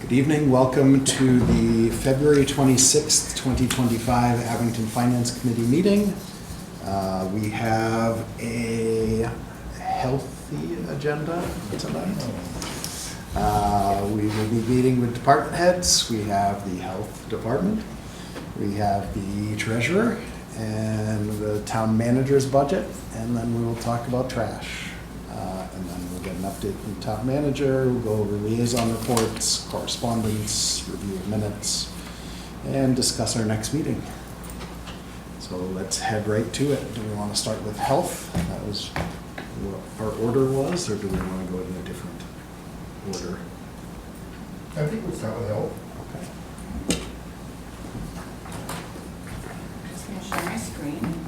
Good evening. Welcome to the February 26th, 2025 Abington Finance Committee meeting. We have a healthy agenda tonight. We will be meeting with department heads. We have the health department. We have the treasurer and the town manager's budget, and then we will talk about trash. And then we'll get an update from the town manager. We'll go over liaison reports, correspondence, review of minutes, and discuss our next meeting. So let's head right to it. Do we want to start with health? That was what our order was, or do we want to go in a different order? I think we'll start with health. Okay. I'm just going to share my screen.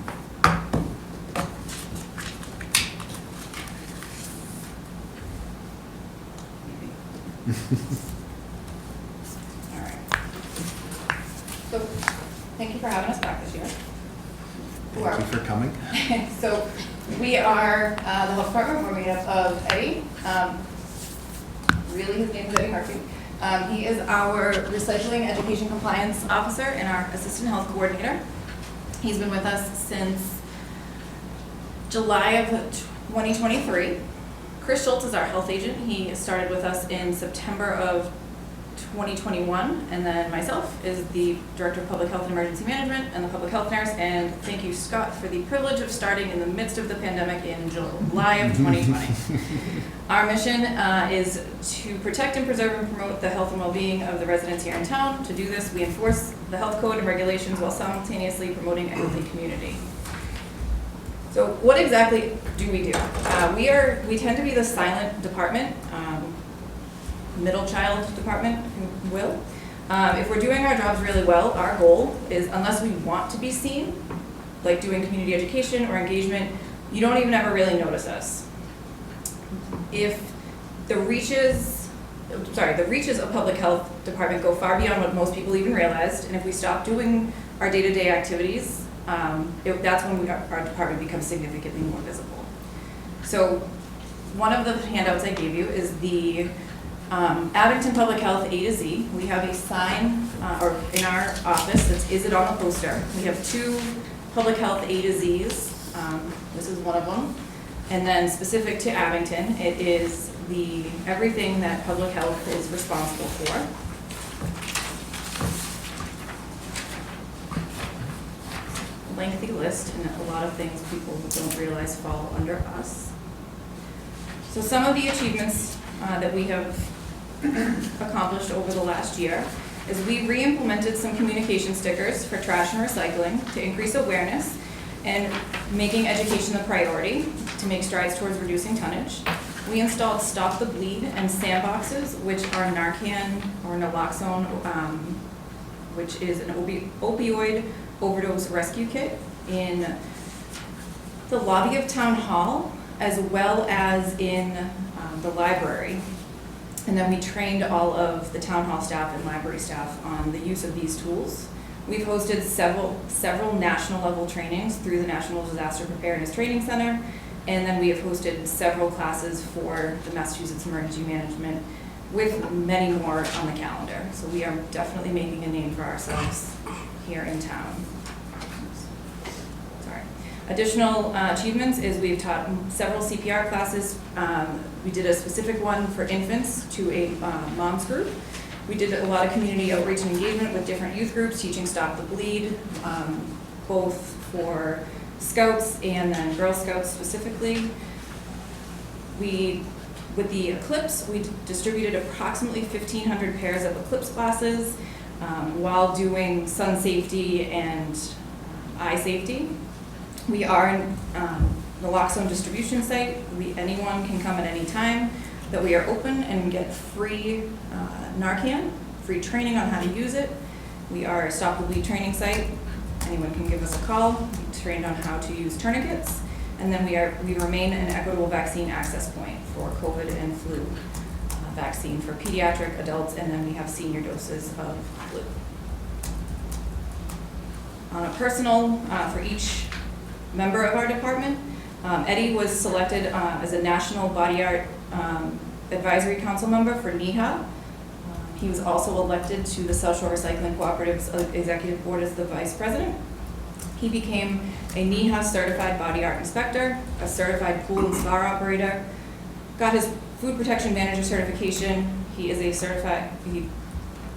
All right. So, thank you for having us back this year. Thank you for coming. So, we are the health department. We're made up of Eddie. Really, his name is Eddie Harvey. He is our recycling education compliance officer and our assistant health coordinator. He's been with us since July of 2023. Chris Schultz is our health agent. He started with us in September of 2021, and then myself is the Director of Public Health and Emergency Management and the Public Health Nurse, and thank you, Scott, for the privilege of starting in the midst of the pandemic in July of 2020. Our mission is to protect and preserve and promote the health and well-being of the residents here in town. To do this, we enforce the health code and regulations while simultaneously promoting a healthy community. So what exactly do we do? We tend to be the silent department, middle child department, if you will. If we're doing our jobs really well, our goal is, unless we want to be seen, like doing community education or engagement, you don't even ever really notice us. If the reaches of public health department go far beyond what most people even realized, and if we stop doing our day-to-day activities, that's when our department becomes significantly more visible. So one of the handouts I gave you is the Abington Public Health A to Z. We have a sign or in our office that's "Is it on a poster?" We have two public health A to Z's. This is one of them. And then specific to Abington, it is the everything that public health is responsible for. Lengthy list, and a lot of things people don't realize fall under us. So some of the achievements that we have accomplished over the last year is we re-implemented some communication stickers for trash and recycling to increase awareness and making education a priority to make strides towards reducing tonnage. We installed Stop the Bleed and sandboxes, which are Narcan or naloxone, which is an opioid overdose rescue kit in the lobby of Town Hall, as well as in the library. And then we trained all of the Town Hall staff and library staff on the use of these tools. We've hosted several national level trainings through the National Disaster Preparedness Training Center, and then we have hosted several classes for the Massachusetts Emergency Management, with many more on the calendar. So we are definitely making a name for ourselves here in town. Sorry. Additional achievements is we've taught several CPR classes. We did a specific one for infants to a mom's group. We did a lot of community outreach and engagement with different youth groups, teaching Stop the Bleed, both for Scouts and then Girl Scouts specifically. With the Eclipse, we distributed approximately 1,500 pairs of Eclipse glasses while doing sun safety and eye safety. We are an naloxone distribution site. Anyone can come at any time that we are open and get free Narcan, free training on how to use it. We are a Stop the Bleed training site. Anyone can give us a call. We trained on how to use tourniquets. And then we remain an equitable vaccine access point for COVID and flu vaccine for pediatric adults, and then we have senior doses of flu. On a personal, for each member of our department, Eddie was selected as a National Body Art Advisory Council member for NEHA. He was also elected to the South Shore Recycling Cooperative's Executive Board as the Vice President. He became a NEHA certified body art inspector, a certified pool and spa operator, got his food protection manager certification. He is a certified,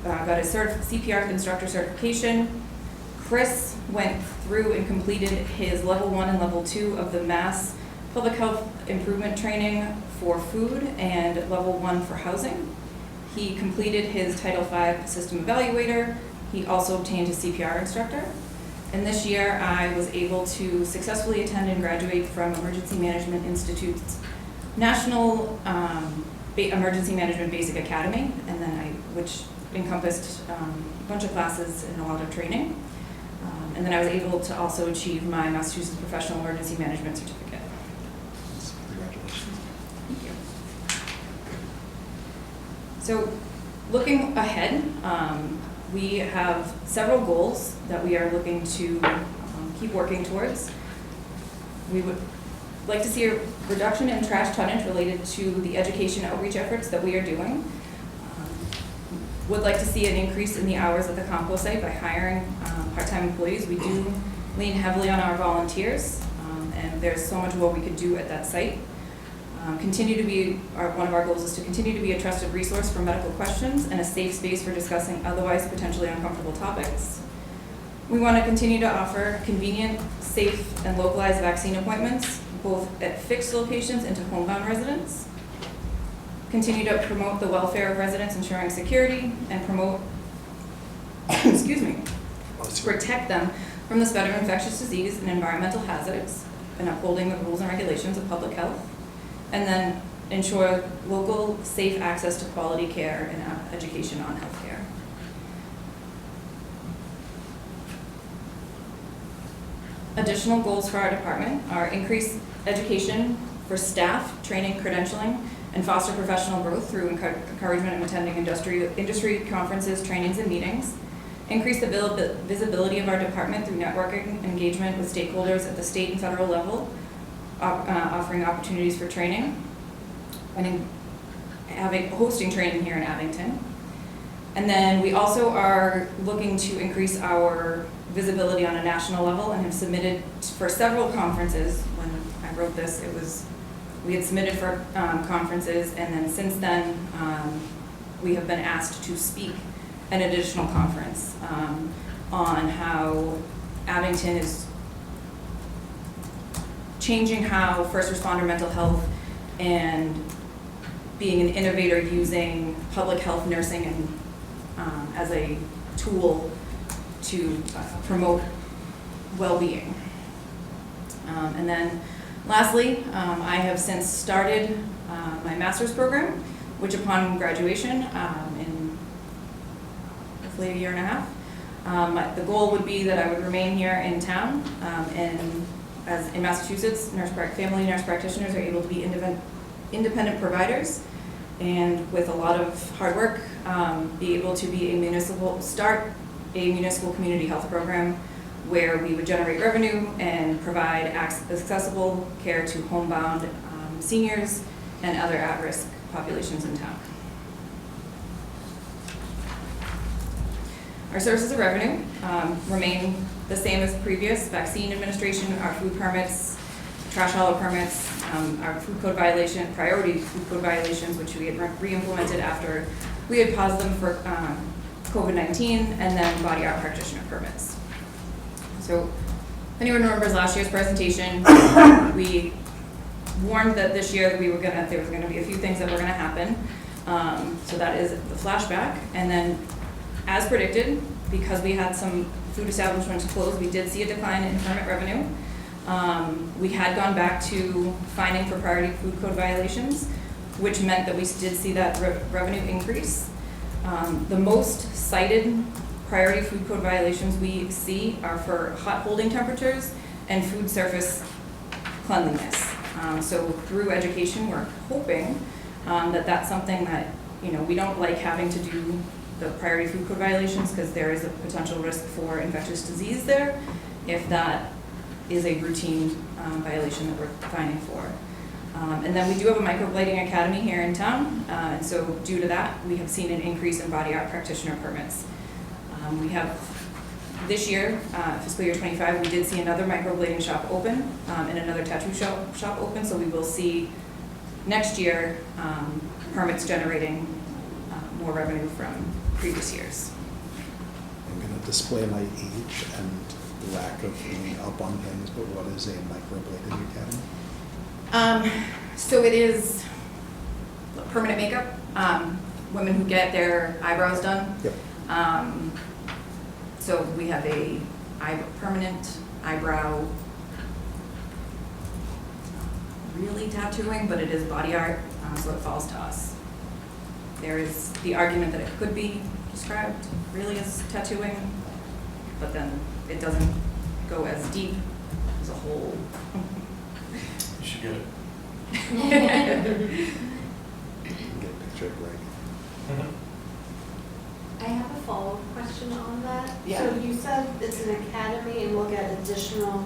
got his CPR instructor certification. Chris went through and completed his level 1 and level 2 of the Mass Public Health Improvement Training for food and level 1 for housing. He completed his Title V system evaluator. He also obtained his CPR instructor. And this year I was able to successfully attend and graduate from Emergency Management Institute's National Emergency Management Basic Academy, and then which encompassed a bunch of classes and a lot of training. And then I was able to also achieve my Massachusetts Professional Emergency Management Certificate. Congratulations. Thank you. So, looking ahead, we have several goals that we are looking to keep working towards. We would like to see a reduction in trash tonnage related to the education outreach efforts that we are doing. Would like to see an increase in the hours at the compost site by hiring part-time employees. We do lean heavily on our volunteers, and there's so much more we could do at that site. Continue to be, one of our goals is to continue to be a trusted resource for medical questions and a safe space for discussing otherwise potentially uncomfortable topics. We want to continue to offer convenient, safe, and localized vaccine appointments, both at fixed locations and to homebound residents. Continue to promote the welfare of residents, ensuring security, and promote, excuse me, protect them from the spread of infectious disease and environmental hazards, and upholding the rules and regulations of public health. And then ensure local, safe access to quality care and education on healthcare. Additional goals for our department are increase education for staff, training, credentialing, and foster professional growth through encouragement of attending industry conferences, trainings, and meetings. Increase the visibility of our department through networking, engagement with stakeholders at the state and federal level, offering opportunities for training, and hosting training here in Abington. And then we also are looking to increase our visibility on a national level and have submitted for several conferences. When I wrote this, we had submitted for conferences, and then since then we have been asked to speak at an additional conference on how Abington is changing how first responder mental health and being an innovator using public health nursing and as a tool to promote well-being. And then lastly, I have since started my master's program, which upon graduation in hopefully a year and a half, the goal would be that I would remain here in town, and as in Massachusetts, family nurse practitioners are able to be independent providers, and with a lot of hard work, be able to be start a municipal community health program where we would generate revenue and provide accessible care to homebound seniors and other at-risk populations in town. Our sources of revenue remain the same as previous: vaccine administration, our food permits, trash hauler permits, our food code violation, priority food code violations, which we had re-implemented after we had paused them for COVID-19, and then body art practitioner permits. So if anyone remembers last year's presentation, we warned that this year there was gonna be a few things that were gonna happen. So that is the flashback, and then as predicted, because we had some food establishments closed, we did see a decline in permit revenue. We had gone back to fining for priority food code violations, which meant that we did see that revenue increase. The most cited priority food code violations we see are for hot holding temperatures and food surface cleanliness. So through education, we're hoping that that's something that, we don't like having to do the priority food code violations because there is a potential risk for infectious disease there if that is a routine violation that we're fining for. And then we do have a microblading academy here in town, and so due to that, we have seen an increase in body art practitioner permits. We have, this year, fiscal year 25, we did see another microblading shop open, and another tattoo shop open, so we will see next year permits generating more revenue from previous years. I'm going to display my age and lack of being up on things, but what is a microblading academy? So it is permanent makeup, women who get their eyebrows done. Yep. So we have a permanent eyebrow, really tattooing, but it is body art, so it falls to us. There is the argument that it could be described really as tattooing, but then it doesn't go as deep as a whole. You should get it. Get pictured right. I have a follow-up question on that. Yeah. So you said it's an academy and we'll get additional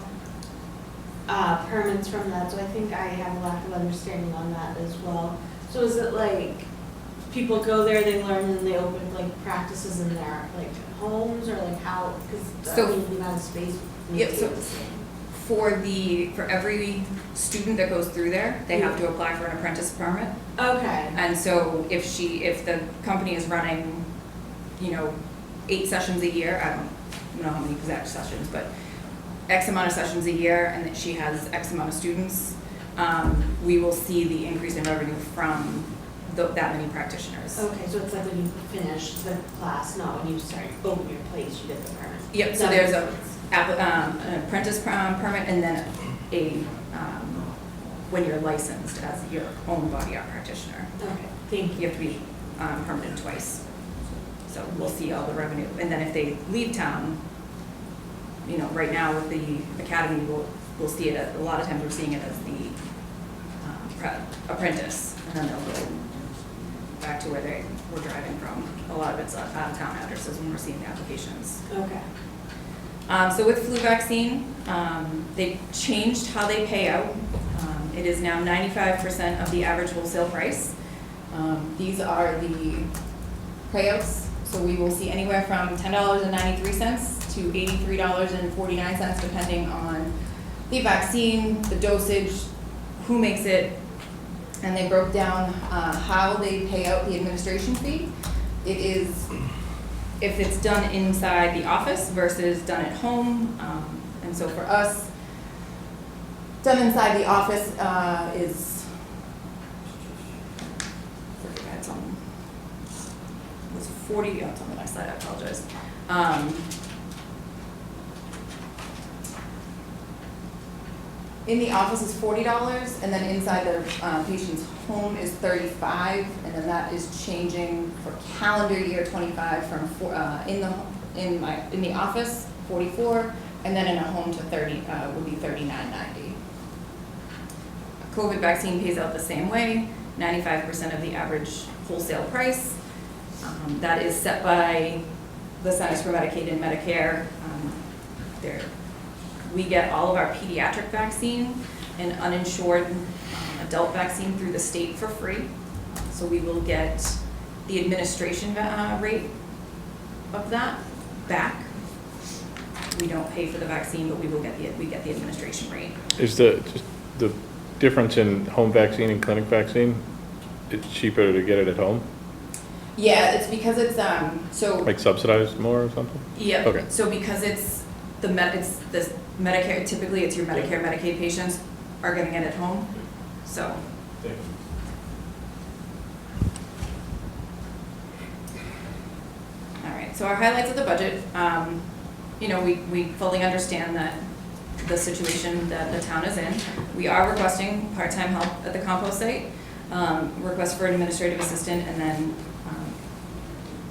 permits from that, so I think I have a lack of understanding on that as well. So is it like, people go there, they learn, and they open like practices in their like homes, or like how, because So- the amount of space would Yep, be so- the same? For every student that goes through there, they have to apply for an apprentice permit. Okay, And so if the company is running, 8 sessions a year, I don't know how many exact sessions, but X amount of sessions a year, and that she has X amount of students, we will see the increase in revenue from that many practitioners. okay, so it's like when you finish the class, not when you start open your place, you get the permit. Yep, so That there's makes an sense. apprentice permit, and then when you're licensed as your own body art practitioner. Okay, thank you. You have to be permitted twice. So we'll see all the revenue. And then if they leave town, right now with the academy, we'll see it, a lot of times we're seeing it as the apprentice. And then they'll go back to where they were driving from. A lot of it's out of town addresses when we're seeing the applications. Okay. So with flu vaccine, they changed how they pay out. It is now 95% of the average wholesale price. These are the payouts. So we will see anywhere from $10.93 to $83.49, depending on the vaccine, the dosage, who makes it, and they broke down how they pay out the administration fee. It is if it's done inside the office versus done at home. And so for us, done inside the office is, I had some, it was 40, oh, it's on the next slide, I apologize. In the office is $40, and then inside the patient's home is $35, and then that is changing for calendar year 25 from in the office 44, and then in a home to 30 would be $39.90. COVID vaccine pays out the same way, 95% of the average wholesale price. That is set by the Centers for Medicaid and Medicare. We get all of our pediatric vaccine and uninsured adult vaccine through the state for free. So we will get the administration rate of that back. We don't pay for the vaccine, but we get the administration rate. Is the difference in home vaccine and clinic vaccine, it's cheaper to get it at home? Yeah, it's because it's so. Like subsidized more or something? Yeah. Okay. So because it's the Medicare, typically it's your Medicare, Medicaid patients are getting it at home, so. All right, so our highlights of the budget, we fully understand that the situation that the town is in. We are requesting part-time help at the compost site, request for an administrative assistant, and then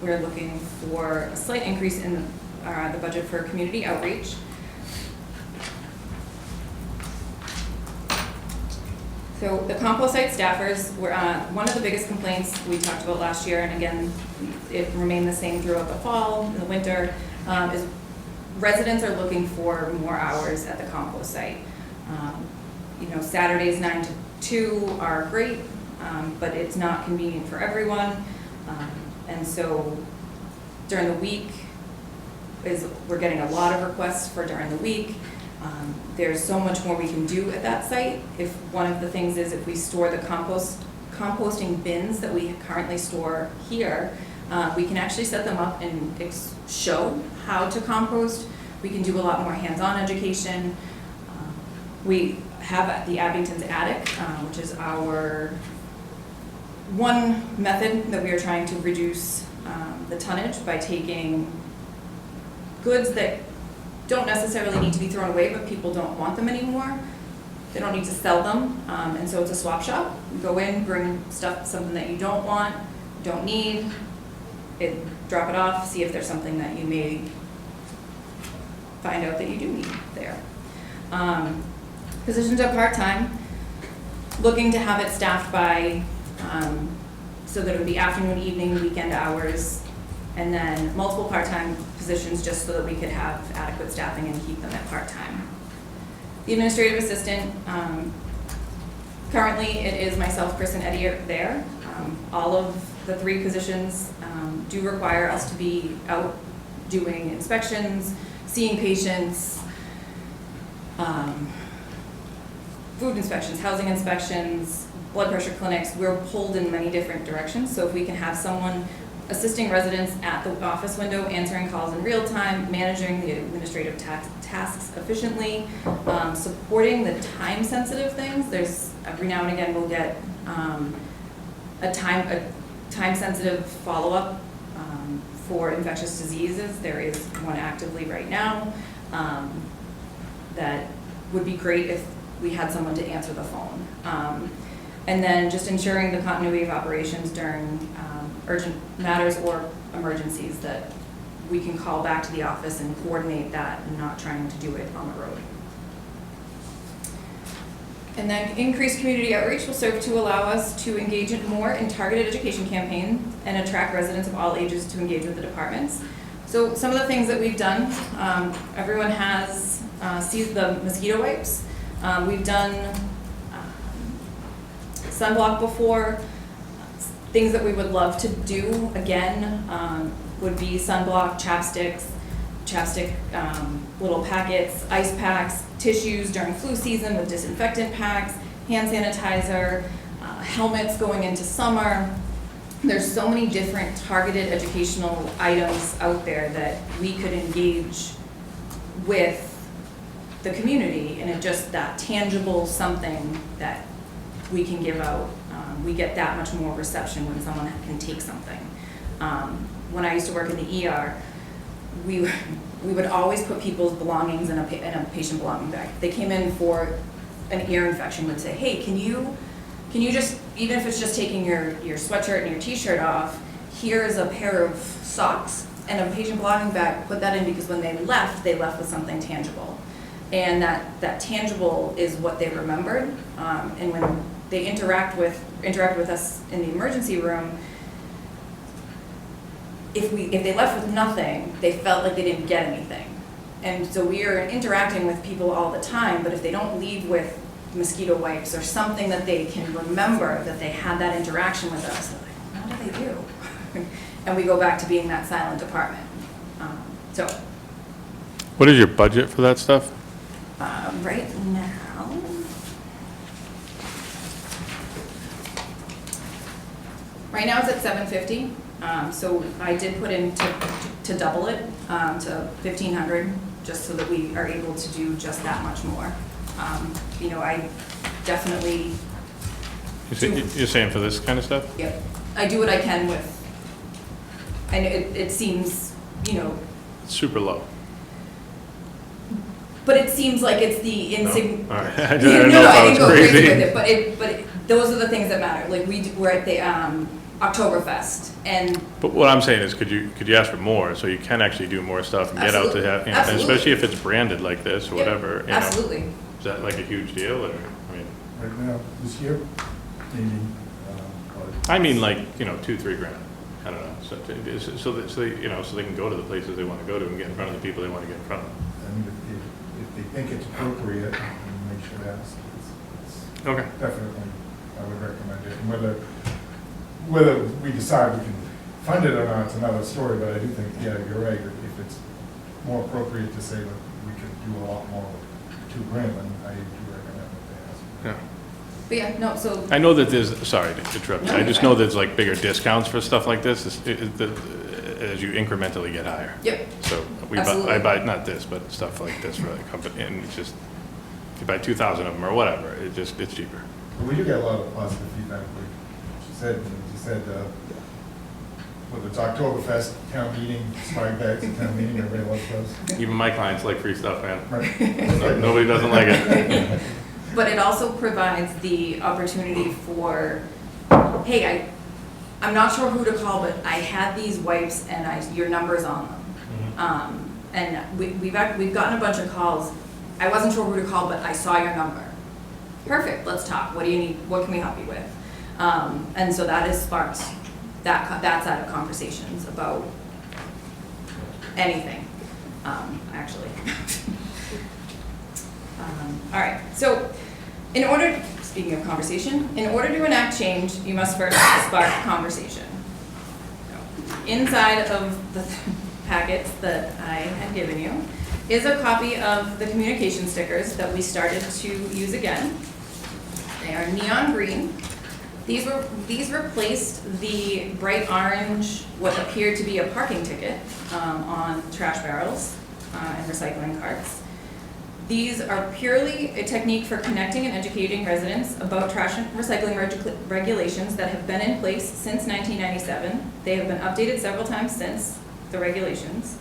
we're looking for a slight increase in the budget for community outreach. So the compost site staffers were, one of the biggest complaints we talked about last year, and again, it remained the same throughout the fall and the winter, is residents are looking for more hours at the compost site. Saturdays 9 to 2 are great, but it's not convenient for everyone. And so during the week we're getting a lot of requests for during the week. There's so much more we can do at that site. If one of the things is if we store the composting bins that we currently store here, we can actually set them up and show how to compost. We can do a lot more hands-on education. We have the Abington's Attic, which is our one method that we are trying to reduce the tonnage by taking goods that don't necessarily need to be thrown away, but people don't want them anymore. They don't need to sell them, and so it's a swap shop. You go in, bring something that you don't want, don't need, drop it off, see if there's something that you may find out that you do need there. Positions are part-time, looking to have it staffed by, so that it would be afternoon, evening, weekend hours, and then multiple part-time positions just so that we could have adequate staffing and keep them at part-time. The administrative assistant, currently it is myself, Chris, and Eddie are there. All of the 3 positions do require us to be out doing inspections, seeing patients, food inspections, housing inspections, blood pressure clinics. We're pulled in many different directions, so if we can have someone assisting residents at the office window, answering calls in real time, managing the administrative tasks efficiently, supporting the time-sensitive things. There's every now and again we'll get a time-sensitive follow-up for infectious diseases. There is one actively right now that would be great if we had someone to answer the phone. And then just ensuring the continuity of operations during urgent matters or emergencies, that we can call back to the office and coordinate that and not trying to do it on the road. And then increased community outreach will serve to allow us to engage more in targeted education campaigns and attract residents of all ages to engage with the departments. So some of the things that we've done, everyone has seized the mosquito wipes. We've done sunblock before. Things that we would love to do again would be sunblock, chapstick little packets, ice packs, tissues during flu season with disinfectant packs, hand sanitizer, helmets going into summer. There's so many different targeted educational items out there that we could engage with the community, and it just that tangible something that we can give out. We get that much more reception when someone can take something. When I used to work in the ER, we would always put people's belongings in a patient belonging bag. They came in for an ear infection, would say, hey, can you just, even if it's just taking your sweatshirt and your t-shirt off, here is a pair of socks and a patient belonging bag, put that in, because when they left with something tangible. And that tangible is what they remembered. And when they interact with us in the emergency room, if they left with nothing, they felt like they didn't get anything. And so we are interacting with people all the time, but if they don't leave with mosquito wipes or something that they can remember that they had that interaction with us, they're like, what do they do? And we go back to being that silent department. So. What is your budget for that stuff? Right now, it's at $750. So I did put in to double it to $1,500, just so that we are able to do just that much more. I definitely. You're saying for this kind of stuff? Yep, I do what I can with, and it seems, Super low. But it seems like it's the insignificant. No. All right. I didn't know if I was crazy. With it, but those are the things that matter. Like we're at the Oktoberfest, and. But what I'm saying is, could you ask for more, so you can actually do more stuff and get out to have, and especially if it's branded like this or whatever. Absolutely. Is that like a huge deal, or Right now, this year, maybe, I mean, like, $2-3 grand. I don't know. So they can go to the places they want to go to and get in front of the people they want to get in front of. I mean, if they think it's appropriate, and make sure that's. Okay. definitely, I would recommend it. And whether we decide we can fund it or not, it's another story, but I do think, yeah, you're right. If it's more appropriate to say that we could do a lot more with $2,000, then I do recommend that they ask. Yeah. But yeah, no, so, I know that there's, sorry to interrupt, No, I you're just fine. know there's like bigger discounts for stuff like this, as you incrementally get higher. yep, So I Absolutely. buy, not this, but stuff like this for the company, and it's just, if you buy 2,000 of them or whatever, it's cheaper. But we do get a lot of positive feedback, like you said, whether it's Oktoberfest, town meeting, swag bags at town meeting, everybody loves those. Even my clients like free stuff, man. Right. Nobody doesn't like it. but it also provides the opportunity for, hey, I'm not sure who to call, but I had these wipes and your number's on them. And we've gotten a bunch of calls. I wasn't sure who to call, but I saw your number. Perfect, let's talk. What do you need? What can we help you with? And so that has sparked that side of conversations about anything, actually. All right, so speaking of conversation, in order to enact change, you must first spark conversation. Inside of the packets that I had given you is a copy of the communication stickers that we started to use again. They are neon green. These replaced the bright orange, what appeared to be a parking ticket on trash barrels and recycling carts. These are purely a technique for connecting and educating residents about trash and recycling regulations that have been in place since 1997. They have been updated several times since the regulations.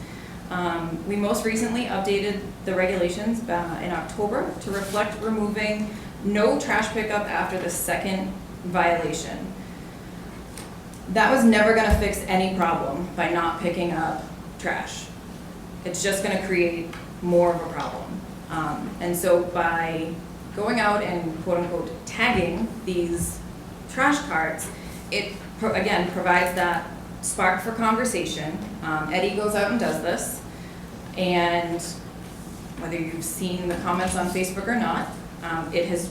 We most recently updated the regulations in October to reflect removing no trash pickup after the second violation. That was never going to fix any problem by not picking up trash. It's just going to create more of a problem. And so by going out and quote unquote tagging these trash carts, it again provides that spark for conversation. Eddie goes out and does this, and whether you've seen the comments on Facebook or not, it has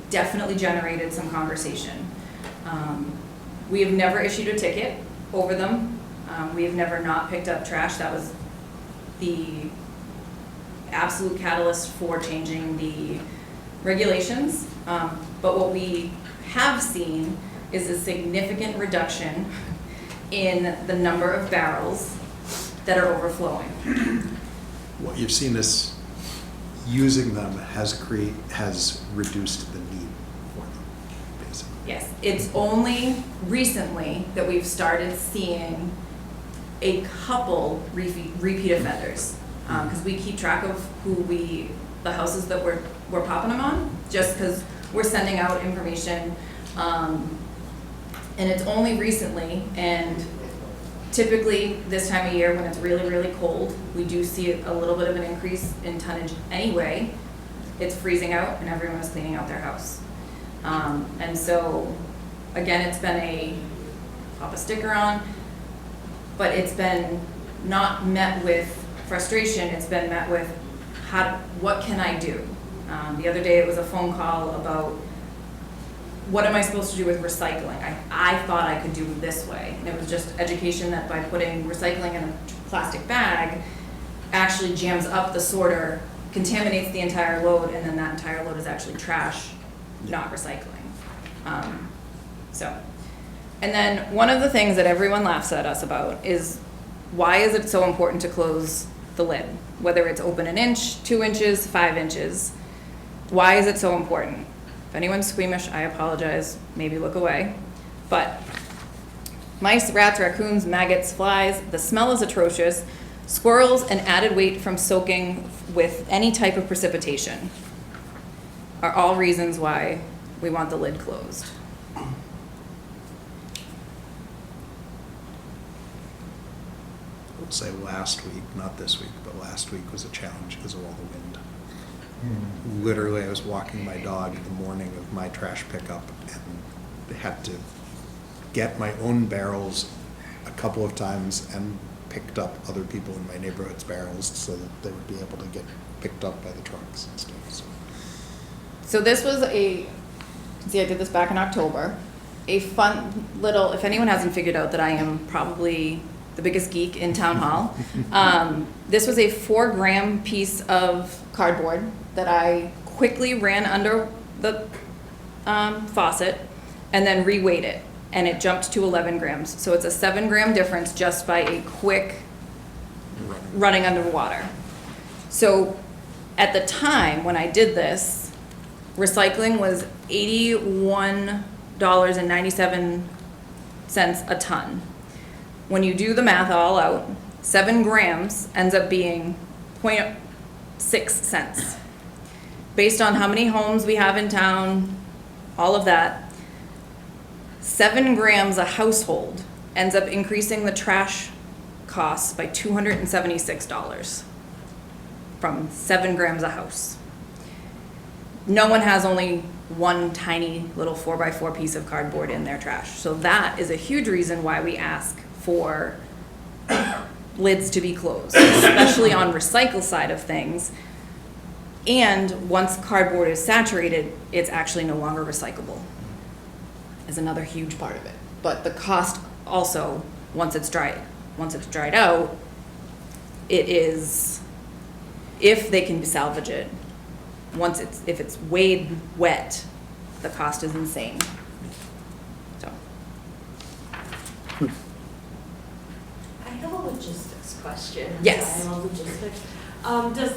definitely generated some conversation. We have never issued a ticket over them. We have never not picked up trash. That was the absolute catalyst for changing the regulations. But what we have seen is a significant reduction in the number of barrels that are overflowing. What you've seen is using them has reduced the need for them, basically. Yes, it's only recently that we've started seeing a couple repeat offenders. Because we keep track of the houses that we're popping them on, just because we're sending out information. And it's only recently, and typically this time of year when it's really, really cold, we do see a little bit of an increase in tonnage anyway. It's freezing out and everyone is cleaning out their house. And so, again, it's been pop a sticker on, but it's been not met with frustration, it's been met with, what can I do? The other day it was a phone call about, what am I supposed to do with recycling? I thought I could do it this way. And it was just education that by putting recycling in a plastic bag, actually jams up the sorter, contaminates the entire load, and then that entire load is actually trash, not recycling. And then one of the things that everyone laughs at us about is, why is it so important to close the lid? Whether it's open 1 inch, 2 inches, 5 inches, why is it so important? If anyone's squeamish, I apologize, maybe look away. But mice, rats, raccoons, maggots, flies, the smell is atrocious. Squirrels and added weight from soaking with any type of precipitation are all reasons why we want the lid closed. I would say last week, not this week, but last week was a challenge because of all the wind. Literally, I was walking my dog in the morning of my trash pickup and had to get my own barrels a couple of times and picked up other people in my neighborhood's barrels so that they would be able to get picked up by the trucks and stuff. So this was a see, I did this back in October. A fun little, if anyone hasn't figured out that I am probably the biggest geek in town hall, this was a 4-gram piece of cardboard that I quickly ran under the faucet and then reweighed it, and it jumped to 11 grams. So it's a 7-gram difference just by a quick running under water. So at the time when I did this, recycling was $81.97 a ton. When you do the math all out, 7 grams ends up being 0.6 cents. Based on how many homes we have in town, all of that, 7 grams a household ends up increasing the trash costs by $276 from 7 grams a house. No one has only one tiny little 4x4 piece of cardboard in their trash. So that is a huge reason why we ask for lids to be closed, especially on recycle side of things. And once cardboard is saturated, it's actually no longer recyclable, is another huge part of it. But the cost also, once it's dried out, it is, if they can salvage it, if it's weighed wet, the cost is insane. So. I have a logistics question. Yes. I love logistics. Does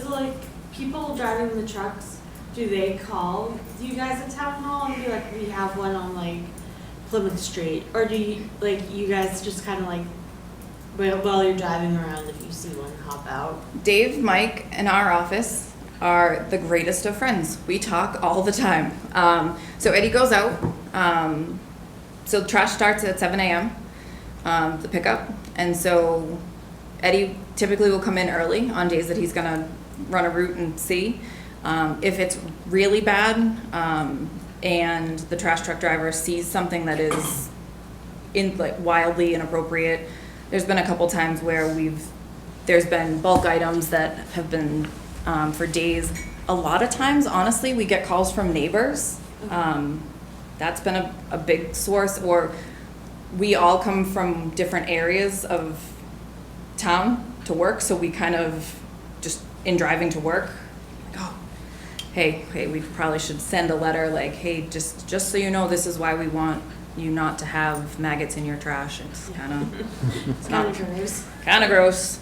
people driving the trucks, do they call you guys at town hall and be like, we have one on Plymouth Street? Or do you, you guys just kind of while you're driving around, if you see one, hop out? Dave, Mike, and our office are the greatest of friends. We talk all the time. So Eddie goes out. So the trash starts at 7 a.m., the pickup. And so Eddie typically will come in early on days that he's gonna run a route and see. If it's really bad and the trash truck driver sees something that is wildly inappropriate, there's been a couple times where there's been bulk items that have been for days. A lot of times, honestly, we get calls from neighbors. That's been a big source, or we all come from different areas of town to work, so we kind of just, in driving to work, oh, hey, we probably should send a letter hey, just so you know, this is why we want you not to have maggots in your trash. It's kind of gross. Kind of gross.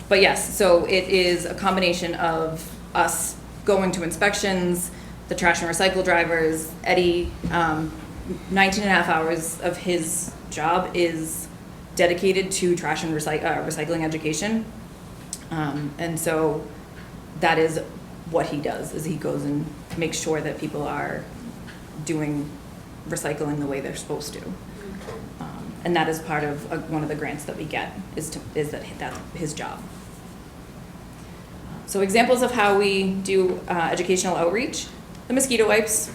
But yes, so it is a combination of us going to inspections, the trash and recycle drivers. Eddie, 19 and a half hours of his job is dedicated to trash and recycling education. And so that is what he does, is he goes and makes sure that people are doing recycling the way they're supposed to. And that is part of one of the grants that we get, is that's his job. So examples of how we do educational outreach: the mosquito wipes.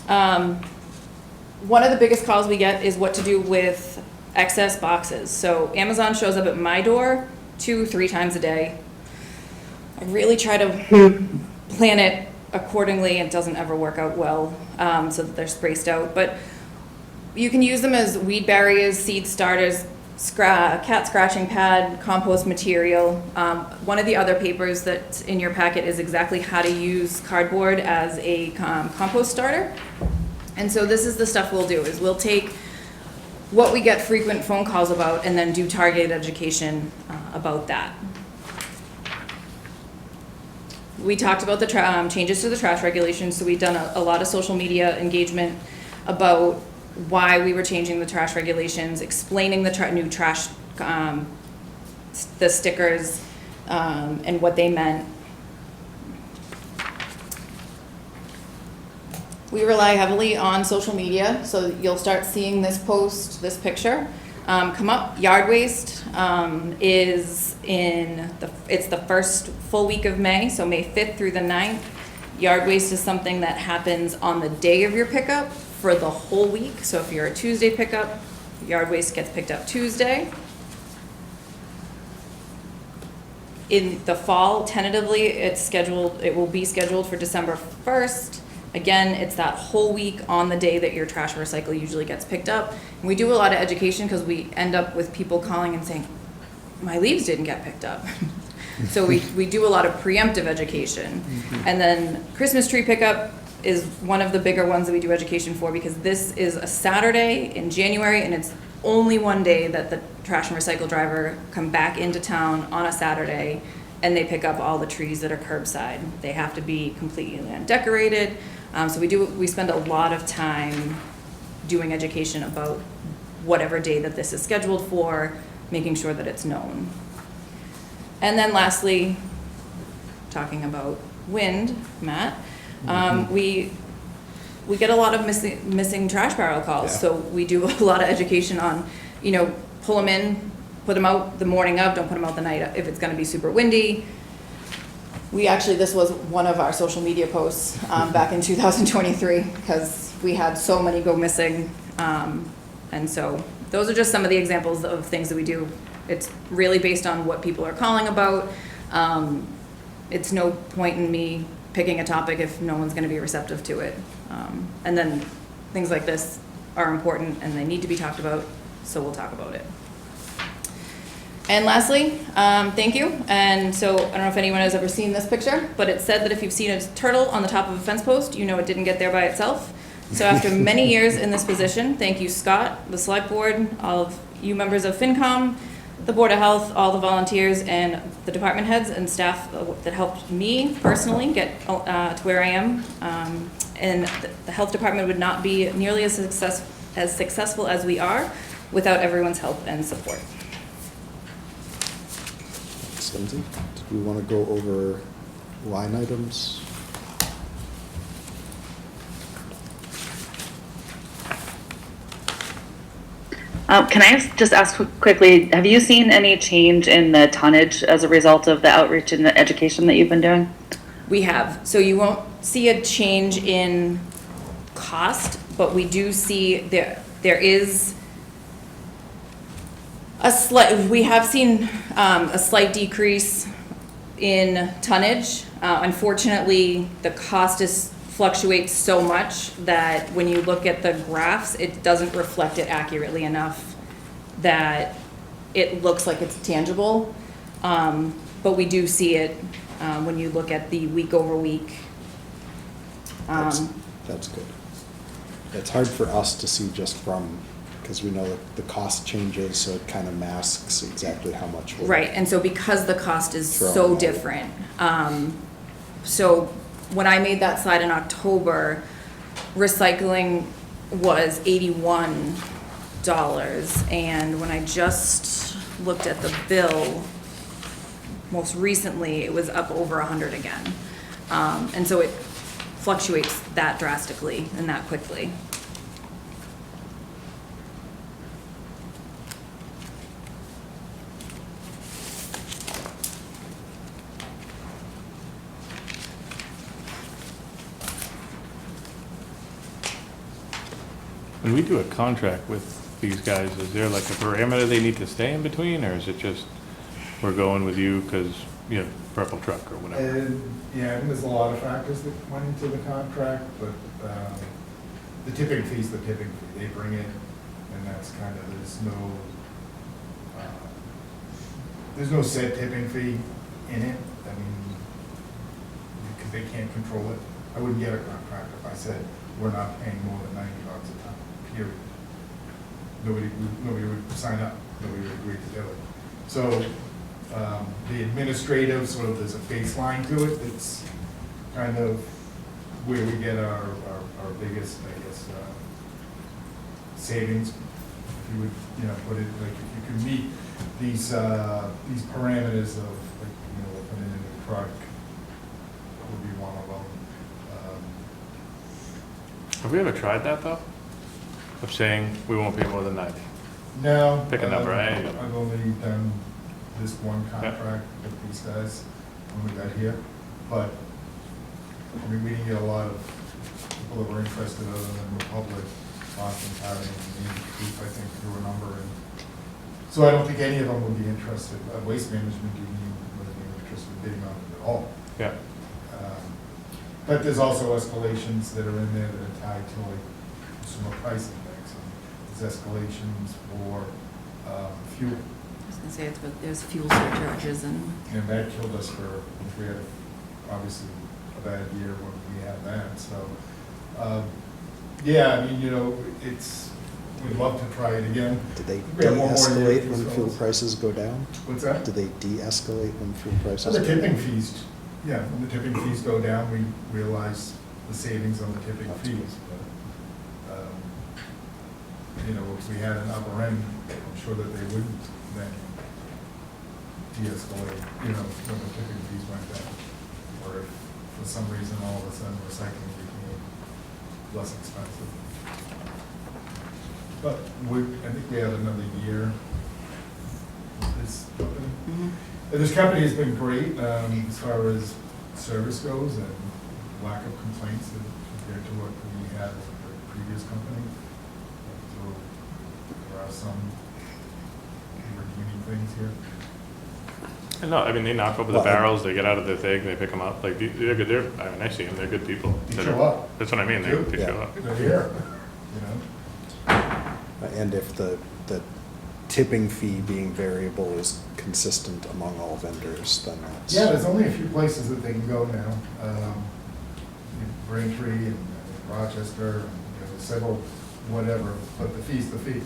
One of the biggest calls we get is what to do with excess boxes. So Amazon shows up at my door 2-3 times a day. I really try to plan it accordingly. It doesn't ever work out well, so that they're spaced out. But you can use them as weed barriers, seed starters, cat scratching pad, compost material. One of the other papers that's in your packet is exactly how to use cardboard as a compost starter. And so this is the stuff we'll do, is we'll take what we get frequent phone calls about and then do targeted education about that. We talked about the changes to the trash regulations, so we've done a lot of social media engagement about why we were changing the trash regulations, explaining the new trash, the stickers, and what they meant. We rely heavily on social media, so you'll start seeing this picture come up. Yard waste is it's the first full week of May, so May 5th through the 9th. Yard waste is something that happens on the day of your pickup for the whole week. So if you're a Tuesday pickup, yard waste gets picked up Tuesday. In the fall, tentatively, it will be scheduled for December 1st. Again, it's that whole week on the day that your trash and recycle usually gets picked up. And we do a lot of education because we end up with people calling and saying, my leaves didn't get picked up. So we do a lot of preemptive education. And then Christmas tree pickup is one of the bigger ones that we do education for, because this is a Saturday in January, and it's only one day that the trash and recycle driver come back into town on a Saturday, and they pick up all the trees that are curbside. They have to be completely undecorated. So we spend a lot of time doing education about whatever day that this is scheduled for, making sure that it's known. And then lastly, talking about wind, Matt, we get a lot of missing trash barrel calls. Yeah. So we do a lot of education on, pull them in, put them out the morning of, don't put them out the night if it's gonna be super windy. This was one of our social media posts back in 2023, because we had so many go missing. And so those are just some of the examples of things that we do. It's really based on what people are calling about. It's no point in me picking a topic if no one's gonna be receptive to it. And then things like this are important and they need to be talked about, so we'll talk about it. And lastly, thank you. And so I don't know if anyone has ever seen this picture, but it said that if you've seen a turtle on the top of a fence post, you know it didn't get there by itself. So after many years in this position, thank you, Scott, the select board, all of you members of FinCom, the Board of Health, all the volunteers, and the department heads and staff that helped me personally get to where I am. And the health department would not be nearly as successful as we are without everyone's help and support. Thanks, Lindsay. Did we want to go over line items? Can I just ask quickly, have you seen any change in the tonnage as a result of the outreach and the education that you've been doing? We have. So you won't see a change in cost, but we do see there is we have seen a slight decrease in tonnage. Unfortunately, the cost fluctuates so much that when you look at the graphs, it doesn't reflect it accurately enough that it looks like it's tangible. But we do see it when you look at the week over week. That's good. It's hard for us to see just from, because we know that the cost changes, so it kind of masks exactly how much we're. Right, and so because the cost is Throwing so out. different, so when I made that slide in October, recycling was $81, and when I just looked at the bill, most recently, it was up over 100 again. And so it fluctuates that drastically and that quickly. When we do a contract with these guys, is there like a parameter they need to stay in between, or is it just, we're going with you because you have purple truck or whatever? And there's a lot of factors that went into the contract, but the tipping fee's the tipping fee. They bring it, and that's kind of, there's no set tipping fee in it. I mean, because they can't control it. I wouldn't get a contract if I said, we're not paying more than $90 a ton, period. Nobody would sign up, nobody would agree to do it. So the administrative, sort of, there's a baseline to it. It's kind of where we get our biggest, I guess, savings. If you would, put it, like, if you can meet these parameters of, like, putting in a new truck would be one of them. Have we ever tried that though? Of saying we won't pay more than 90? No. Pick a number, eh? I've only done this one contract with these guys when we got here, but, I mean, we didn't get a lot of people that were interested other than Republic, Boston, Cotter, and I think threw a number in. So I don't think any of them would be interested. Waste Management didn't even be interested in bidding on it at all. Yeah. But there's also escalations that are in there that are tied to like consumer price index. And there's escalations for fuel. I was gonna say, there's fuel surcharges and. And that killed us we had obviously a bad year when we had that, so, yeah, I mean, we'd love to try it again. Do they We have one more year de-escalate to when go. fuel prices go down? What's that? Do they de-escalate when fuel prices So go the down? tipping fees, yeah, when the tipping fees go down, we realize the savings on the tipping That's fees, good. but, if we had an upper end, I'm sure that they would then de-escalate, when the tipping fees went down. Or if for some reason all of a sudden recycling became less expensive. But I think we have another year with this company. Mhm. And this company has been great as far as service goes and lack of complaints compared to what we had with the previous company. So there are some redeeming things here. No, I mean, they knock over the Well, barrels, they get out of their thing, they pick them up, like, they're good, I mean, I see them, they're good people. They show up. That's what I mean, They do. they Yeah. show up. They're here, And if the tipping fee being variable is consistent among all vendors, then that's. Yeah, there's only a few places that they can go now. Braintree and Rochester, and several, whatever, but the fee's the fee.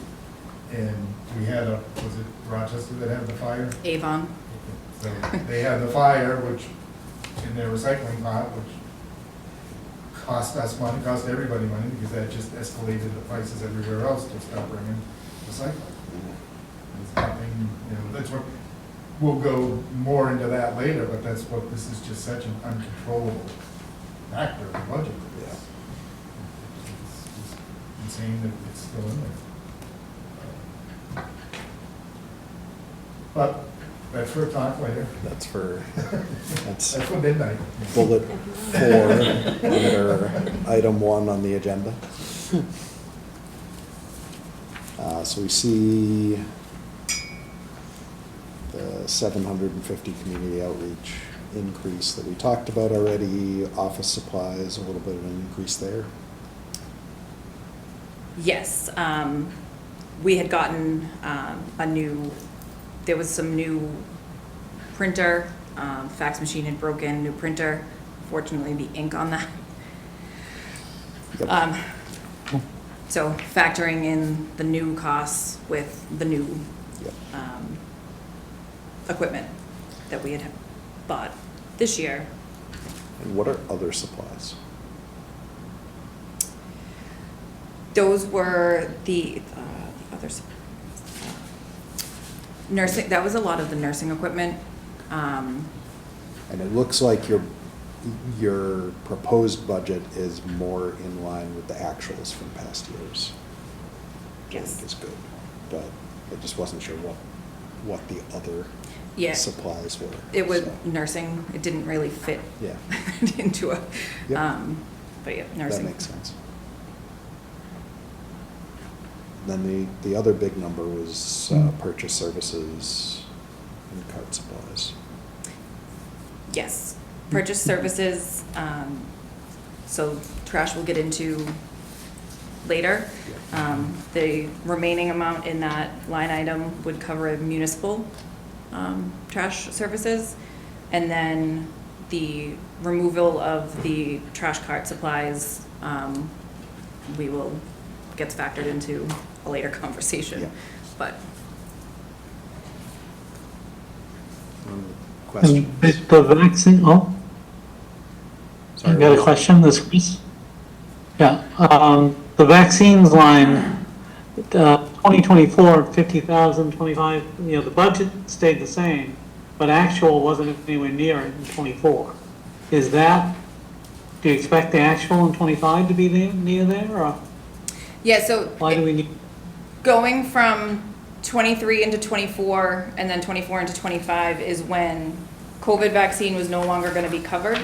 And we had was it Rochester that had the fire? Avon. So they had the fire, which, in their recycling pot, which cost us money, cost everybody money, because that just escalated the prices everywhere else to start bringing recycling. There's nothing, that's what, we'll go more into that later, but that's what, this is just such an uncontrollable factor in the budget. Yeah. It's insane that it's still in there. But that's for a talk later. That's That's for midnight. bullet 4 under item 1 on the agenda. So we see the 750 community outreach increase that we talked about already, office supplies, a little bit of an increase there. Yes, we had gotten there was some new printer, fax machine had broken, new printer. Fortunately, the ink on that. Yep. So factoring in the new costs with the new Yep. equipment that we had bought this year. And what are other supplies? Those were the others. Nursing, that was a lot of the nursing equipment. And it looks like your proposed budget is more in line with the actuals from past years. Which I Yes. think is good, but I just wasn't sure what the other Yeah. supplies were. It was so, nursing, it didn't really fit Yeah, into a, Yep. but yeah, that nursing. makes sense. Then the other big number was purchase services and cart supplies. Yes, purchase services, so trash we'll get into later. The remaining amount in that line item would cover municipal trash services. And then the removal of the trash cart supplies, gets factored into a later conversation. Yeah. But Question? And the vaccine, oh, you Sorry. got a question, this Chris? Yeah, the vaccines line, 2024, 50,000, 25, the budget stayed the same, but actual wasn't anywhere near it in 24. Do you expect the actual in 25 to be near there, or yeah, so why do we need? going from 23 into 24 and then 24 into 25 is when COVID vaccine was no longer going to be covered.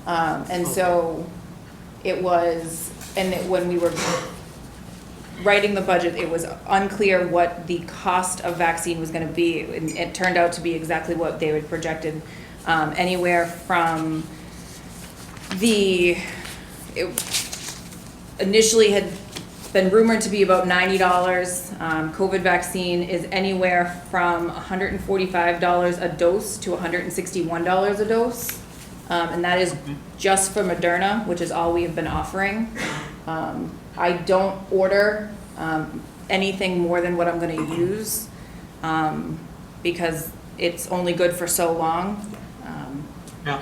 And so it was, when we were writing the budget, it was unclear what the cost of vaccine was going to be. And it turned out to be exactly what they had projected anywhere from initially had been rumored to be about $90. COVID vaccine is anywhere from $145 a dose to $161 a dose. And that is just for Moderna, which is all we have been offering. I don't order anything more than what I'm gonna use, because it's only good for so long. Yeah.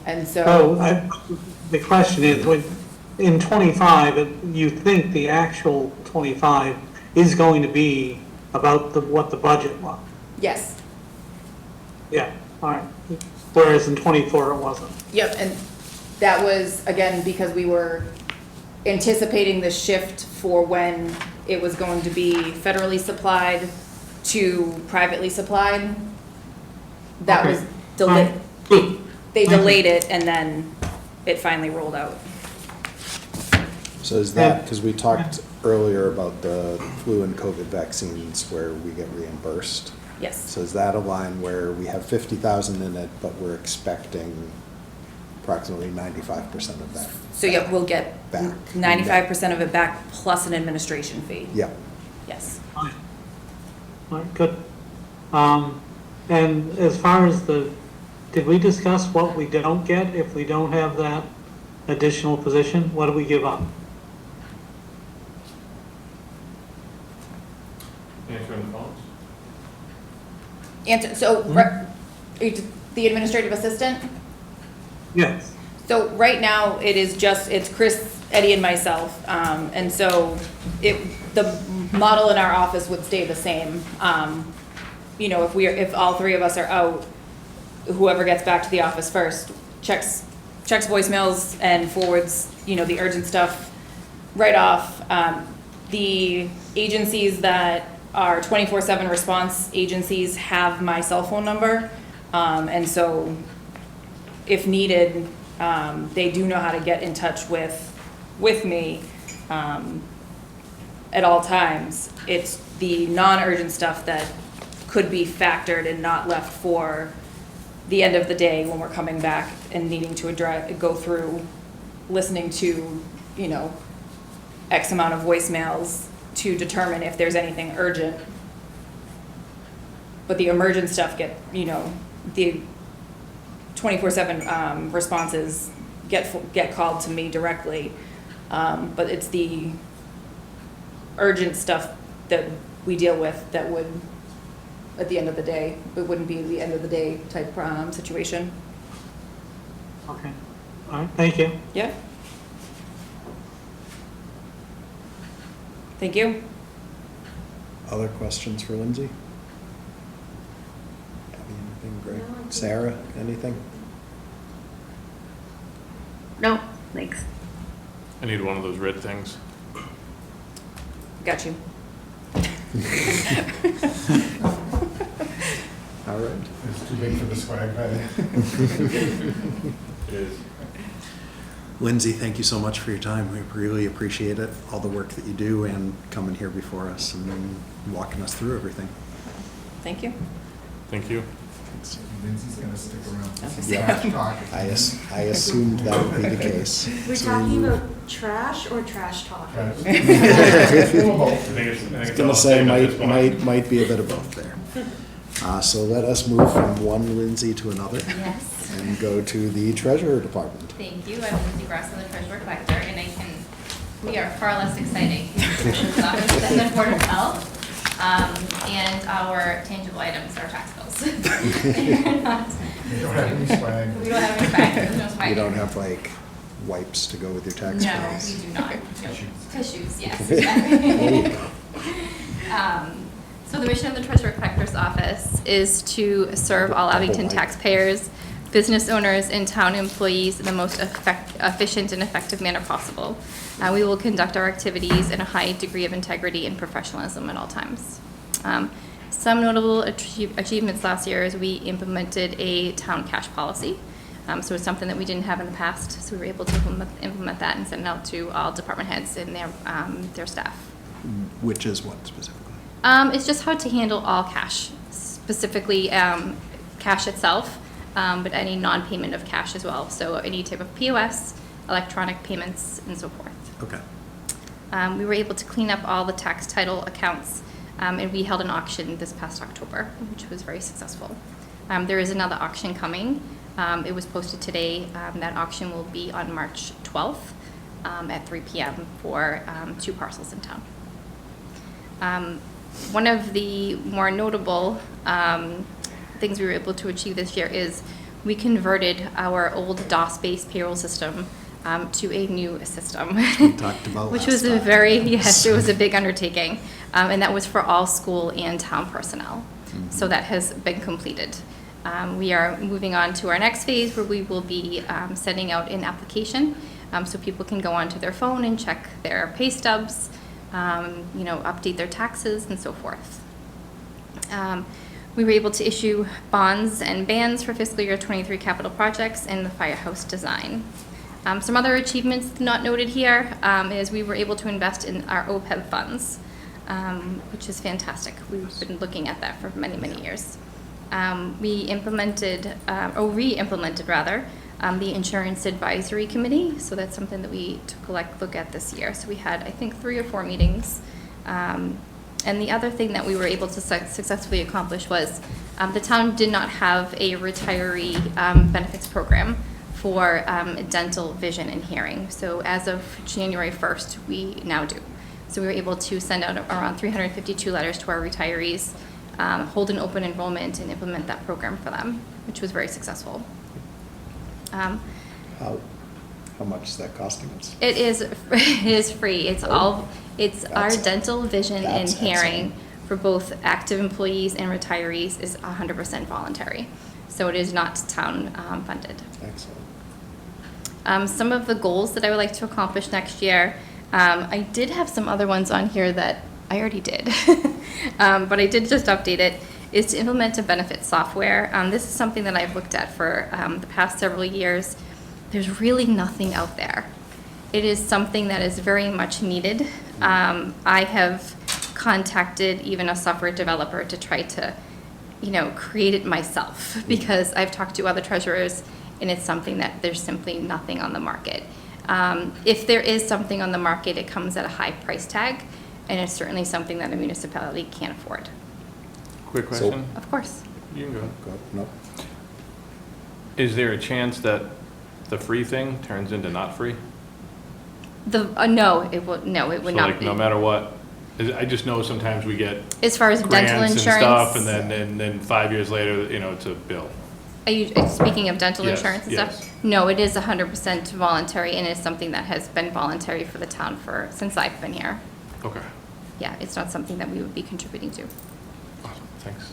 And so. The question is, in 25, you think the actual 25 is going to be about what the budget was? Yes. Yeah, all right. Whereas in 24, it wasn't. Yep, and that was, again, because we were anticipating the shift for when it was going to be federally supplied to privately supplied. That was delayed. They delayed it, and then it finally rolled out. So is that, because we talked earlier about the flu and COVID vaccines where we get reimbursed? Yes. So is that a line where we have 50,000 in it, but we're expecting approximately 95% of that? So, yeah, we'll get Back. 95% of it back plus an administration fee. Yeah. Yes. All right, good. And as far as did we discuss what we don't get if we don't have that additional position? What do we give up? Answering the phones? The administrative assistant? Yes. So right now, it's Chris, Eddie, and myself. And so the model in our office would stay the same. You know, if all three of us are out, whoever gets back to the office first checks voicemails and forwards, the urgent stuff right off. The agencies that are 24/7 response agencies have my cell phone number. And so if needed, they do know how to get in touch with me at all times. It's the non-urgent stuff that could be factored and not left for the end of the day when we're coming back and needing to go through listening to, X amount of voicemails to determine if there's anything urgent. But the emergent stuff the 24/7 responses get called to me directly. But it's the urgent stuff that we deal with that would, at the end of the day, it wouldn't be the end of the day type situation. Okay. All right, thank you. Yeah. Thank you. Other questions for Lindsay? Abby, anything, Greg? No, I think- Sarah, anything? No, thanks. I need one of those red things. Got you. All right. It's too big for the swag bag. It is. Lindsay, thank you so much for your time. We really appreciate it, all the work that you do and coming here before us and walking us through everything. Thank you. Thank you. Lindsay's gonna stick around. Yeah. Talk. I assumed that would be the case. We're So talking you- about trash or trash talk? I I was it's gonna all say, safe at this point. might be a bit of both there. So let us move from one Lindsay to another Yes. and go to the treasurer department. Thank you. I'm Lindsay Grasso, the treasurer collector, and we are far less exciting than the Board of Health. And our tangible items are tax bills. They're not- You don't have any swag. We don't have any swag. There's no swag. You don't have like wipes to go with your tax No, bills? we do not. No. Tissues. Tissues, yes, There you exactly. go. So the mission of the Treasurer Collector's Office is to serve all Abington taxpayers, business owners, and town employees in the most efficient and effective manner possible. We will conduct our activities in a high degree of integrity and professionalism at all times. Some notable achievements last year is we implemented a town cash policy. So it's something that we didn't have in the past, so we were able to implement that and send it out to all department heads and their staff. Which is what specifically? It's just how to handle all cash, specifically cash itself, but any non-payment of cash as well. So any type of POS, electronic payments, and so forth. Okay. We were able to clean up all the tax title accounts, and we held an auction this past October, which was very successful. There is another auction coming. It was posted today. That auction will be on March 12th at 3 p.m. for 2 parcels in town. One of the more notable things we were able to achieve this year is we converted our old DOS-based payroll system to a new system. We talked about Which last was a time. very, yes, it was a big undertaking. And that was for all school and town personnel. So that has been completed. We are moving on to our next phase where we will be sending out an application so people can go onto their phone and check their pay stubs, update their taxes and so forth. We were able to issue bonds and bans for fiscal year 23 capital projects and the firehouse design. Some other achievements not noted here is we were able to invest in our OPEB funds, which is fantastic. We've been looking at that for many, many years. We implemented, or re-implemented rather, the Insurance Advisory Committee. So that's something that we took a look at this year. So we had, I think, 3 or 4 meetings. And the other thing that we were able to successfully accomplish was the town did not have a retiree benefits program for dental, vision, and hearing. So as of January 1st, we now do. So we were able to send out around 352 letters to our retirees, hold an open enrollment, and implement that program for them, which was very successful. How much is that costing us? It is free. It's our That's- dental, vision, and that's hearing excellent. for both active employees and retirees is 100% voluntary. So it is not town funded. Excellent. Some of the goals that I would like to accomplish next year, I did have some other ones on here that I already did, but I did just update it, is to implement a benefit software. This is something that I've looked at for the past several years. There's really nothing out there. It is something that is very much needed. I have contacted even a software developer to try to, create it myself because I've talked to other treasurers and it's something that there's simply nothing on the market. If there is something on the market, it comes at a high price tag, and it's certainly something that a municipality can't afford. Quick So- question. Of course. You can go. No. Is there a chance that the free thing turns into not free? No, it would not So be. no matter what, I just know sometimes we get As far as dental grants and insurance. stuff, and then 5 years later, it's a bill. Are you speaking of dental Yes, insurance and yes. stuff? No, it is 100% voluntary, and it's something that has been voluntary for the town since I've been here. Okay, Yeah, it's not something that we would be contributing to. awesome, thanks.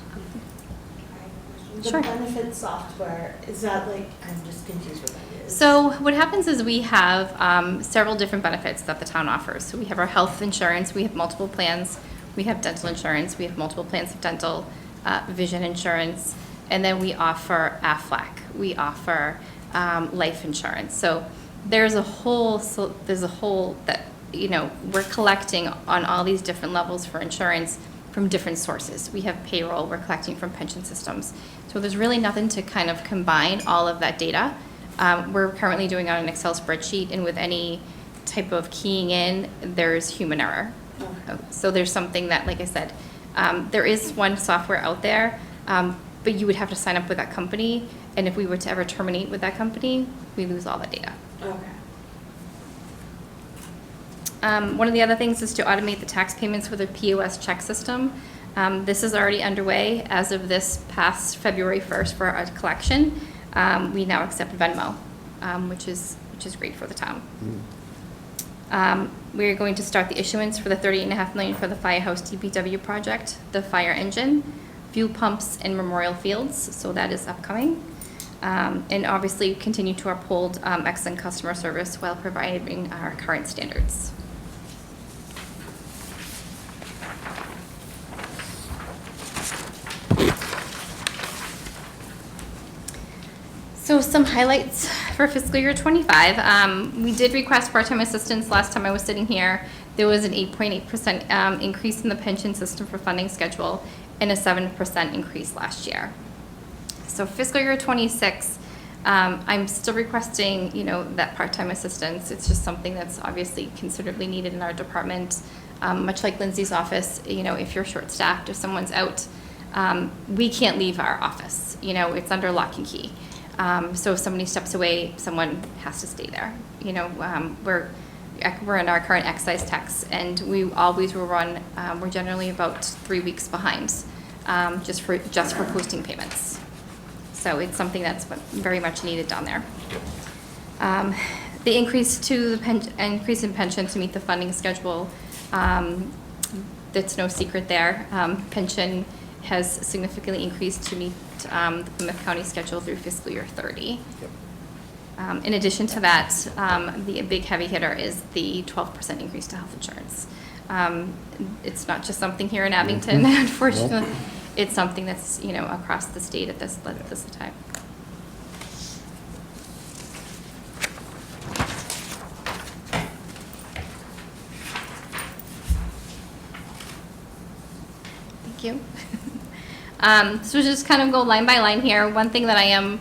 The Sure. benefit software, is that I'm just confused what that is. So what happens is we have several different benefits that the town offers. So we have our health insurance, we have multiple plans, we have dental insurance, we have multiple plans of dental, vision insurance, and then we offer AFLAC, we offer life insurance. So there's a whole that, we're collecting on all these different levels for insurance from different sources. We have payroll, we're collecting from pension systems. So there's really nothing to kind of combine all of that data. We're currently doing it on an Excel spreadsheet, and with any type of keying in, there's human error. So there's something that, like I said, there is one software out there, but you would have to sign up with that company, and if we were to ever terminate with that company, we lose all that data. Okay. One of the other things is to automate the tax payments with a POS check system. This is already underway as of this past February 1st for our collection. We now accept Venmo, which is great for the town. We're going to start the issuance for the $38.5 million for the firehouse DPW project, the fire engine, fuel pumps, and memorial fields. So that is upcoming. And obviously continue to uphold excellent customer service while providing our current standards. So some highlights for fiscal year 25. We did request part-time assistance last time I was sitting here. There was an 8.8% increase in the pension system for funding schedule and a 7% increase last year. So fiscal year '26, I'm still requesting, that part-time assistance. It's just something that's obviously considerably needed in our department. Much like Lindsay's office, if you're short-staffed, if someone's out, we can't leave our office. It's under lock and key. So if somebody steps away, someone has to stay there. We're in our current excise tax, and we always will run. We're generally about 3 weeks behind, just for posting payments. So it's something that's very much needed down there. The increase increase in pension to meet the funding schedule. That's no secret there. Pension has significantly increased to meet the Plymouth County schedule through fiscal year 30. Yep. In addition to that, the big heavy hitter is the 12% increase to health insurance. It's not just something here in Abington, unfortunately. It's something that's, across the state at this time. Thank you. So just kind of go line by line here. One thing that I am,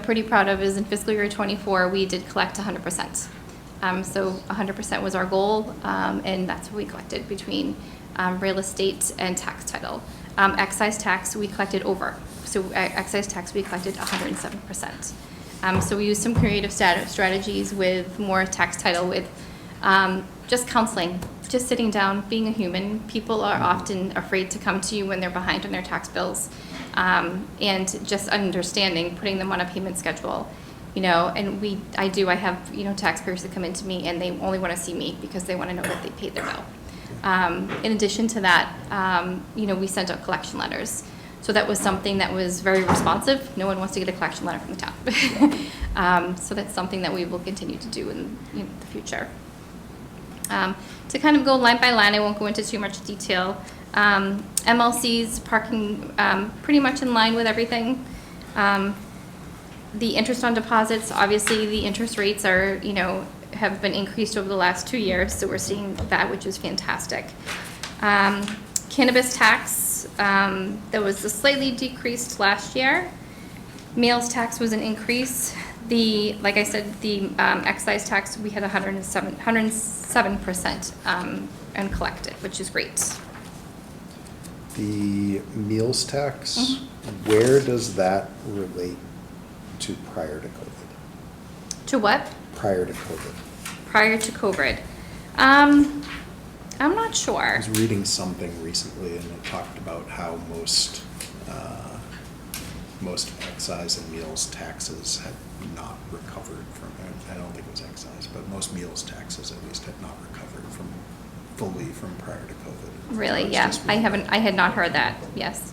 pretty proud of is in fiscal year '24, we did collect 100%. So 100% was our goal, and that's what we collected between real estate and tax title. Excise tax, we collected over. So excise tax, we collected 107%. So we used some creative strategies with more tax title, with just counseling, just sitting down, being a human. People are often afraid to come to you when they're behind on their tax bills, and just understanding, putting them on a payment schedule. And I have, taxpayers that come into me and they only want to see me because they want to know that they paid their bill. In addition to that, we sent out collection letters. So that was something that was very responsive. No one wants to get a collection letter from the town. So that's something that we will continue to do in the future. To kind of go line by line, I won't go into too much detail. MLC's parking pretty much in line with everything. The interest on deposits, obviously the interest rates are, have been increased over the last 2 years, so we're seeing that, which is fantastic. Cannabis tax, that was slightly decreased last year. Meals tax was an increase. Like I said, the excise tax, we had 107% and collected, which is great. The meals tax, where does that relate to prior to COVID? To what? Prior to COVID. Prior to COVID. I'm not I sure. was reading something recently and it talked about how most excise and meals taxes had not recovered from, I don't think it was excise, but most meals taxes at least had not recovered fully from prior to COVID. Really? So it's Yeah. just I had not heard that. Yes.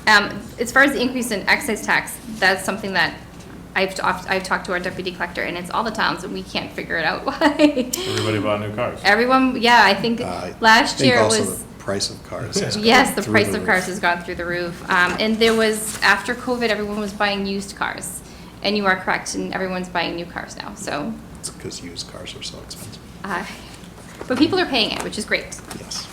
As far as the increase in excise tax, that's something that I've talked to our deputy collector, and it's all the towns, and we can't figure it out why. Everybody bought new cars. Everyone, yeah, I think last year it also was. the price of cars has gone Yes, the through price of roof. cars has gone through the roof. And there was, after COVID, everyone was buying used cars. And you are correct, and everyone's buying new cars now, so. It's because used cars are so expensive. But people are paying it, which is great. Yes.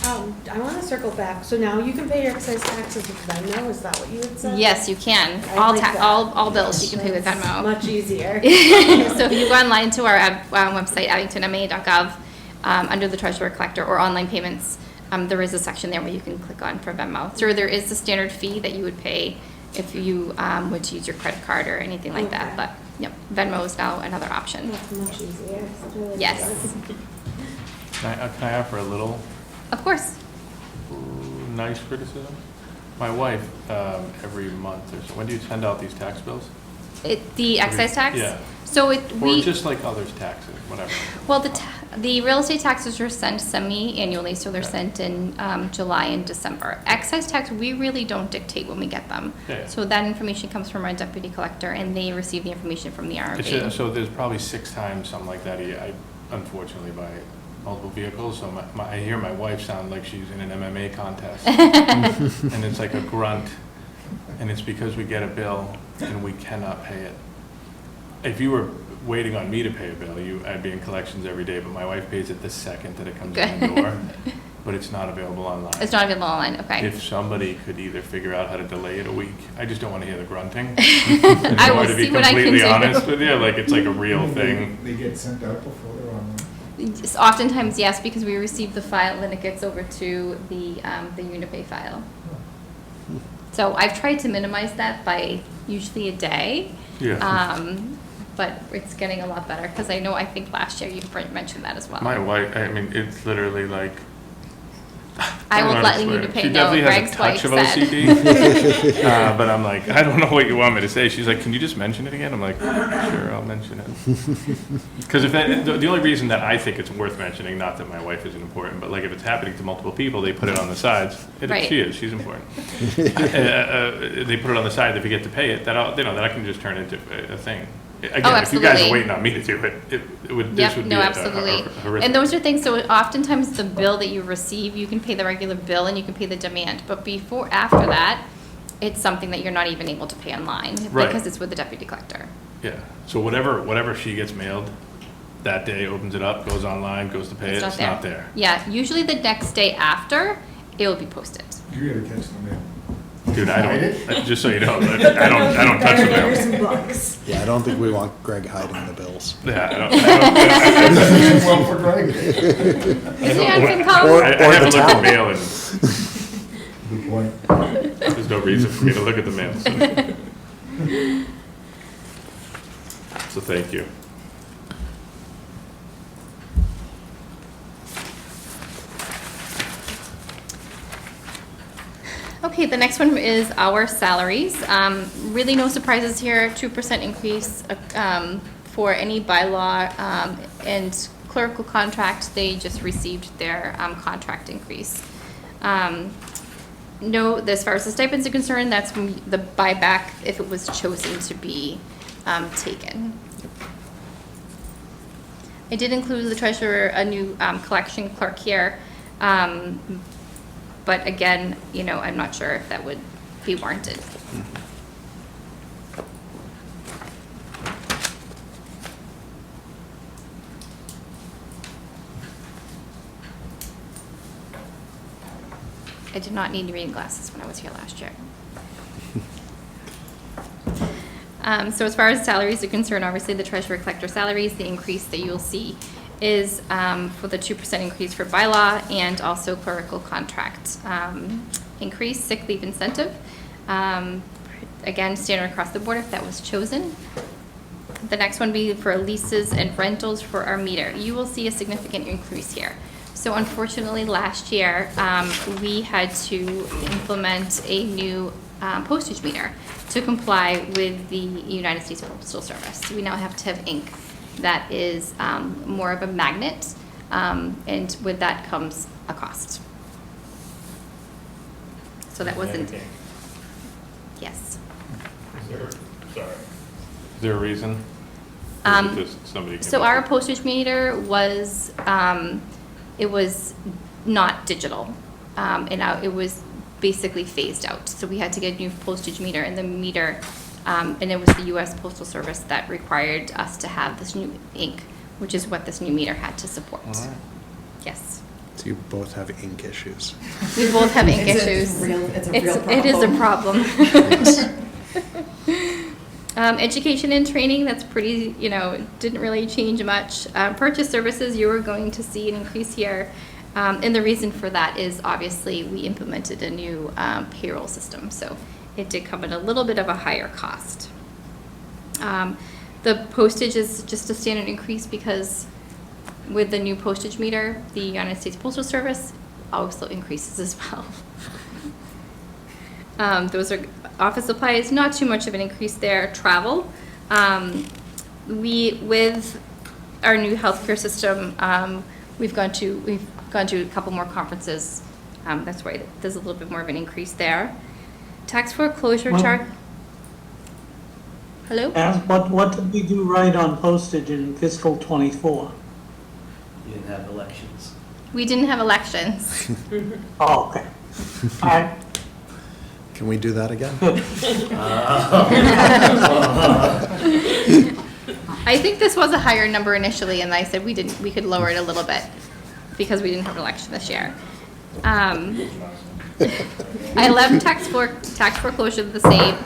I want to circle back. So now you can pay your excise taxes with Venmo. Is that what you had said? Yes, you can. I All like that. all bills you can pay with That's Venmo. Much easier. So if you go online to our website, abingtonma.gov, under the treasurer collector or online payments, there is a section there where you can click on for Venmo. So there is a standard fee that you would pay if you were to use your credit card or anything like that. Okay. But yep, Venmo is now another option. That's much easier. It's really Yes. good. Can I offer a little Of course. nice criticism? My wife, every month or so, when do you send out these tax bills? The excise tax? Yeah. So Or just like others' taxes, whatever. well, the real estate taxes are sent semi-annually, so they're sent in July and December. Excise tax, we really don't dictate when we get them. Yeah. So that information comes from our deputy collector, and they receive the information from the It's RMV. so there's probably 6 times, something like that, I unfortunately buy multiple vehicles, so I hear my wife sound like she's in an MMA contest. And it's like a grunt, and it's because we get a bill and we cannot pay it. If you were waiting on me to pay a bill, I'd be in collections every day, but my wife pays it the second that it comes in the door. but it's not available online. It's not available online, okay. If somebody could either figure out how to delay it a week, I just don't want to hear the grunting. I will see what I can do. To be completely honest with you, like, it's like a real thing. They get sent out before they're online. Oftentimes, yes, because we receive the file and then it gets over to the Unipay file. So I've tried to minimize that by usually a day. Yeah. But it's getting a lot better, because I think last year you mentioned that as well. My wife, I mean, it's literally like. I will don't let swear. Unipay She know, definitely Greg's has a wife touch of said. OCD. But I'm like, I don't know what you want me to say. She's like, can you just mention it again? I'm like, sure, I'll mention it. Because if the only reason that I think it's worth mentioning, not that my wife isn't important, but like if it's happening to multiple people, they put it on the sides. Right. She's important. They put it on the side. If you get to pay it, that I can just turn into a thing. Again, if you guys absolutely. are waiting on me to do it, it would. This Yep, would be no, a absolutely. horrific. And those are things, so oftentimes the bill that you receive, you can pay the regular bill and you can pay the demand. But after that, it's something that you're not even able to pay online. Right. Because it's with the deputy collector. Yeah, so whatever she gets mailed that day, opens it up, goes online, goes to pay it, it's not there. Yeah, usually the next day after, it will be posted. You gotta catch the mail. Dude, just so you know, I don't touch the mail. Some bucks. Yeah, I don't think we want Greg hiding the bills. Yeah, I don't. Well, for Greg. Is he on FinCom? I Or haven't the looked at town. mail and Good point. there's no reason for me to look at the mail. So thank you. Okay, the next one is our salaries. Really no surprises here, 2% increase for any bylaw and clerical contract, they just received their contract increase. No, as far as the stipends are concerned, that's from the buyback if it was chosen to be taken. I did include the treasurer, a new collection clerk here. But again, I'm not sure if that would be warranted. I did not need reading glasses when I was here last year. So as far as salaries are concerned, obviously the treasurer collector salaries, the increase that you'll see is for the 2% increase for bylaw and also clerical contract increase, sick leave incentive. Again, standard across the board if that was chosen. The next one be for leases and rentals for our meter. You will see a significant increase here. So unfortunately, last year, we had to implement a new postage meter to comply with the United States Postal Service. We now have to have ink that is more of a magnet, and with that comes a cost. So that wasn't, yes. Is there a reason? Or is it just somebody came So up our with- postage meter was, it was not digital, and now it was basically phased out. So we had to get a new postage meter, and the meter, and it was the U.S. Postal Service that required us to have this new ink, which is what this new meter had to support. All right. Yes. So you both have ink issues. We both have ink It's a issues. real It is a problem. problem. Education and training, that's pretty, didn't really change much. Purchase services, you were going to see an increase here. And the reason for that is obviously we implemented a new payroll system, so it did come at a little bit of a higher cost. The postage is just a standard increase because with the new postage meter, the United States Postal Service also increases as well. Those are office supplies, not too much of an increase there. Travel, with our new healthcare system, we've gone to a couple more conferences. That's why there's a little bit more of an increase there. Tax foreclosure Well- chart. Hello? What did we do right on postage in fiscal '24? You didn't have elections. We didn't have elections. Oh, okay. All right. Can we do that again? I think this was a higher number initially, and I said we could lower it a little bit because we didn't have an election this year. I left tax foreclosure the same.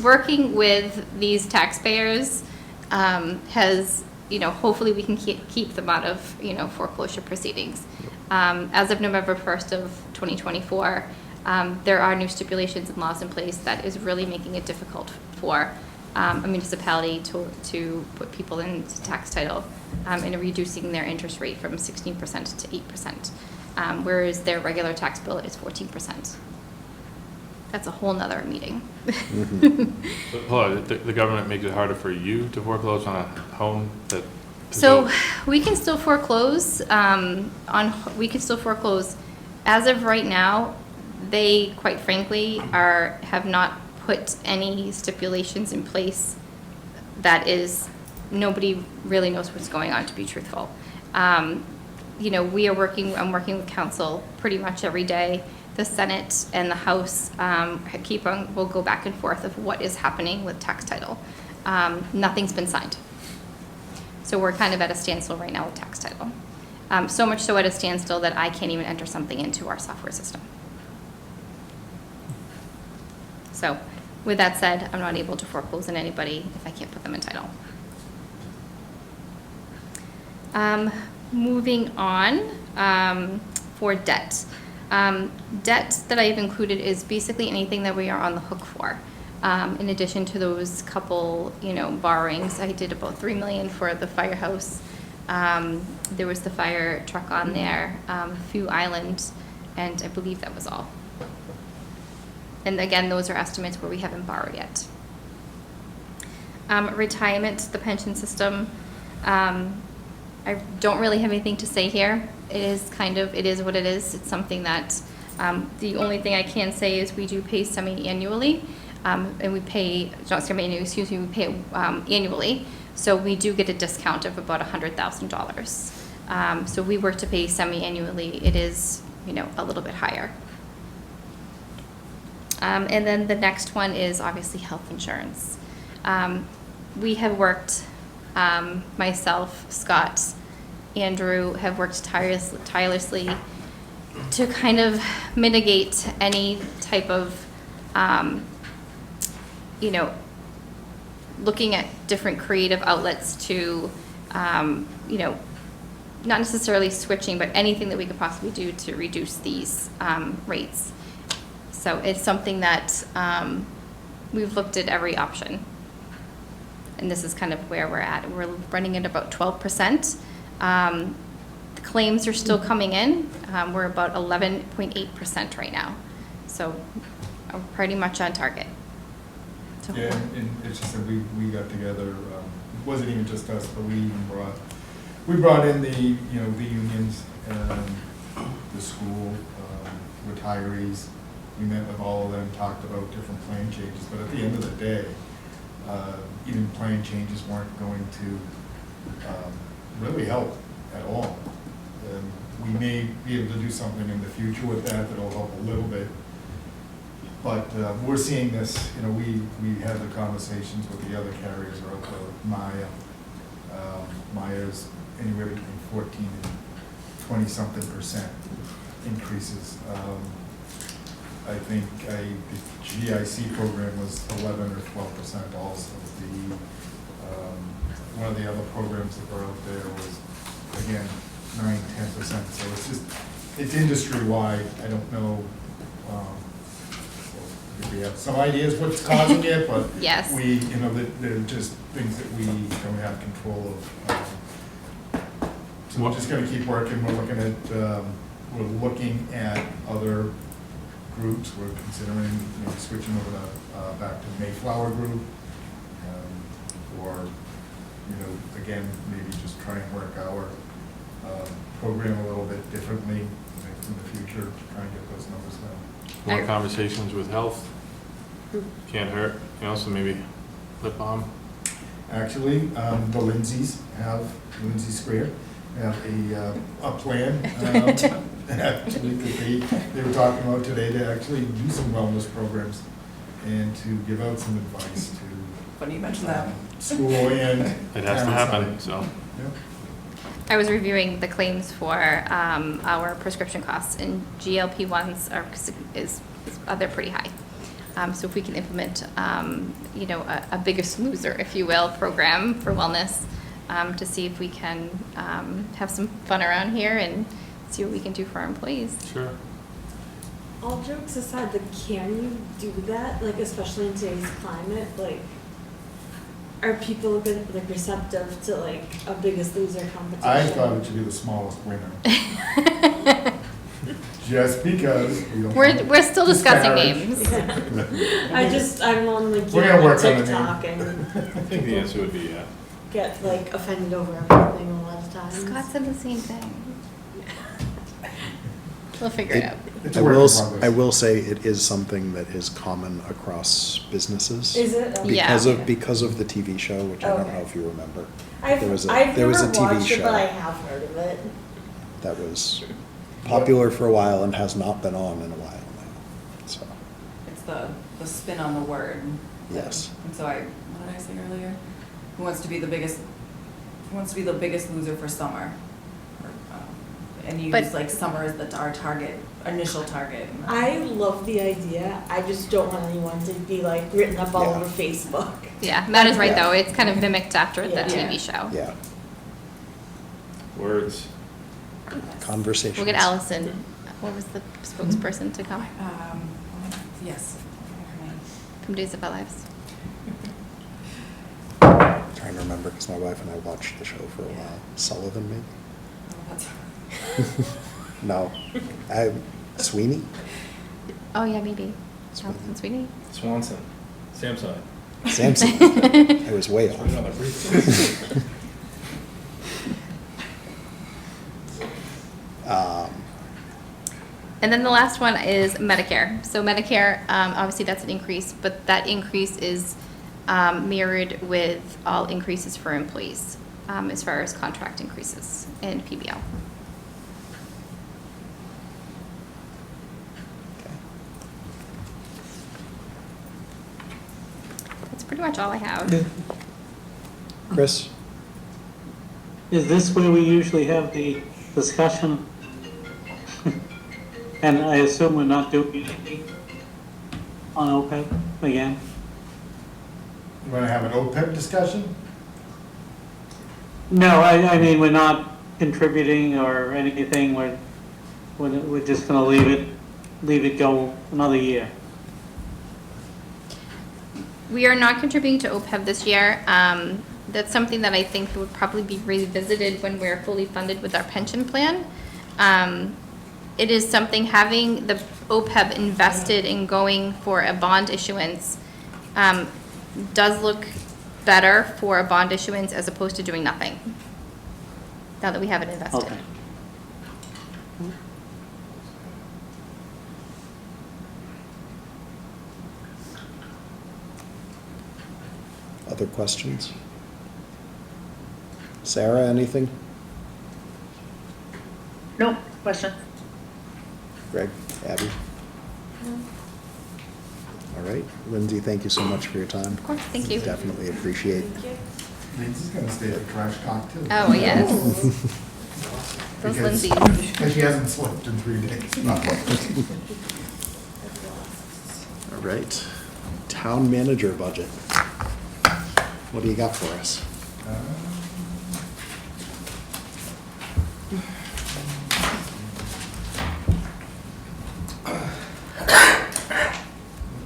Working with these taxpayers has, hopefully we can keep them out of, foreclosure proceedings. As of November 1st of 2024, there are new stipulations and laws in place that is really making it difficult for a municipality to put people into tax title and reducing their interest rate from 16% to 8%, whereas their regular tax bill is 14%. That's a whole nother meeting. But hold on, the government makes it harder for you to foreclose on a home that. So we can still foreclose as of right now. They, quite frankly, have not put any stipulations in place that is, nobody really knows what's going on, to be truthful. I'm working with council pretty much every day. The Senate and the House will go back and forth of what is happening with tax title. Nothing's been signed. So we're kind of at a standstill right now with tax title. So much so at a standstill that I can't even enter something into our software system. So with that said, I'm not able to foreclose on anybody if I can't put them in title. Moving on, for debt. Debt that I've included is basically anything that we are on the hook for. In addition to those couple, borrowings, I did about $3 million for the firehouse. There was the fire truck on there, a few islands, and I believe that was all. And again, those are estimates where we haven't borrowed yet. Retirement, the pension system. I don't really have anything to say here. It is what it is. It's something that, the only thing I can say is we do pay semi-annually, and we pay, not semi-annually, excuse me, we pay annually. So we do get a discount of about $100,000. So we were to pay semi-annually, it is, a little bit higher. And then the next one is obviously health insurance. We have worked, myself, Scott, Andrew have worked tirelessly to kind of mitigate any type of, looking at different creative outlets to, not necessarily switching, but anything that we could possibly do to reduce these rates. So it's something that we've looked at every option. And this is kind of where we're at. We're running at about 12%. The claims are still coming in. We're about 11.8% right now. So we're pretty much on target. So. Yeah, and it's just that we got together, it wasn't even just us, but we brought in the unions, the school, retirees. We met with all of them, talked about different plan changes, but at the end of the day, even plan changes weren't going to really help at all. We may be able to do something in the future with that that'll help a little bit. But we're seeing this, we had the conversations with the other carriers out there, Maya's anywhere between 14 and 20-something% increases. I think the GIC program was 11 or 12% also. One of the other programs that were out there was, again, 9-10%. So it's industry-wide. I don't know. We have some ideas what's causing it, but yes. They're just things that we don't have control of. So we're just going to keep working. We're looking at other groups. We're considering switching over to back to Mayflower Group, or again maybe just try and work our program a little bit differently in the future to try and get those numbers down. More conversations with health can't hurt. So maybe lip balm. Actually, the Lindsay Square have a plan. Actually, they were talking about today to actually do some wellness programs and to give out some advice to Funny you mentioned that. school and It has to happen. side. So. Yep. I was reviewing the claims for our prescription costs, and GLP-1s they're pretty high. So if we can implement, a Biggest Loser, if you will, program for wellness, to see if we can have some fun around here and see what we can do for our employees. Sure. All jokes aside, can you do that? Like, especially in today's climate, like, are people good, like, receptive to like a Biggest Loser competition? I thought it should be the smallest winner. Just because we don't. We're still discussing disparage. names. I'm on like We're gonna work on the TikTok name. and I think the answer would be yeah. get like offended over everything a lot of times. Scott said the same thing. We'll figure it out. It's a work in progress. I will say it is something that is common across businesses. Is it? Okay. Yeah. Because of the TV show, which I don't Okay. know if you remember. I've There was a never TV watched it, but I show have heard of it. that was popular for a while and has not been on in a while now, so, It's the spin on the word. yes. And so what did I say earlier? Who wants to be the biggest loser for summer? Or, and you But- use like summer as our initial target. I love the idea. I just don't want anyone to be like written up all Yeah. over Facebook. Yeah, Matt is right Yeah. though. It's kind of mimicked after the Yeah. TV show. Yeah, Words. conversations. We'll get Allison. What was the spokesperson to come Yes. from Days of Our Lives? Trying to remember, because my wife and I watched the show for a while. Sullivan, maybe? No. Sweeney? Oh yeah, maybe. Sweeney. Allison Sweeney. Swanson. Samsung. Samson. I was way off. Another brief. And then the last one is Medicare. So Medicare, obviously that's an increase, but that increase is mirrored with all increases for employees, as far as contract increases in PBL. That's pretty much all I have. Chris? Is this where we usually have the discussion? And I assume we're not doing anything on OPEB again? You wanna have an OPEB discussion? No, I mean, we're not contributing or anything, we're just gonna leave it go another year. We are not contributing to OPEB this year. That's something that I think would probably be revisited when we're fully funded with our pension plan. It is something, having the OPEB invested in going for a bond issuance does look better for a bond issuance as opposed to doing nothing, now that we have it invested. Okay. Other questions? Sarah, anything? No, question. Greg, Abby? All right, Lindsay, thank you so much for your time. Of course, thank you. Definitely appreciate. Lindsay's gonna stay at Trash Talk too. Oh, yes. Those Because- Lindsays. Because she hasn't slept in 3 days. All right, town manager budget. What do you got for us?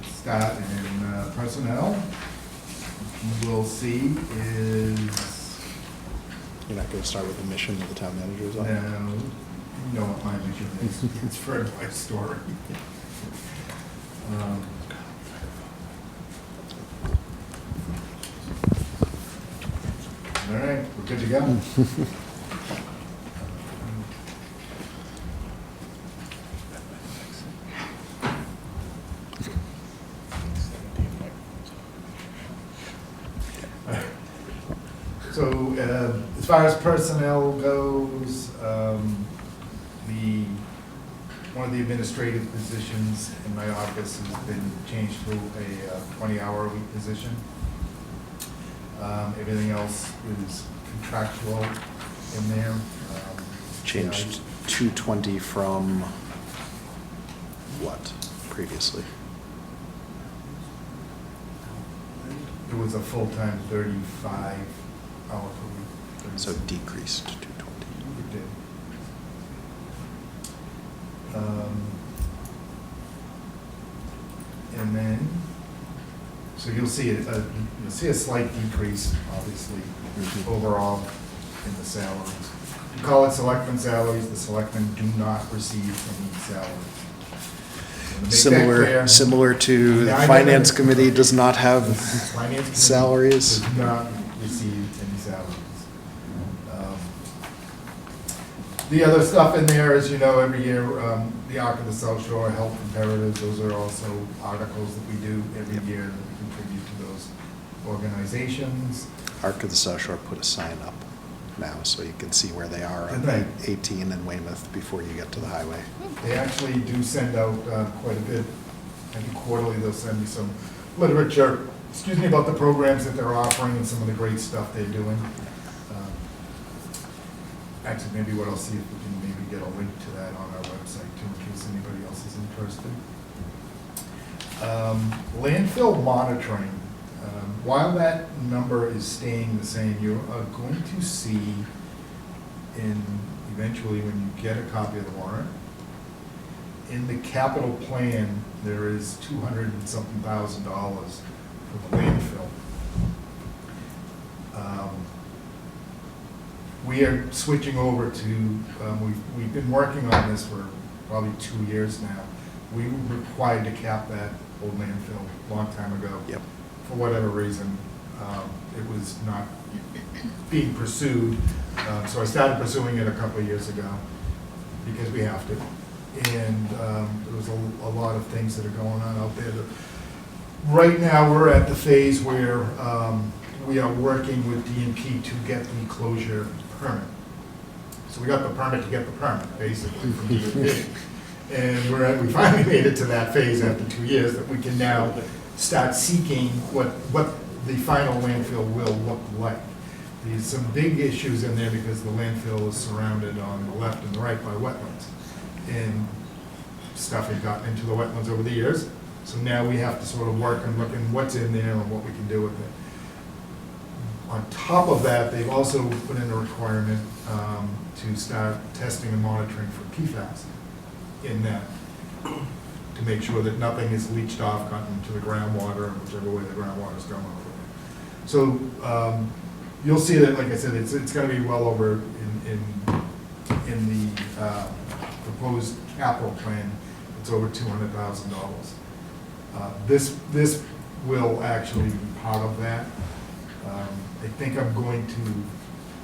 Let's start in personnel. We'll see is, You're not gonna start with the mission of the town manager's office? you know what my mission is, it's for my story. All right, we're good to go. So, as far as personnel goes, one of the administrative positions in my office has been changed to a 20-hour-a-week position. Everything else is contractual. in there. Changed 220 from what previously? It was a full-time 35-hour per week. So decreased 220. It did. And then, so you'll see a slight decrease, obviously, Mhm. overall in the salaries. You call it selectmen salaries, the selectmen do not receive any salaries. So to make that clear, Similar to the Yeah, I know finance that. committee does not have Finance committee salaries. does not receive any salaries. The other stuff in there, as you know, every year, the Arc of the South Shore Health Imperatives, those are also articles that we do every year that we contribute to those organizations. Arc of the South Shore put a sign up now, so you can see where they are on Did they? 18 in Weymouth before you get to the highway. They actually do send out quite a bit, I think quarterly, they'll send me some literature, about the programs that they're offering and some of the great stuff they're doing. Actually, maybe what I'll see if we can maybe get a link to that on our website too, in case anybody else is interested. Landfill monitoring, while that number is staying the same, you are going to see eventually when you get a copy of the warrant, in the capital plan, there is $200 and something thousand for the landfill. We are switching over to, we've been working on this for probably 2 years now. We were required to cap that old landfill a long time ago. Yep. For whatever reason, it was not being pursued. So I started pursuing it a couple of years ago because we have to. And there was a lot of things that are going on out there. Right now, we're at the phase where we are working with DNP to get the closure permit. So we got the permit to get the permit, basically, from DNP. And we finally made it to that phase after 2 years that we can now start seeking what the final landfill will look like. There's some big issues in there because the landfill is surrounded on the left and the right by wetlands. And stuff had gotten into the wetlands over the years. So now we have to sort of work and look at what's in there and what we can do with it. On top of that, they've also put in a requirement to start testing and monitoring for PFAS in that, to make sure that nothing is leached off, gotten into the groundwater, whichever way the groundwater is going over there. So you'll see that, like I said, it's going to be well over in the proposed capital plan. It's over $200,000. This will actually be part of that. I think I'm going to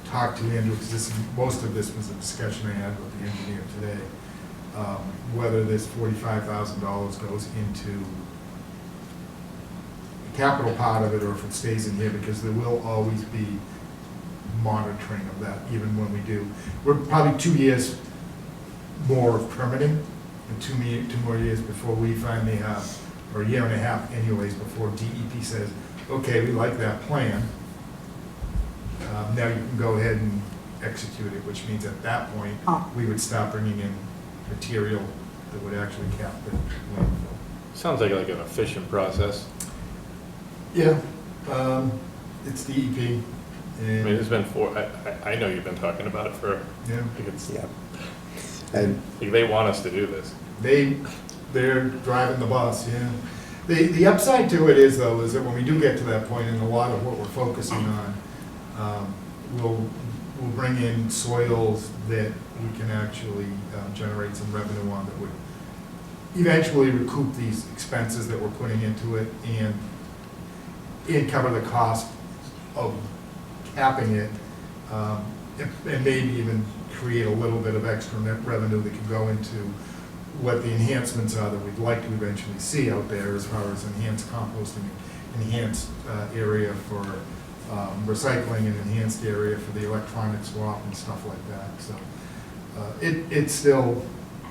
talk to Andrew, because most of this was a discussion I had with the engineer today, whether this $45,000 goes into the capital part of it or if it stays in here, because there will always be monitoring of that, even when we do. We're probably 2 years more of permitting, and two more years before we finally have, or a year and a half anyways, before DEP says, okay, we like that plan. Now you can go ahead and execute it, which means at that point, we would start bringing in material that would actually cap the landfill. Sounds like an efficient process. Yeah, it's DEP. I mean, it's been I know you've been talking about it for, Yeah. like it's, Yeah. And like they want us to do this. They're driving the bus, yeah. The upside to it is, though, is that when we do get to that point, and a lot of what we're focusing on, we'll bring in soils that we can actually generate some revenue on that would eventually recoup these expenses that we're putting into it and cover the cost of capping it, and maybe even create a little bit of extra net revenue that could go into what the enhancements are that we'd like to eventually see out there as far as enhanced composting, enhanced area for recycling, and enhanced area for the electronic swap and stuff like that. So it's still,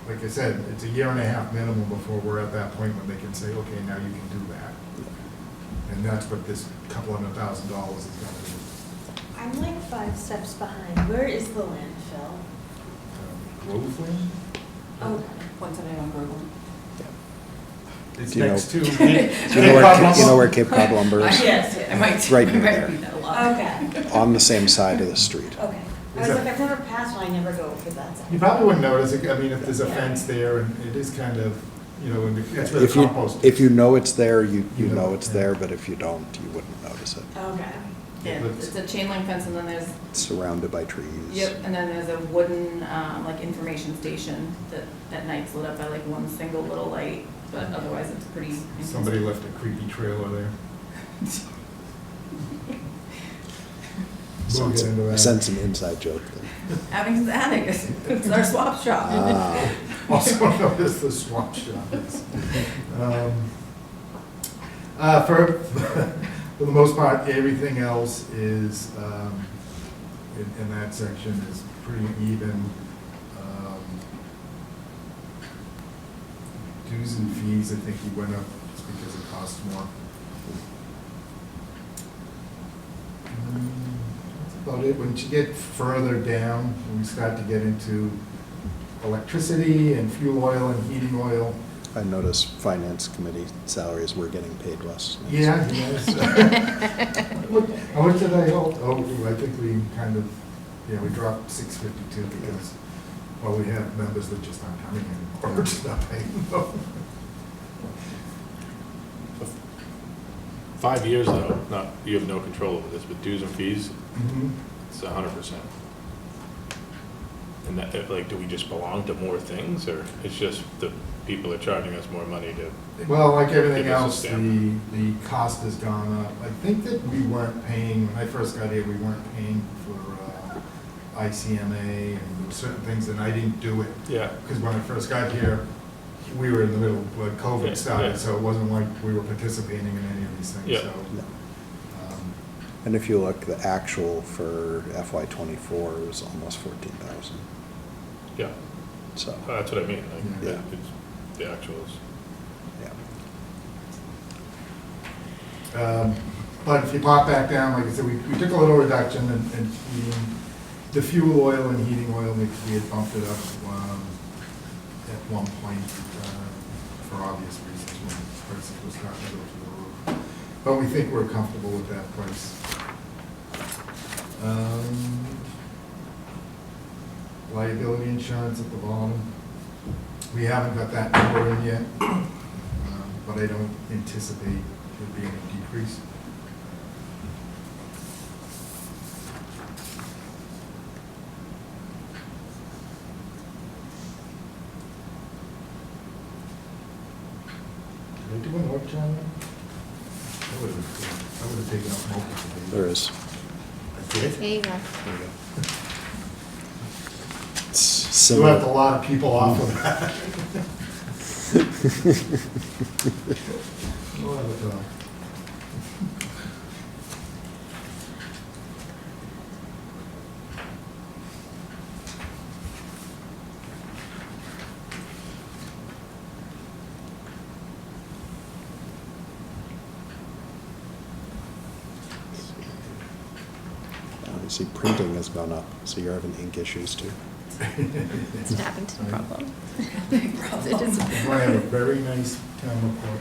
like I said, it's a year and a half minimum before we're at that point when they can say, okay, now you can do that. And that's what this $200,000 is going to do. I'm like 5 steps behind. Where is the landfill? Roseland? Okay. What's it on Google? It's Do you know- next to. You know where Cape Cod lumber is? Yes. I might, Right I near might there. read that a lot. Okay. On the same side of the street. Okay. I was like, I've never passed one, I never go for that side. You probably wouldn't notice it, I mean, if there's a fence there, and it is kind of, you know, that's where the If you, compost. if you know it's there, you You know, know it's yeah. there, but if you don't, you wouldn't notice it. Okay. Yeah, it's a chain link fence and then there's, It's surrounded by trees. yep, and then there's a wooden, like information station that at night's lit up by like one single little light, but otherwise it's pretty. Somebody left a creepy trailer there. We'll get into I that. sense an inside joke there. Abington's Attic, it's our swap shop. Ah, Also known as the swamp shop. For the most part, everything else is, in that section is pretty even. Dues and fees, I think he went up just because it costs more. That's about it. Once you get further down, when we start to get into electricity and fuel oil and heating oil. I noticed finance committee salaries were getting paid less. Yeah, yes. How much did I hold? Oh, I think we kind of, yeah, we dropped 652 because, well, we have members that just aren't coming in, or we're just not paying them. 5 years though, not, you have no control over this, but dues and fees, Mhm. it's 100%. And that, like, do we just belong to more things, or it's just the people are charging us more money to, Well, like everything Give us a else, stamp. the cost has gone up. I think that we weren't paying, when I first got here, we weren't paying for ICMA, and there were certain things, and I didn't do it. yeah, Because when I first got here, we were in the middle of when Yeah, COVID yeah. started, so it wasn't like we were participating in any of these things, Yeah. so. No. um, And if you look, the actual for FY '24 was almost 14,000. yeah, So, that's what I mean, like, Yeah. it's the actuals. yeah. But if you pop back down, like I said, we took a little reduction in heating, the fuel oil and heating oil, we had bumped it up at one point for obvious reasons when prices were starting to go through the roof. But we think we're comfortable with that price. Liability insurance at the bottom. We haven't got that number in yet, but I don't anticipate there being a decrease. Did I do an work, John? I would have taken up multiple days. There is. I did? There you go. There you go. It's You left a similar. lot of people off of that. We'll have a talk. You see, printing has gone up, so you're having ink issues too. It's an Abington problem. Big problem. It is. I have a very nice town report.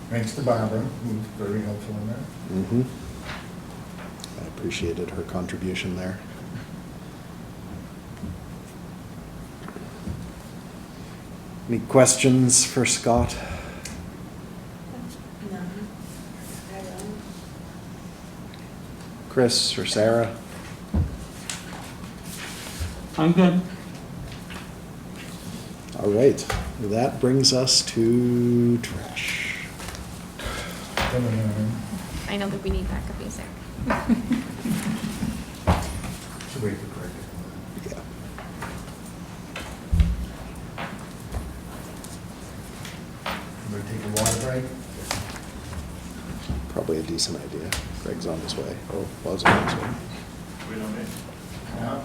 Thanks to Barbara, who was very helpful in that. Mm-hmm. I appreciated her contribution there. Any questions for Scott? No. I don't. Chris or Sarah? I'm good. All right, that brings us to trash. I know that we need backup music. Should wait for Craig. Yeah. I'm gonna take a water break. Probably a decent idea. Greg's on his way, or was on his way. We don't need. Yeah.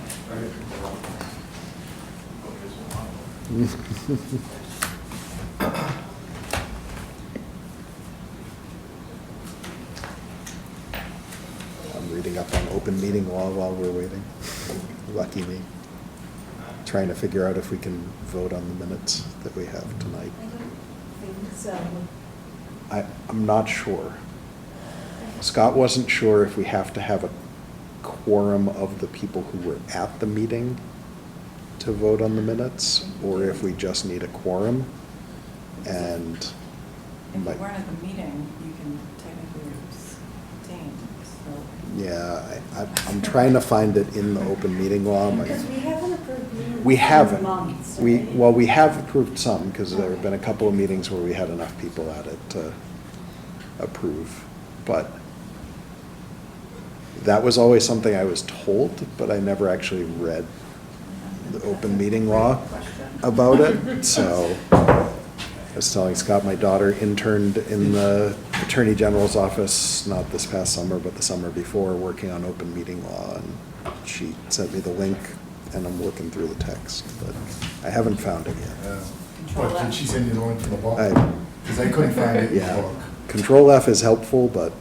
open meeting law while we're waiting. Lucky me. Trying to figure out if we can vote on the minutes that we have tonight. I don't think so. I'm not sure. Scott wasn't sure if we have to have a quorum of the people who were at the meeting to vote on the minutes, or if we just need a quorum. And If you weren't at the meeting, you can technically abstain, so. yeah, I'm trying to find it in the open meeting law. Because we haven't approved minutes We in haven't. months, We, right? well, we have approved some, because there have been a couple of meetings where we had enough people at it to approve. But that was always something I was told, but I never actually read the open meeting law about it. So I was telling Scott, my daughter interned in the Attorney General's office, not this past summer, but the summer before, working on open meeting law. And she sent me the link, and I'm working through the text, but I haven't found it yet. What, did she send you the link to the book? I- Because I couldn't find it in the Yeah, book. Control F is helpful, but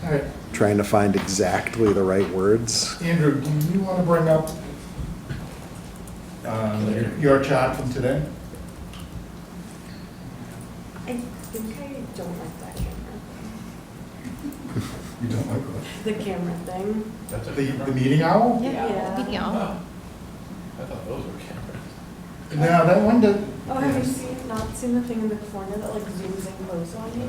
All right, trying to find exactly the right words. Andrew, do you want to bring up your chart from today? I think I don't like that camera. You don't like what? The camera thing. That's a The meeting owl? Yeah. Meeting owl. I thought those were cameras. No, that one did. Oh, have you not seen the thing in the corner that like zooms in close on you?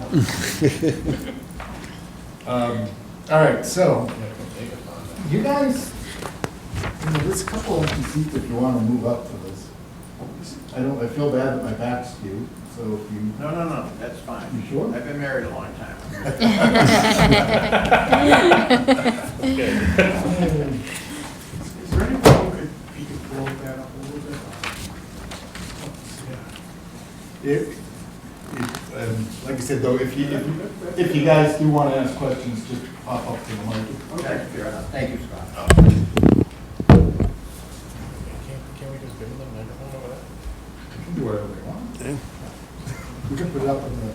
All right, so, you guys, there's a couple of empty seats if you want to move up for this. I feel bad that my back's to you, so if you. No, that's fine. You sure? I've been married a long time. Is there any way you could pull that up a little bit? Like I said, though, if you guys do want to ask questions, just pop up to the mic. Okay, fair enough. Thank you, Scott. Can't we just give them the microphone over there? You can do whatever they want. Yeah. We can put it up in the.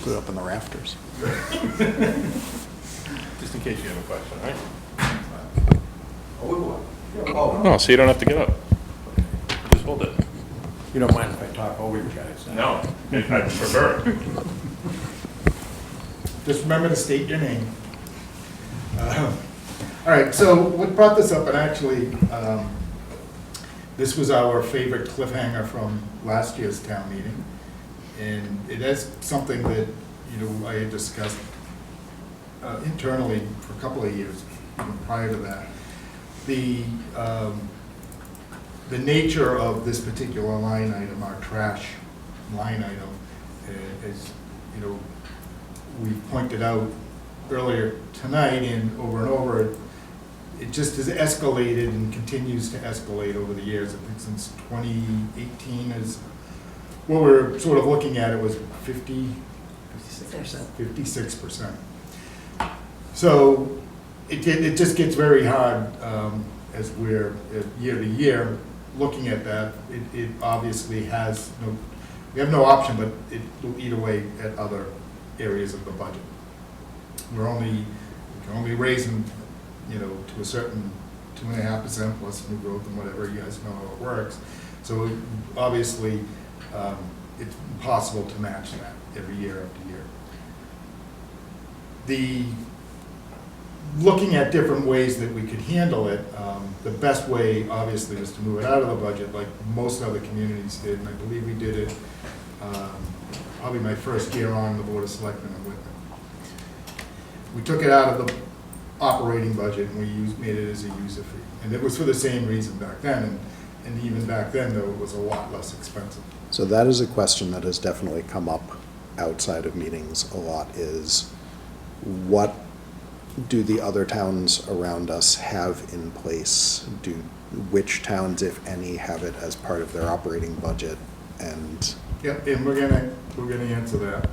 Put it up in the rafters. Just in case you have a question, right? Oh, we will. Oh, No, so you don't have to get up. Just hold it. you don't mind if I talk over you guys? No, I prefer. Just remember to state your name. All right, so what brought this up, and actually, this was our favorite cliffhanger from last year's town meeting. And it is something that, I had discussed internally for a couple of years, even prior to that. The nature of this particular line item, our trash line item, is, we pointed out earlier tonight and over, it just has escalated and continues to escalate over the years. I think since 2018 is, what we're sort of looking at, it was 56%. So it just gets very hard as we're year to year looking at that. It obviously has we have no option, but it will eat away at other areas of the budget. We can only raise them, to a certain 2.5% plus new growth and whatever, you guys know how it works. So obviously, it's impossible to match that every year after year. Looking at different ways that we could handle it, the best way obviously was to move it out of the budget like most other communities did, and I believe we did it probably my first year on the Board of Selectmen in Whitman. We took it out of the operating budget and we made it as a user fee. And it was for the same reason back then, and even back then, though, it was a lot less expensive. So that is a question that has definitely come up outside of meetings a lot, is what do the other towns around us have in place? Which towns, if any, have it as part of their operating budget? And Yep, and we're gonna answer that.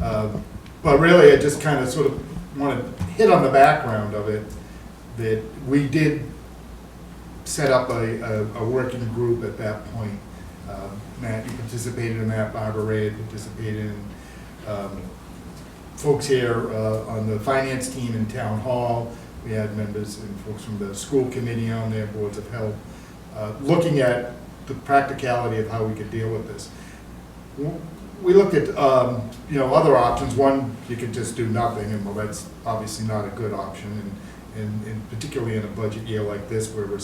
okay. But really, I just kind of sort of want to hit on the background of it, that we did set up a working group at that point. Matt, you participated in that, Barbara Ray participated in. folks here on the finance team in town hall. We had members and folks from the school committee on there, boards of health, looking at the practicality of how we could deal with this. We looked at, other options. One, you could just do nothing, and well, that's obviously not a good option, and particularly in a budget year like this, where we're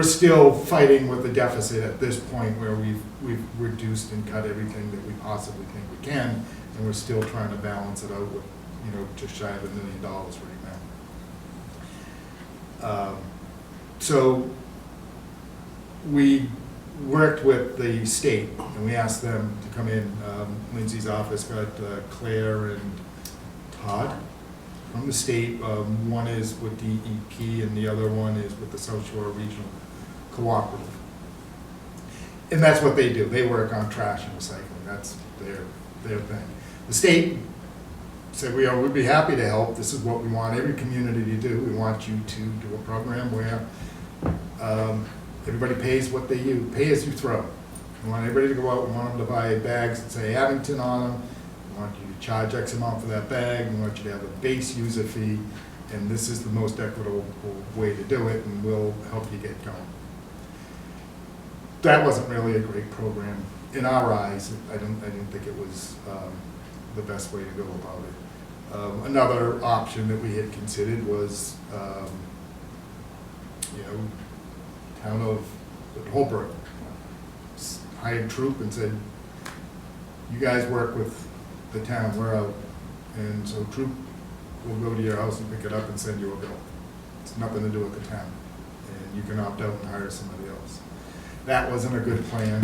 still fighting with the deficit at this point, where we've reduced and cut everything that we possibly think we can, and we're still trying to balance it out with, just shy of $1 million right now. So we worked with the state, and we asked them to come in. Lindsay's office got Claire and Todd from the state. One is with DEP, and the other one is with the South Shore Regional Cooperative. And that's what they do. They work on trash and recycling. That's their thing. The state said, we'd be happy to help. This is what we want every community to do. We want you to do a program where everybody pays what they use, pay as you throw. We want everybody to go out, we want them to buy bags that say Abington on them. We want you to charge X amount for that bag. We want you to have a base user fee, and this is the most equitable way to do it, and we'll help you get going. That wasn't really a great program. In our eyes, I didn't think it was the best way to go about it. Another option that we had considered was, town of Holbrook hired Troop and said, you guys work with the town, we're out. And so Troop will go to your house and pick it up and send you a bill. It's nothing to do with the town. And you can opt out and hire somebody else. That wasn't a good plan.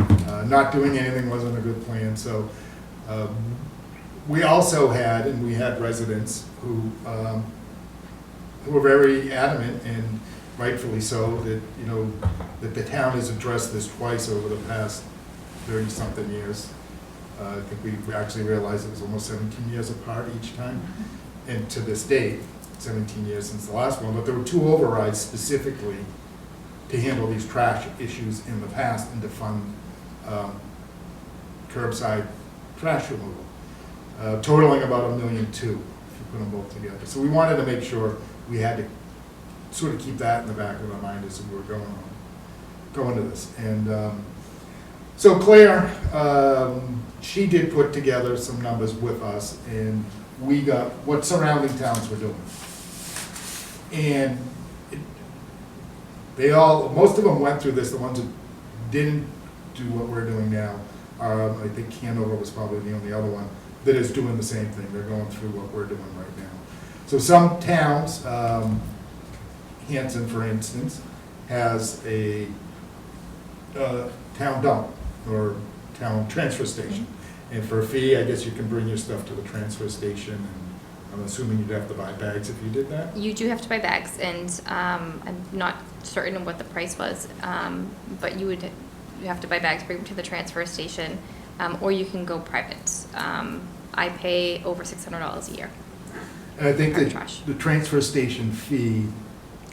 Not doing anything wasn't a good plan. So we also had, and we had residents who were very adamant, and rightfully so, that that the town has addressed this twice over the past 30-something years. I think we actually realized it was almost 17 years apart each time, and to this date, 17 years since the last one. But there were 2 overrides specifically to handle these trash issues in the past and to fund curbside trash removal, totaling about $1.2 million if you put them both together. So we wanted to make sure we had to sort of keep that in the back of our mind as we were going to this. And so Claire, she did put together some numbers with us, and we got what surrounding towns were doing. And most of them went through this. The ones that didn't do what we're doing now are, I think Hanover was probably the only other one that is doing the same thing. They're going through what we're doing right now. So some towns, Hanson, for instance, has a town dump or town transfer station. And for a fee, I guess you can bring your stuff to the transfer station, and I'm assuming you'd have to buy bags if you did that? You do have to buy bags, and I'm not certain what the price was, but you have to buy bags, bring them to the transfer station, or you can go private. I pay over $600 a year. And I think for that trash. the transfer station fee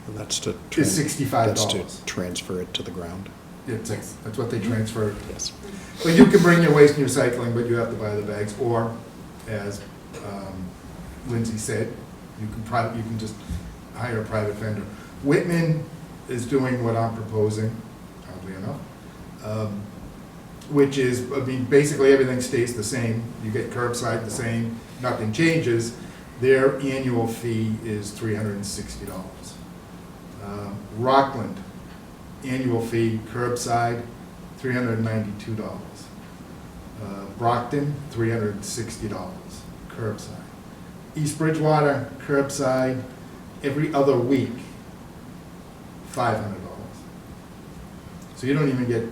That's to is $65. That's to transfer it to the ground. That's what they transfer. Yes. But you can bring your waste and recycling, but you have to buy the bags, or, as Lindsay said, you can just hire a private vendor. Whitman is doing what I'm proposing, oddly enough, which is, basically everything stays the same. You get curbside the same, nothing changes. Their annual fee is $360. Rockland, annual fee, curbside, $392. Brockton, $360, curbside. East Bridgewater, curbside, every other week, $500. So you don't even get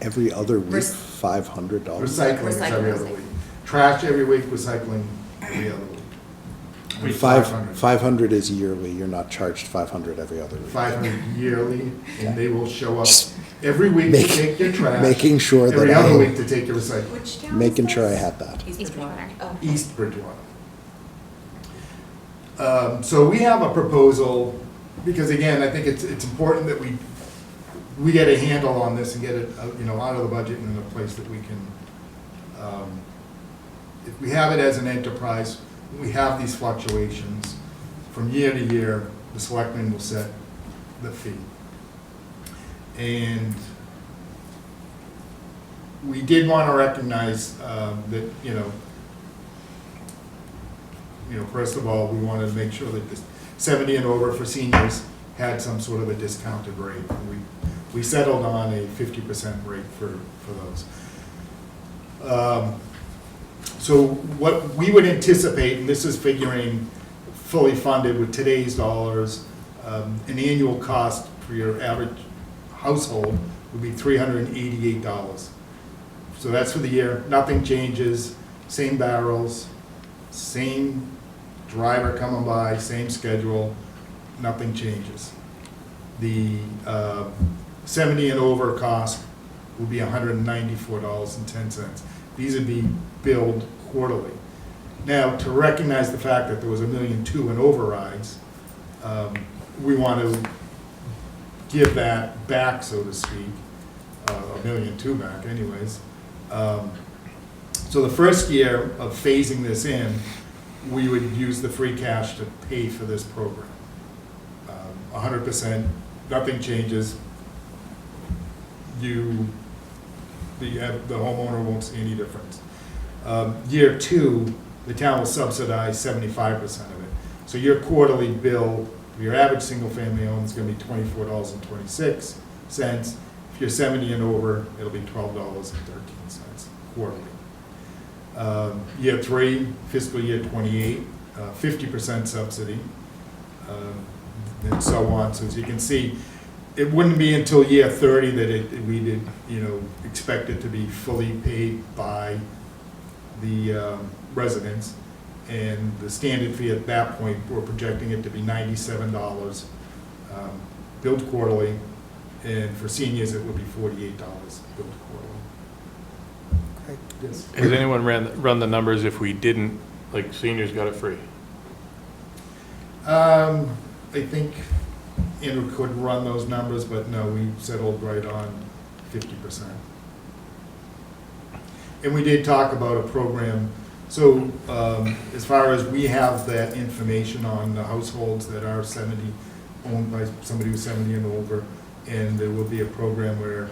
Every other week, Res- $500. recycling is every other week. Trash every week, recycling every other week. 500 is yearly. You're not charged 500 every other week. 500 yearly, and they will show up every week to Make- take your trash. making sure that Every I- other week to take your recycling. Which town is Making sure I this? had that. East Bridgewater. Oh. East Bridgewater. So we have a proposal, because again, I think it's important that we get a handle on this and get it, out of the budget and in a place that we can if we have it as an enterprise, we have these fluctuations. From year to year, the selectmen will set the fee. And we did want to recognize that, first of all, we wanted to make sure that the 70 and over for seniors had some sort of a discounted rate. And we settled on a 50% rate for those. So what we would anticipate, and this is figuring fully funded with today's dollars, an annual cost for your average household would be $388. So that's for the year. Nothing changes. Same barrels, same driver coming by, same schedule. Nothing changes. The 70 and over cost will be $194.10. These would be billed quarterly. Now, to recognize the fact that there was $1.2 million in overrides, we want to give that back, so to speak, $1.2 million back anyways. So the first year of phasing this in, we would use the free cash to pay for this program. 100%, nothing changes. The homeowner won't see any difference. Year two, the town will subsidize 75% of it. So your quarterly bill for your average single-family home is going to be $24.26. If you're 70 and over, it'll be $12.13 quarterly. Year three, fiscal year 28, 50% subsidy, and so on. So as you can see, it wouldn't be until year 30 that we did, expect it to be fully paid by the residents. And the standard fee at that point, we're projecting it to be $97, billed quarterly. And for seniors, it would be $48 billed quarterly. Yes. Has anyone run the numbers if we didn't, like seniors got it free? I think Andrew could run those numbers, but no, we settled right on 50%. And we did talk about a program. So as far as we have that information on the households that are 70, owned by somebody who's 70 and over, and there will be a program where,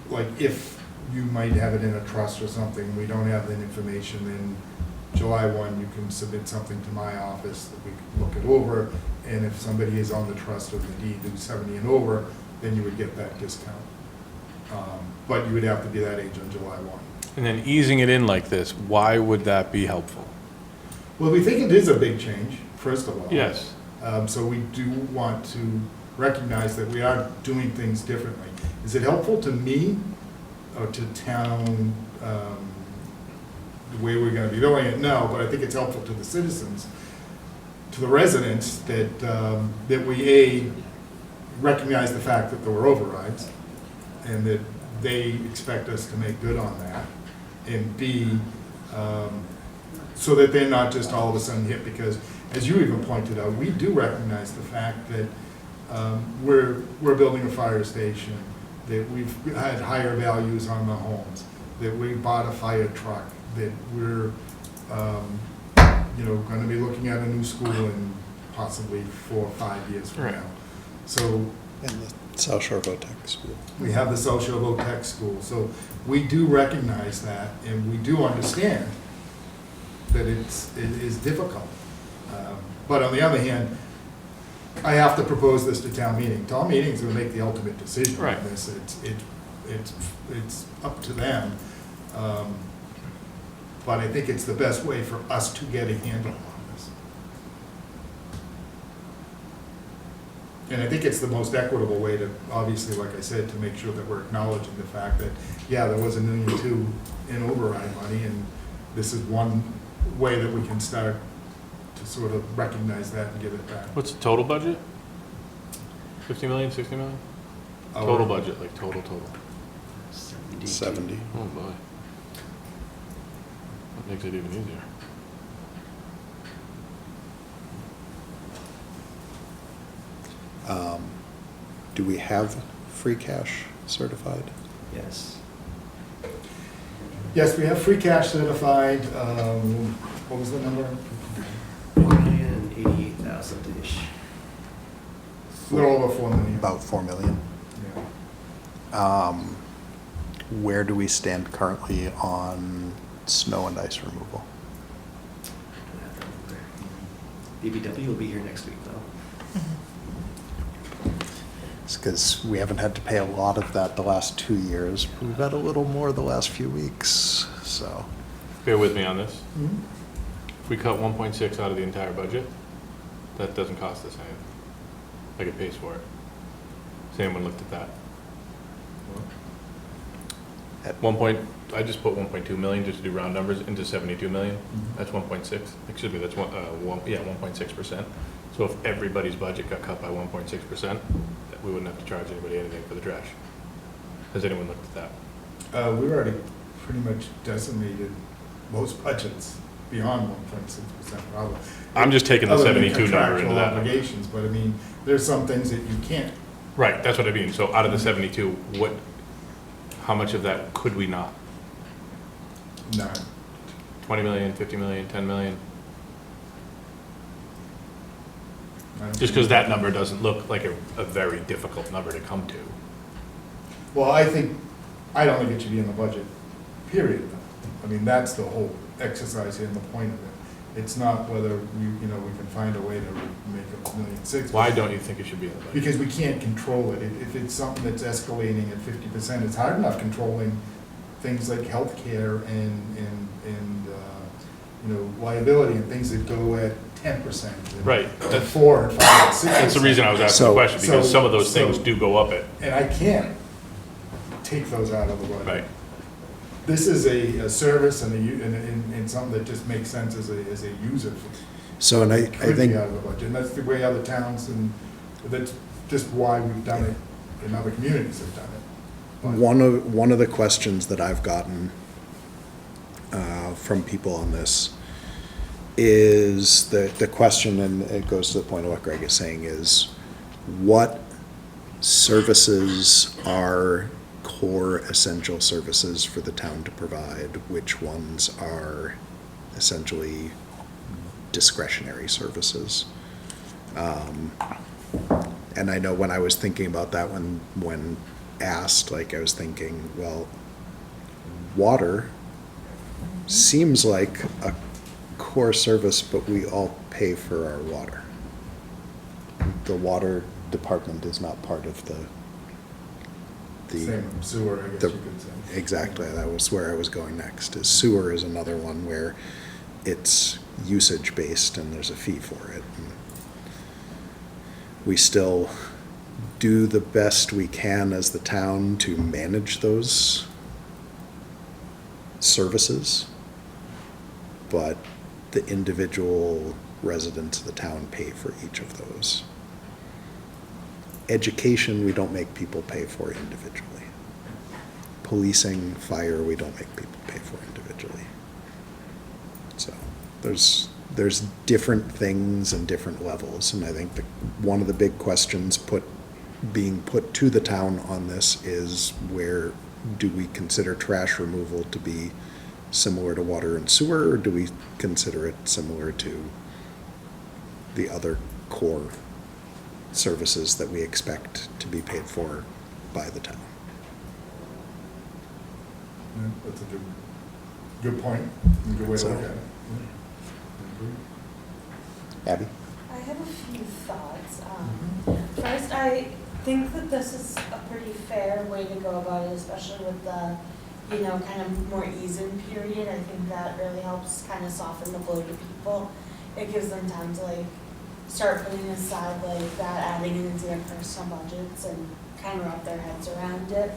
like, if you might have it in a trust or something, we don't have that information, then July 1, you can submit something to my office that we can look it over, and if somebody is on the trust or the deed who's 70 and over, then you would get that discount. But you would have to be that age on July 1. And then easing it in like this, why would that be helpful? Well, we think it is a big change, first of all. Yes. So we do want to recognize that we are doing things differently. Is it helpful to me or to town, the way we're going to be doing it? No, but I think it's helpful to the citizens, to the residents, that that we recognize the fact that there were overrides, and that they expect us to make good on that, and B, so that they're not just all of a sudden hit, because as you even pointed out, we do recognize the fact that we're building a fire station, that we've had higher values on the homes, that we bought a fire truck, that we're going to be looking at a new school in possibly 4 or 5 years from now. So, And the South Shore Tech School. we have the South Shore Tech School. So we do recognize that, and we do understand that it is difficult. But on the other hand, I have to propose this to town meeting. Town meeting is going to make the ultimate decision Right. on this. It's up to them. But I think it's the best way for us to get a handle on this. And I think it's the most equitable way to, obviously, like I said, to make sure that we're acknowledging the fact that, yeah, there was $1.2 million in override money, and this is one way that we can start to sort of recognize that and give it back. What's the total budget? 50 million, 60 million? Total budget, like total. 70. Oh boy. That makes it even easier. Do we have free cash certified? Yes. Yes, we have free cash certified, what was the number? 1,088,000-ish. A little over 4 million. About 4 million. Yeah. Where do we stand currently on snow and ice removal? DPW will be here next week, though. It's because we haven't had to pay a lot of that the last 2 years. We've had a little more the last few weeks, so. Bear with me on this. Mhm. If we cut 1.6 out of the entire budget, that doesn't cost us anything. Like it pays for it. Has anyone looked at that? At- I just put 1.2 million, just to do round numbers, into 72 million. That's 1.6, excuse me, that's 1.6%. So if everybody's budget got cut by 1.6%, we wouldn't have to charge anybody anything for the trash. Has anyone looked at that? We've already pretty much decimated most budgets beyond 1.6%. I'm just taking the Other than 72 number into contractual that. Obligations, but I mean, there's some things that you can't. Right, that's what I mean. So out of the 72, how much of that could we not? None. 20 million, 50 million, 10 million? I don't Just think- because that number doesn't look like a very difficult number to come to. Well, I don't think it should be in the budget, period. I mean, that's the whole exercise here and the point of it. It's not whether we can find a way to make $1.6 million. Why don't you think it should be in the budget? Because we can't control it. If it's something that's escalating at 50%, it's hard enough controlling things like healthcare and liability and things that go at 10%. and Right. 4 and 5 and 6%. That's the reason I was asking the So- question, because so- some of those things so- do go up it. And I can't take those out of the budget. Right. This is a service and something that just makes sense as a user. So, and I Could think, be out of the budget, and that's the way other towns, and that's just why we've done it, and other communities have done it. But- one of the questions that I've gotten from people on this is the question, and it goes to the point of what Greg is saying, is what services are core essential services for the town to provide? Which ones are essentially discretionary services? And I know when I was thinking about that, when asked, like, I was thinking, well, water seems like a core service, but we all pay for our water. The water department is not part of the Same sewer, I guess the- you could say. Exactly, that was where I was going next, is sewer is another one where it's usage-based and there's a fee for it. And we still do the best we can as the town to manage those services, but the individual residents of the town pay for each of those. Education, we don't make people pay for individually. Policing, fire, we don't make people pay for individually. So there's different things and different levels, and I think one of the big questions being put to the town on this is, where do we consider trash removal to be similar to water and sewer, or do we consider it similar to the other core services that we expect to be paid for by the town? Yeah, that's a good point, and a good way to look at it. Yeah. Abby? I have a few thoughts. First, I think that this is a pretty fair way to go about it, especially with the, kind of more ease-in period. I think that really helps kind of soften the blow to people. It gives them time to start putting aside that, adding it into their personal budgets and kind of wrap their heads around it.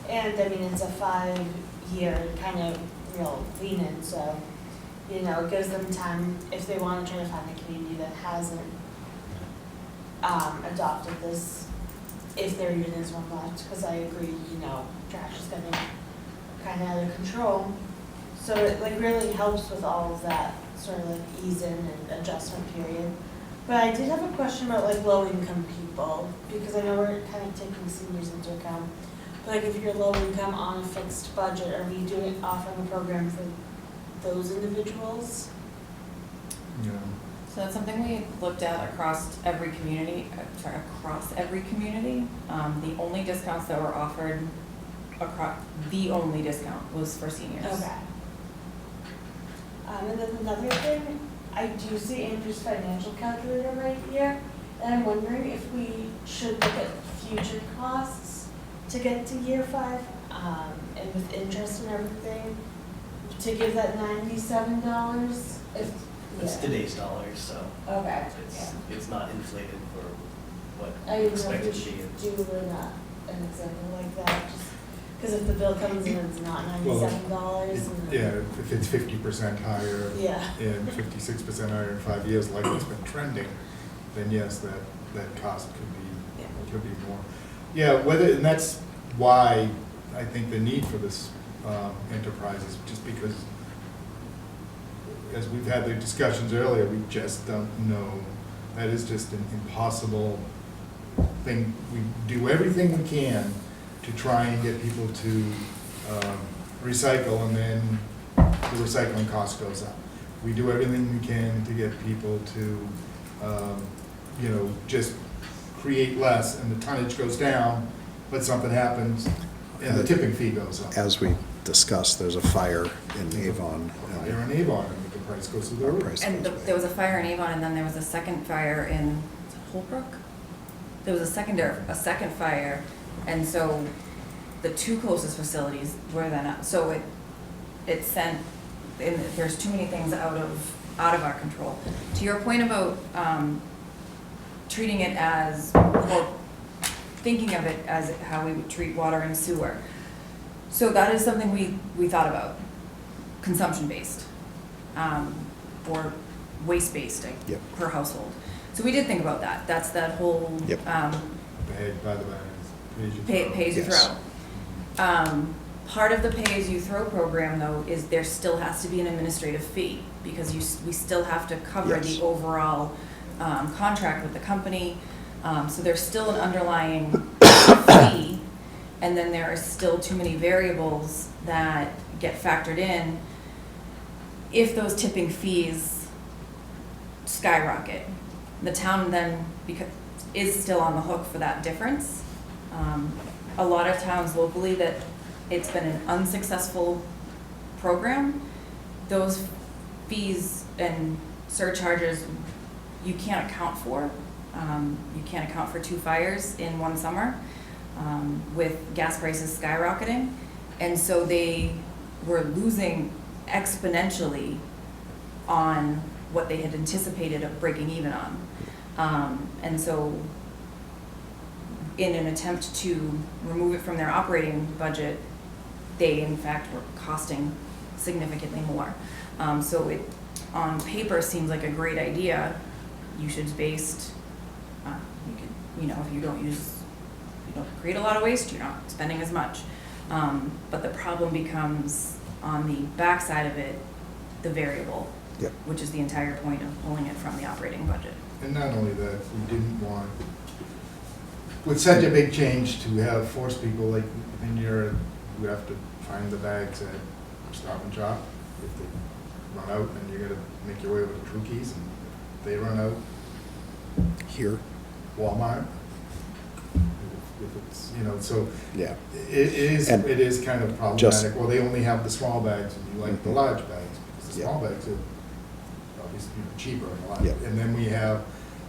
And I mean, it's a 5-year kind of lean in, so it gives them time if they want to try to find a community that hasn't adopted this, if there even is one left, because I agree, trash is getting kind of out of control. So it really helps with all of that sort of ease in and adjustment period. But I did have a question about low income people, because I know we're kind of taking seniors into account. Like if you're low income on a fixed budget, are we offering a program for those individuals? You know, So that's something we looked at across every community, The only discounts that were offered the only discount was for seniors. Okay. And then another thing, I do see Andrew's financial calculator right here, and I'm wondering if we should look at future costs to get to year 5, and with interest and everything, to give that $97 if. It's yeah. today's dollars, so Okay, it's not inflated for what I we didn't know expect if it we to be. should do an example like that, just, because if the bill comes in and it's not $97 and. yeah, if it's 50% higher Yeah. and 56% higher in 5 years, like it's been trending, then yes, that cost could be more. Yeah, and that's why I think the need for this enterprise is just because, as we've had the discussions earlier, we just don't know. That is just an impossible thing. We do everything we can to try and get people to recycle, and then the recycling cost goes up. We do everything we can to get people to, just create less, and the tonnage goes down, but something happens, and the tipping fee goes up. As we discussed, there's a fire in Avon. Fire in Avon, and the price goes through the roof. Price And goes way there was a up. fire in Avon, and then there was a second fire in Holbrook? There was a second fire, and so the 2 closest facilities were then, so it sent, and there's too many things out of our control. To your point about treating it as, or thinking of it as how we would treat water and sewer. So that is something we thought about, consumption-based, or waste-based Yep. per household. So we did think about that. That's that whole Yep. Paid by the pay as you Yes. throw. Part of the pay as you throw program though is there still has to be an administrative fee because we still have to cover Yes. the overall contract with the company. So there's still an underlying fee, and then there are still too many variables that get factored in if those tipping fees skyrocket. The town then is still on the hook for that difference. A lot of towns locally that it's been an unsuccessful program, those fees and surcharges you can't account for. You can't account for 2 fires in one summer with gas prices skyrocketing. And so they were losing exponentially on what they had anticipated of breaking even on. And so in an attempt to remove it from their operating budget, they in fact were costing significantly more. So it, on paper, seems like a great idea, usage-based. If you don't create a lot of waste, you're not spending as much. But the problem becomes on the backside of it, the variable, Yep. which is the entire point of pulling it from the operating budget. And not only that, we didn't want, with such a big change, to force people, like, you have to find the bags at Stop and Shop. If they run out, then you gotta make your way over to Trukey's, and if they run out, Here, Walmart. If it's, so yeah. it And is kind of just- problematic. Well, they only have the small bags, and you like the large bags, because the Yeah. small bags are obviously cheaper and a lot. Yeah. And then we have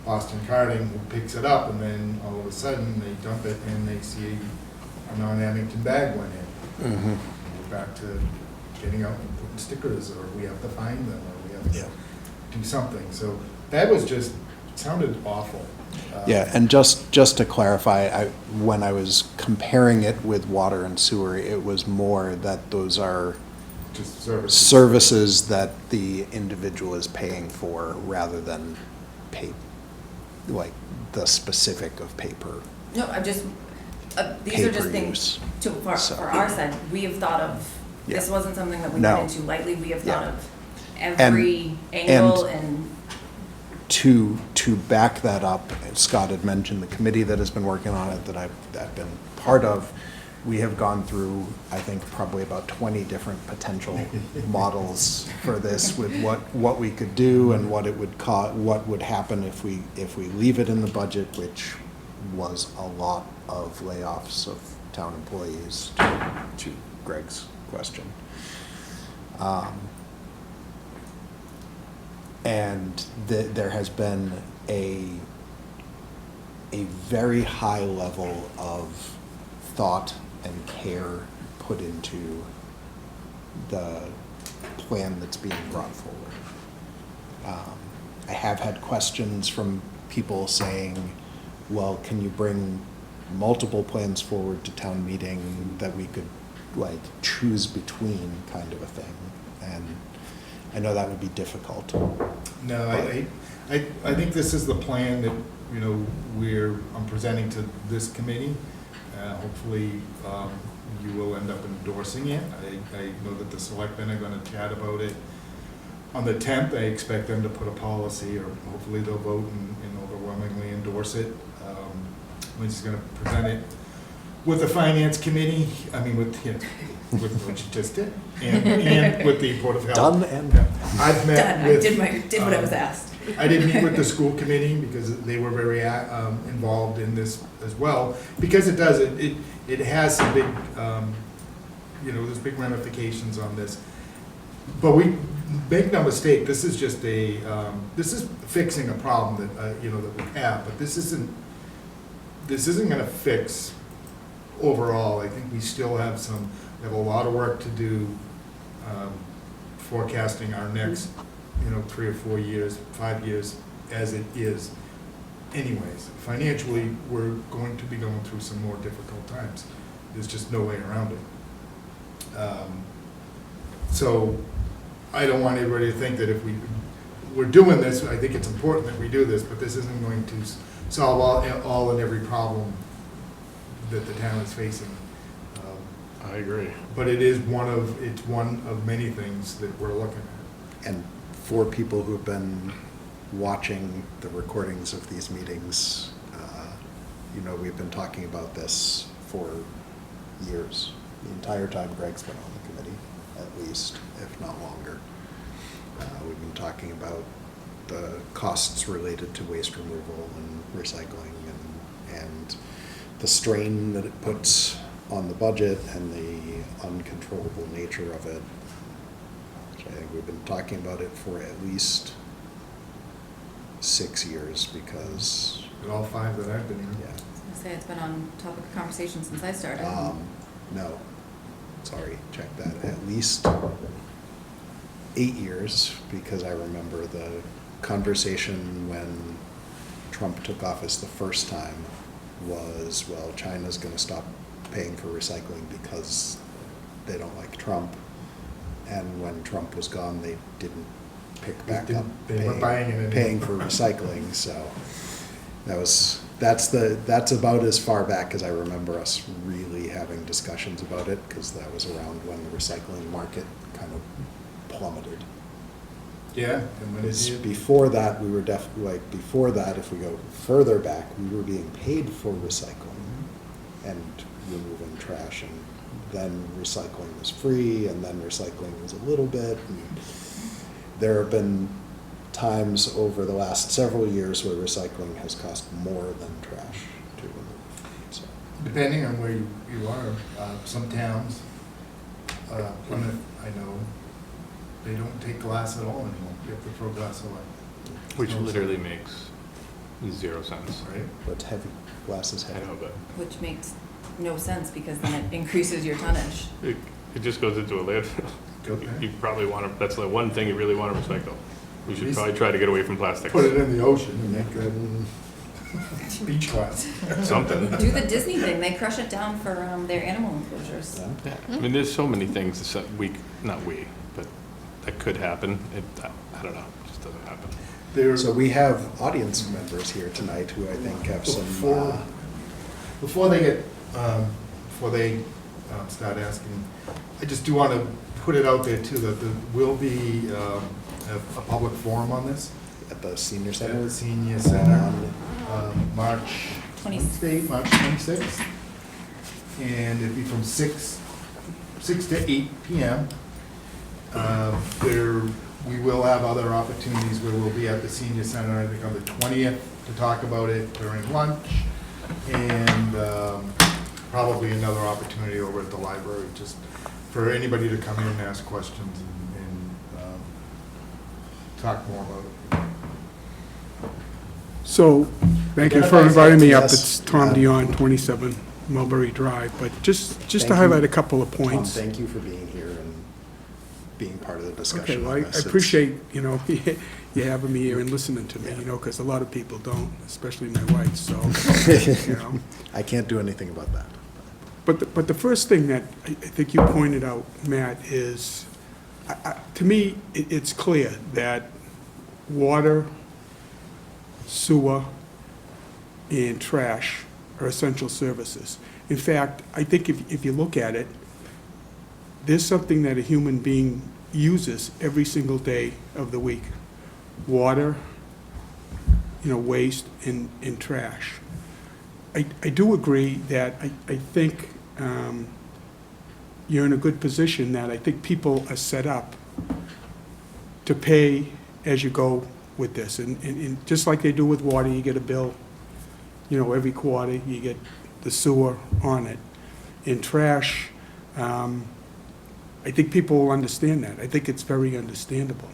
Boston Carting who picks it up, and then all of a sudden, they dump it, and they see a non-Abington bag went in. Mhm. We're back to getting out and putting stickers, or we have to find them, or we have Yeah. to do something. So that was just, sounded awful. Yeah, and just to clarify, when I was comparing it with water and sewer, it was more that those are Just services. services that the individual is paying for rather than like the specific of paper. No, I'm just, these are just Pay-per-use. things for So- our side, we have thought of, this Yeah. wasn't something that we No. went into lightly, we have thought Yeah. of every angle and. To back that up, Scott had mentioned the committee that has been working on it, that I've been part of. we have gone through, I think, probably about 20 different potential models for this with what we could do and what it would what would happen if we leave it in the budget, which was a lot of layoffs of town employees, to Greg's question. And there has been a very high level of thought and care put into the plan that's being brought forward. I have had questions from people saying, well, can you bring multiple plans forward to town meeting that we could like choose between, kind of a thing? And I know that would be difficult. No, I think this is the plan that, you know, I'm presenting to this committee. Hopefully, you will end up endorsing it. I know that the selectmen are gonna chat about it. On the 10th, I expect them to put a policy, or hopefully they'll vote and overwhelmingly endorse it. Lindsay's gonna present it with the finance committee, with what you just did, and with the Board of Health. Done and I've met Done, with. I did what I was asked. I did meet with the school committee because they were very involved in this as well, because it has some big, there's big ramifications on this. But make no mistake, this is just this is fixing a problem that, that we have, but this isn't gonna fix overall. I think we still have a lot of work to do forecasting our next 3 or 4 years, 5 years, as it is. Anyways, financially, we're going to be going through some more difficult times. There's just no way around it. So I don't want everybody to think that if we're doing this, I think it's important that we do this, but this isn't going to solve all and every problem that the town is facing. I agree. But it's one of many things that we're looking at. And for people who have been watching the recordings of these meetings, we've been talking about this for years. The entire time Greg's been on the committee, at least, if not longer. We've been talking about the costs related to waste removal and recycling and the strain that it puts on the budget and the uncontrollable nature of it. I think we've been talking about it for at least 6 years because. In all 5 that I've been here. Yeah. I was gonna say it's been on topic of conversation since I started. No, sorry, check that. At least 8 years, because I remember the conversation when Trump took office the first time was, well, China's going to stop paying for recycling because they don't like Trump. And when Trump was gone, they didn't pick back up They weren't buying it anymore. paying for recycling. So that's about as far back as I remember us really having discussions about it, because that was around when the recycling market kind of plummeted. Yeah, and when it's Before that, we were definitely, before that, if we go further back, we were being paid for recycling and removing trash, and then recycling was free, and then recycling was a little bit. And there have been times over the last several years where recycling has cost more than trash to remove. So. depending on where you are, some towns, Plymouth, I know, they don't take glass at all anymore. You have to throw glass away. Which literally makes 0 sense. Right? What's heavy? Glass is I heavy. know, but Which makes no sense because then it increases your tonnage. it just goes into a landfill. Okay. You probably want to, that's the one thing you really want to recycle. We should probably try to get away from plastics. Put it in the ocean and make it beach glass. Something. Do the Disney thing, they crush it down for their animal enclosures. Yeah. I mean, there's so many things that but that could happen. I don't know, it just doesn't happen. So we have audience members here tonight who I think have some. Before they start asking, I just do want to put it out there too that there will be a public forum on this At the senior at center. the senior center, March 26th. March 26th. and it'd be from 6 to 8 p.m. We will have other opportunities where we'll be at the senior center, I think on the 20th, to talk about it during lunch, and probably another opportunity over at the library, just for anybody to come in and ask questions and talk more about it. So, thank you Yeah, for thanks, inviting me up. yes. It's Tom Dion, 27 Mulberry Drive. But just to Thank you. highlight a couple of Tom, points. thank you for being here and being part of the Okay, discussion well, on I this. It's- appreciate, you having me here and listening to me, because a lot of people don't, especially my wife, so, I can't do anything about that. But the first thing that I think you pointed out, Matt, is, to me, it's clear that water, sewer, and trash are essential services. In fact, I think if you look at it, there's something that a human being uses every single day of the week. Water, waste, and trash. I do agree that I think you're in a good position, that I think people are set up to pay as you go with this. And just like they do with water, you get a bill, every quarter, you get the sewer on it. In trash, I think people will understand that. I think it's very understandable,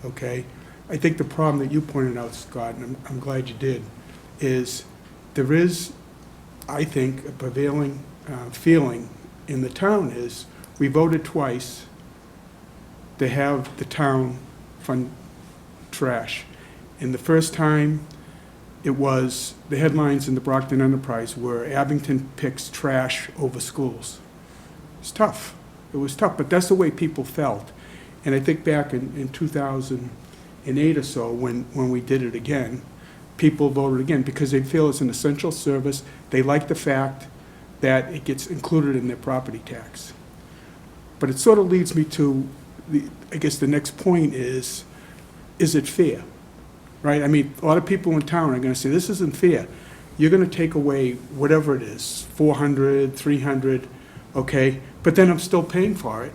okay? I think the problem that you pointed out, Scott, and I'm glad you did, is there is, I think, a prevailing feeling in the town is, we voted twice to have the town fund trash. And the first time, it was, the headlines in the Brockton Enterprise were Abington picks trash over schools. It's tough. It was tough, but that's the way people felt. And I think back in 2008 or so, when we did it again, people voted again because they feel it's an essential service. They like the fact that it gets included in their property tax. But it sort of leads me to, I guess the next point is it fair? Right? I mean, a lot of people in town are going to say, this isn't fair. You're going to take away whatever it is, 400, 300, okay? But then I'm still paying for it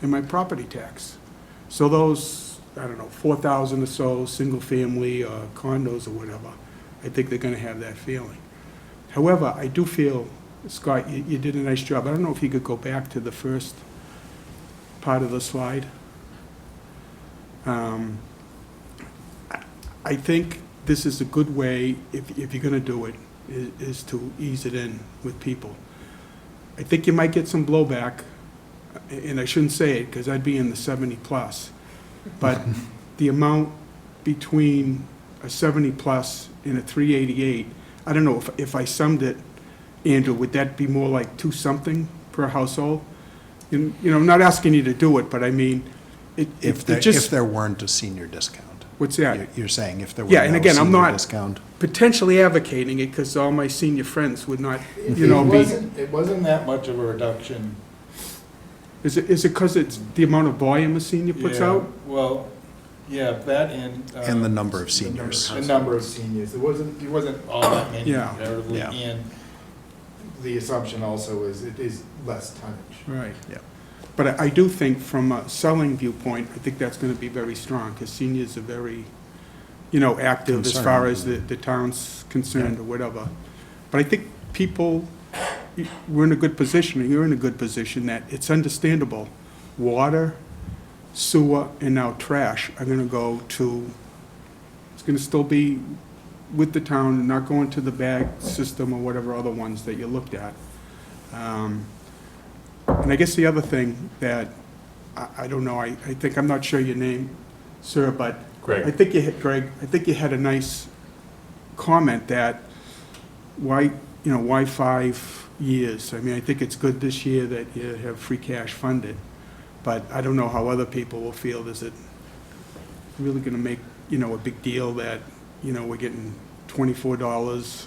in my property tax. So those, 4,000 or so, single family or condos or whatever, I think they're gonna have that feeling. However, I do feel, Scott, you did a nice job. I don't know if you could go back to the first part of the slide. I think this is a good way, if you're gonna do it, is to ease it in with people. I think you might get some blowback, and I shouldn't say it because I'd be in the 70 plus, but the amount between a 70 plus and a 388, I don't know if I summed it, Andrew, would that be more like 2 something per household? I'm not asking you to do it, but I mean, If there weren't a senior discount. What's that? You're saying if there were Yeah, and no again, I'm senior not discount? potentially advocating it because all my senior friends would not, be. It wasn't that much of a reduction. Is it because it's the amount of volume a senior puts Yeah, out? Well, yeah, that and. And the number of seniors. The number of seniors. It wasn't all that many Yeah. comparatively. Yeah. And the assumption also is it is less tonnage. Right. Yeah. But I do think from a selling viewpoint, I think that's going to be very strong because seniors are very, active as far as the town's concerned or whatever. But I think people, we're in a good position, and you're in a good position that it's understandable. Water, sewer, and now trash are going to go to, it's going to still be with the town, not going to the bag system or whatever other ones that you looked at. And I guess the other thing that, I don't know, I think, I'm not sure your name, sir, but Greg. I think you had a nice comment that why 5 years? I mean, I think it's good this year that you have free cash funded, but I don't know how other people will feel. Is it really gonna make, a big deal that, we're getting $24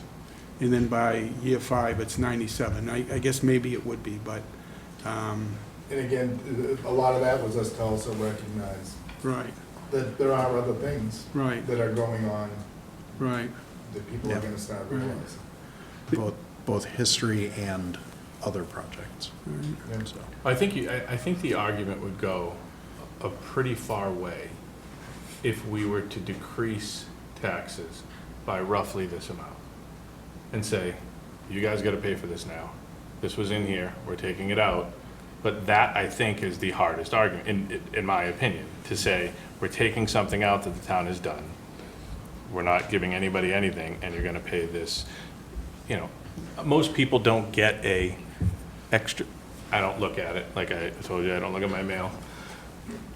and then by year 5 it's 97? I guess maybe it would be, but, And again, a lot of that was us to also recognize right, that there are other things right, that are going on right. that people are Yeah. gonna start Right. realizing. Both history and other projects. Yeah. So, I think the argument would go a pretty far way if we were to decrease taxes by roughly this amount and say, you guys gotta pay for this now. This was in here, we're taking it out. But that, I think, is the hardest argument, in my opinion, to say, we're taking something out that the town has done. We're not giving anybody anything, and you're gonna pay this. You know, most people don't get a extra, I don't look at it, like I told you, I don't look at my mail.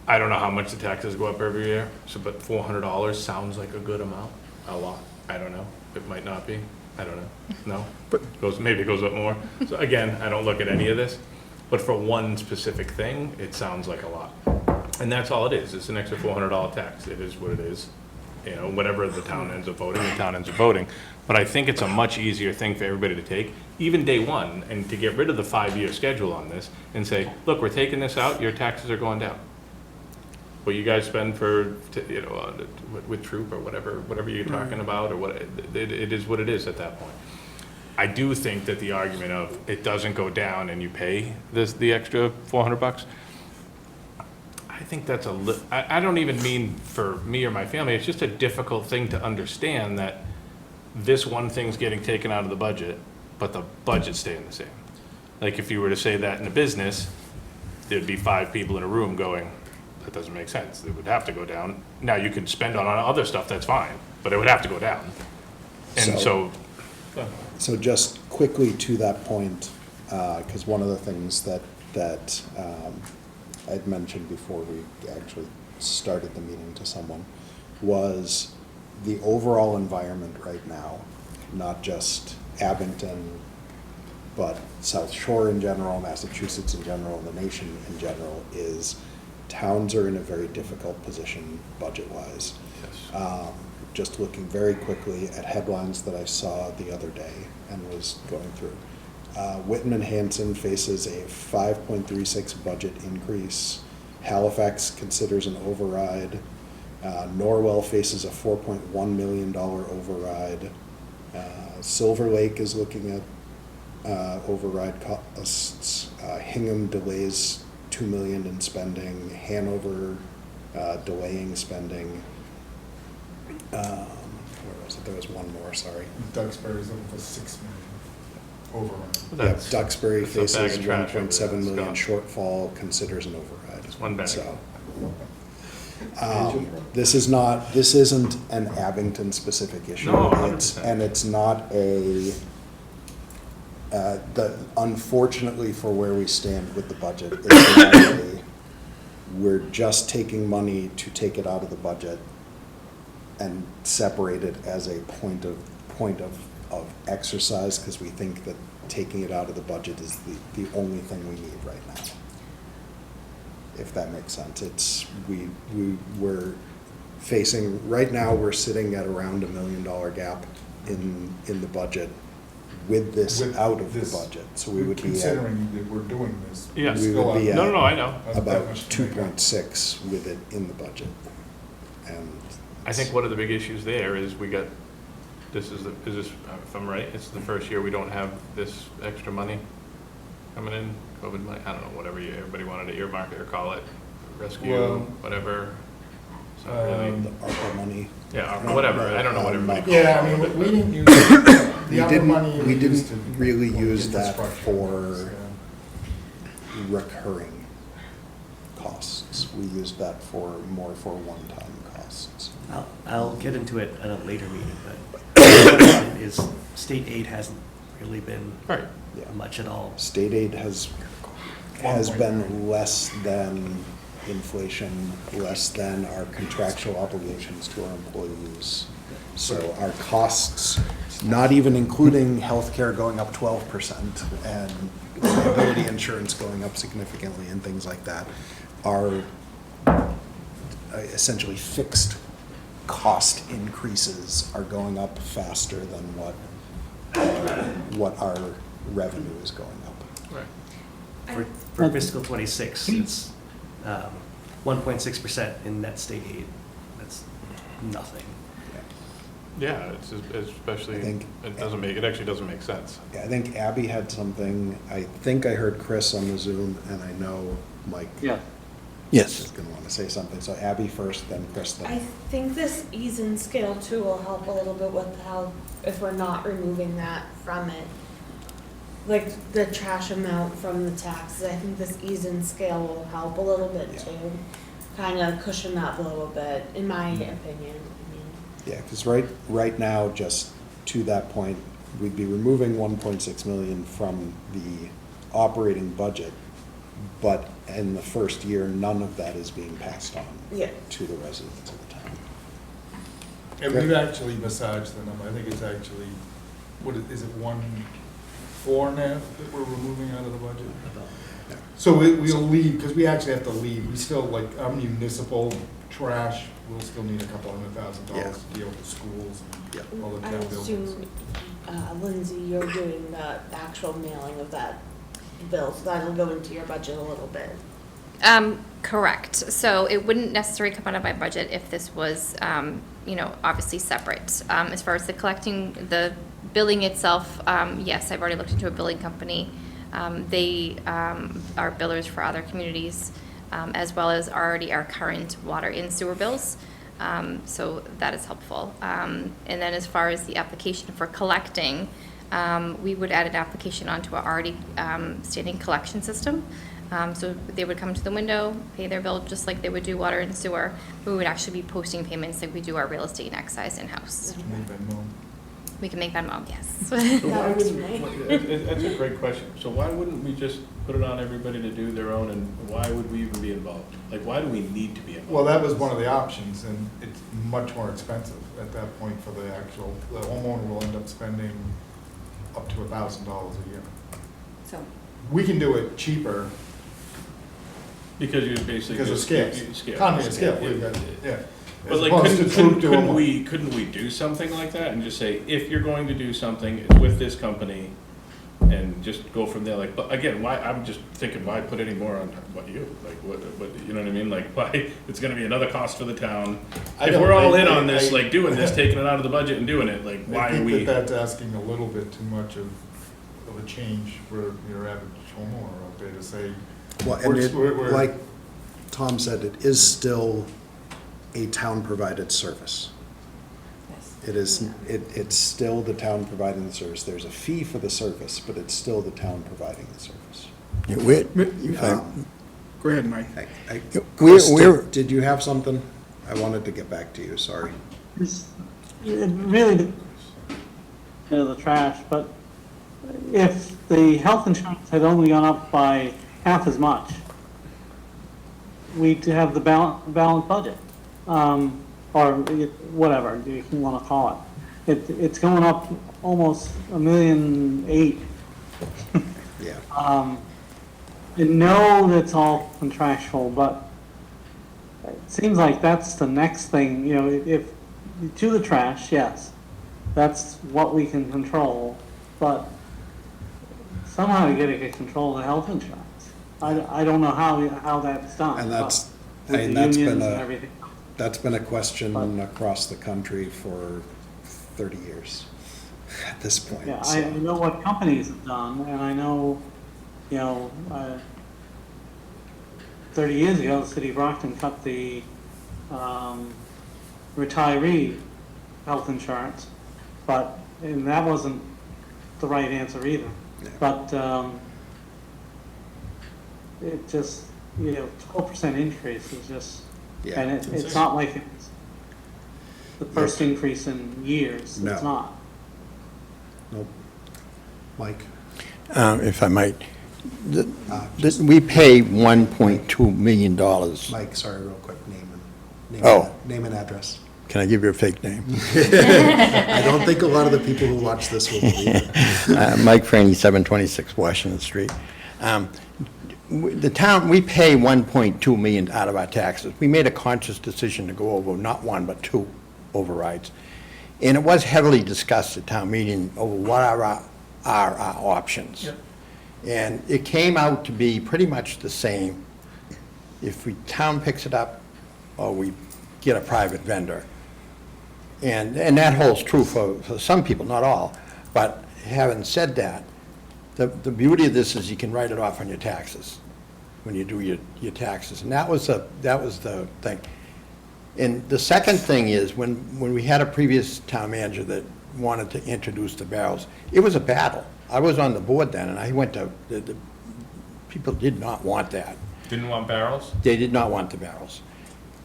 I don't know how much the taxes go up every year, so, but $400 sounds like a good amount, a lot. I don't know, it might not be, I don't know, no? But maybe it goes up more. So again, I don't look at any of this, but for one specific thing, it sounds like a lot. And that's all it is, it's an extra $400 tax, it is what it is. You know, whatever the town ends up voting, the town ends up voting. But I think it's a much easier thing for everybody to take, even day one, and to get rid of the 5-year schedule on this and say, look, we're taking this out, your taxes are going down. What you guys spend for, you know, with troop or whatever you're talking about, or what, it is what it is at that point. I do think that the argument of it doesn't go down and you pay the extra $400, I think that's I don't even mean for me or my family, it's just a difficult thing to understand that this one thing's getting taken out of the budget, but the budget's staying the same. Like if you were to say that in a business, there'd be 5 people in a room going, that doesn't make sense, it would have to go down. Now you could spend on other stuff, that's fine, but it would have to go down. And So just quickly to that point, because one of the things that I'd mentioned before we actually started the meeting to someone was the overall environment right now, not just Abington, but South Shore in general, Massachusetts in general, the nation in general, is towns are in a very difficult position budget-wise. Yes. Just looking very quickly at headlines that I saw the other day and was going through. Whitman and Hanson faces a 5.36 budget increase. Halifax considers an override. Norwell faces a $4.1 million override. Silver Lake is looking at override costs. Hingham delays $2 million in spending. Hanover delaying spending. Where was it? There was one more, sorry. Duxbury's looking for $6 million overrun. Yeah, Duxbury that's a bag faces of trash over 1.7 there, million Scott. shortfall, considers an override. It's one bag. So, this isn't an Abington specific issue. No, It's 100%. and it's not unfortunately for where we stand with the budget, it's not we're just taking money to take it out of the budget and separate it as a point of exercise, because we think that taking it out of the budget is the only thing we need right now. If that makes sense. We're facing, right now, we're sitting at around $1 million gap in the budget with this out of the budget. So we would be at Considering that we're doing this. Yes. we would be at No, I know. about 2.6 with it in the budget. And I think one of the big issues there is if I'm right, it's the first year we don't have this extra money coming in, COVID money, I don't know, whatever everybody wanted to earmark it or call it, rescue, Well, whatever. It's not really, the ARPA money. yeah, whatever, I don't know what everybody calls Yeah, I it. mean, we didn't use, the other money We used didn't to really get use that infrastructure, for yeah. recurring costs. We used that more for one-time costs. I'll get into it at a later meeting, but is state aid hasn't really been Right. Yeah. much at all. State aid has been less than inflation, less than our contractual obligations to our employees. So our costs, not even including healthcare going up 12% and liability insurance going up significantly and things like that, are essentially fixed cost increases are going up faster than what our revenue is going up. Right. For fiscal '26, it's 1.6% in net state aid. That's nothing. Yeah, it's especially, I think- it actually doesn't make sense. Yeah, I think Abby had something, I think I heard Chris on the Zoom, and I know Mike Yeah. is gonna wanna say something, so Abby first, then Chris, I then. think this ease and scale too will help a little bit with how, if we're not removing that from it. Like the trash amount from the taxes, I think this ease and scale will help a little bit Yeah. too. Kind of cushion that blow a bit, in my opinion. I mean, Yeah, because right now, just to that point, we'd be removing 1.6 million from the operating budget, but in the first year, none of that is being passed on Yeah. to the residents of the town. And we've actually massaged the number, I think it's actually, what is it, 1.4 now that we're removing out of the budget? So we'll leave, because we actually have to leave, we still, like, our municipal trash, we'll still need $200,000 to deal with the schools and all the I town buildings. assume, Lindsay, you're doing the actual mailing of that bill, so that'll go into your budget a little bit. Correct. So it wouldn't necessarily come out of my budget if this was, obviously separate. As far as the billing itself, yes, I've already looked into a billing company. They are billers for other communities, as well as already our current water and sewer bills. So that is helpful. And then as far as the application for collecting, we would add an application onto our already standing collection system. So they would come to the window, pay their bill just like they would do water and sewer. We would actually be posting payments like we do our real estate and excise in-house. We can make that mom, yes. So why That works wouldn't, for me. that's a great question. So why wouldn't we just put it on everybody to do their own, and why would we even be involved? Like, why do we need to be involved? Well, that was one of the options, and it's much more expensive at that point for the homeowner will end up spending up to $1,000 a year. So, We can do it cheaper Because you basically. because of just- scale. Economy of scale, Yeah. we've got, yeah. But As like, opposed to Troop doing one. couldn't we do something like that and just say, if you're going to do something, it's with this company, and just go from there, like, but again, why, I'm just thinking, why put any more on, what, you know what I mean, like, why, it's gonna be another cost for the town. If we're all in on this, like, doing this, taking it out of the budget and doing it, like, why I are think we? that that's asking a little bit too much of a change for your average homeowner out there to say, Well, and we're- like Tom said, it is still a town-provided service. Yes. It is, it's still the town providing the service. There's a fee for the service, but it's still the town providing the service. Go ahead, Mike. Chris, did you have something? I wanted to get back to you, sorry. It really, the trash, but if the health insurance had only gone up by half as much, we'd have the balanced budget, or whatever you want to call it. It's going up almost $1.8 million. Yeah. I know that's all contractual, but it seems like that's the next thing, if, to the trash, yes, that's what we can control, but somehow you gotta get control of the health insurance. I don't know how that's done. And that's, but I mean, with the that's been unions and a, everything. that's been a question But- across the country for 30 years at this point. Yeah, so. I know what companies have done, and I know, 30 years ago, the city of Brockton cut the retiree health insurance, and that wasn't the right answer either. Yeah. But it just, 12% increase is just, Yeah. and it's not like it's the first increase in years. No. It's not. Nope. Mike? If I might, we pay $1.2 million. Mike, sorry, real quick, Oh. Name and address. Can I give you a fake name? I don't think a lot of the people who watch this will believe it. Mike Franny, 726 Washington Street. The town, we pay $1.2 million out of our taxes. We made a conscious decision to go over not one, but two overrides. And it was heavily discussed at town meeting over what are our options. Yep. And it came out to be pretty much the same. If town picks it up, or we get a private vendor. And that holds true for some people, not all. But having said that, the beauty of this is you can write it off on your taxes when you do your taxes. And that was the thing. And the second thing is, when we had a previous town manager that wanted to introduce the barrels, it was a battle. I was on the board then, and I went to, the people did not want that. Didn't want barrels? They did not want the barrels.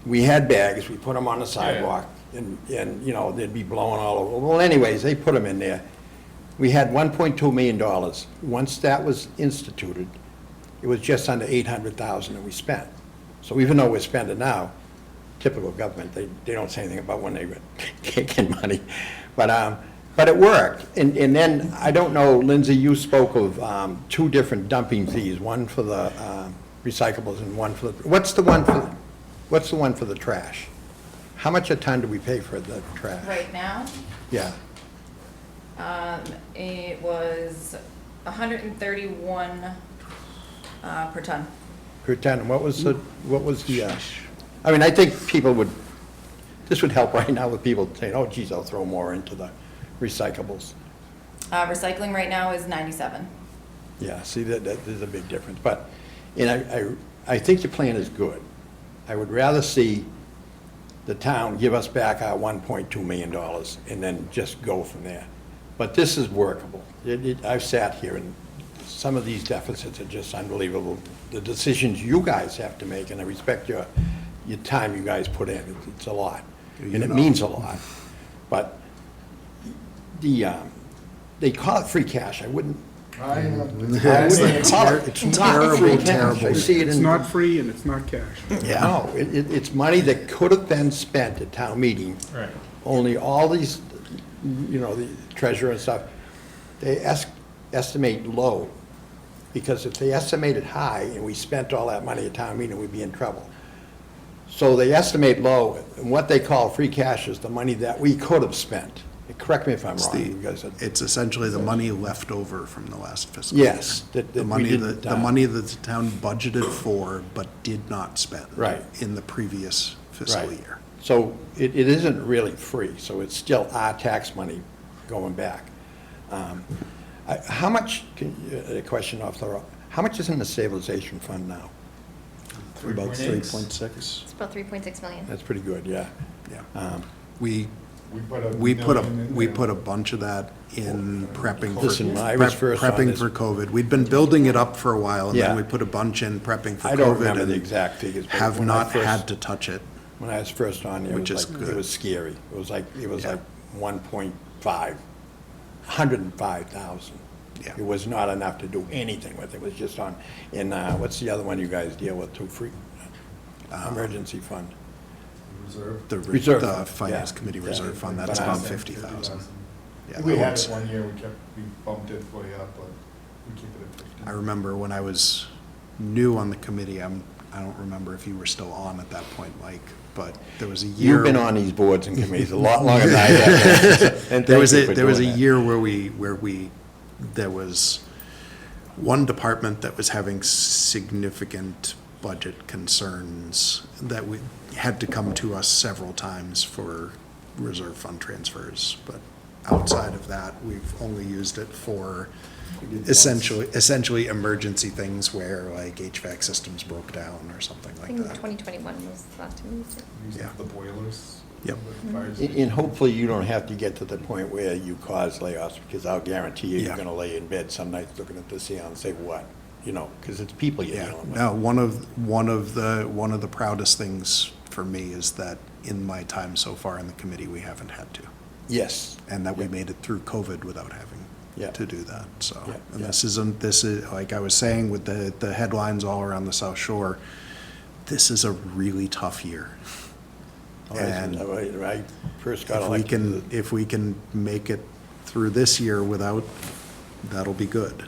We had bags, we put them on the sidewalk, and, you know, they'd be blowing all over. Well, anyways, they put them in there. We had $1.2 million. Once that was instituted, it was just under $800,000 that we spent. So even though we're spending now, typical government, they don't say anything about when they take in money. But it worked. And then, I don't know, Lindsay, you spoke of two different dumping fees, one for the recyclables and one for the, what's the one for the trash? How much a ton do we pay for the trash? Right now, Yeah, it was 131 per ton. per ton. What was the, I mean, I think people would, this would help right now with people saying, oh geez, I'll throw more into the recyclables. Recycling right now is 97. Yeah, see, there's a big difference. But, and I think your plan is good. I would rather see the town give us back our $1.2 million and then just go from there. But this is workable. I've sat here, and some of these deficits are just unbelievable. The decisions you guys have to make, and I respect your time you guys put in, it's a lot. And it means a lot. But they call it free cash. I wouldn't call it. It's not free cash. I see it It's in. not free and it's not cash. Yeah. No, it's money that could have been spent at town meeting. Right. Only all these, you know, the treasurer and stuff, they estimate low. Because if they estimated high and we spent all that money at town meeting, we'd be in trouble. So they estimate low, and what they call free cash is the money that we could have spent. Correct me if I'm wrong, you guys. It's essentially the money left over from the last fiscal year. Yes. The money that the town budgeted for but did not spend. Right. In the previous fiscal Right. year. So it isn't really free, so it's still our tax money going back. How much, a question off the road, how much is in the stabilization fund now? About 3.6. It's about 3.6 million. That's pretty good, yeah. Yeah. We We put a put a bunch of that in prepping for. Listen, when I was first on Prepping this- for COVID. We'd been building it up for a while, and Yeah. then we put a bunch in prepping for COVID. I don't remember the and exact figures. but Have when I not first- had to touch it. When I was first on there, Which it was is like, good. it was scary. It was like Yeah. 1.5, 105,000. Yeah. It was not enough to do anything with. It was just on, and what's the other one you guys deal with too, free, emergency fund? Reserve. The Reserve the fund, finance yeah. committee Yeah. reserve fund, that's But, about 50,000. 50,000. Yeah, We that had one's- it 1 year, we bumped it way up, but we keep it at 50. I remember when I was new on the committee, I don't remember if you were still on at that point, Mike, but there was a year. You've been on these boards and committees a lot longer than I have. And There was thank you for there was a doing that. year where there was one department that was having significant budget concerns that we had to come to us several times for reserve fund transfers. But outside of that, we've only used it for essentially emergency things where like HVAC systems broke down or something I like think that. 2021 was the last time we used it. Using Yeah. the boilers. Yep. the fire And hopefully you don't have to get to the point where you cause layoffs, because I'll guarantee you, you're Yeah. gonna lay in bed some nights looking at the ceiling and say, what? You know, because it's people you're Yeah, dealing with. no, one of the proudest things for me is that in my time so far in the committee, we haven't had to. Yes. And that we Yeah. made it through COVID without having Yeah. to do that, so. Yeah, And yeah. this is, like I was saying with the headlines all around the South Shore, this is a really tough year. And I first got if we can make it through this year without, that'll be good.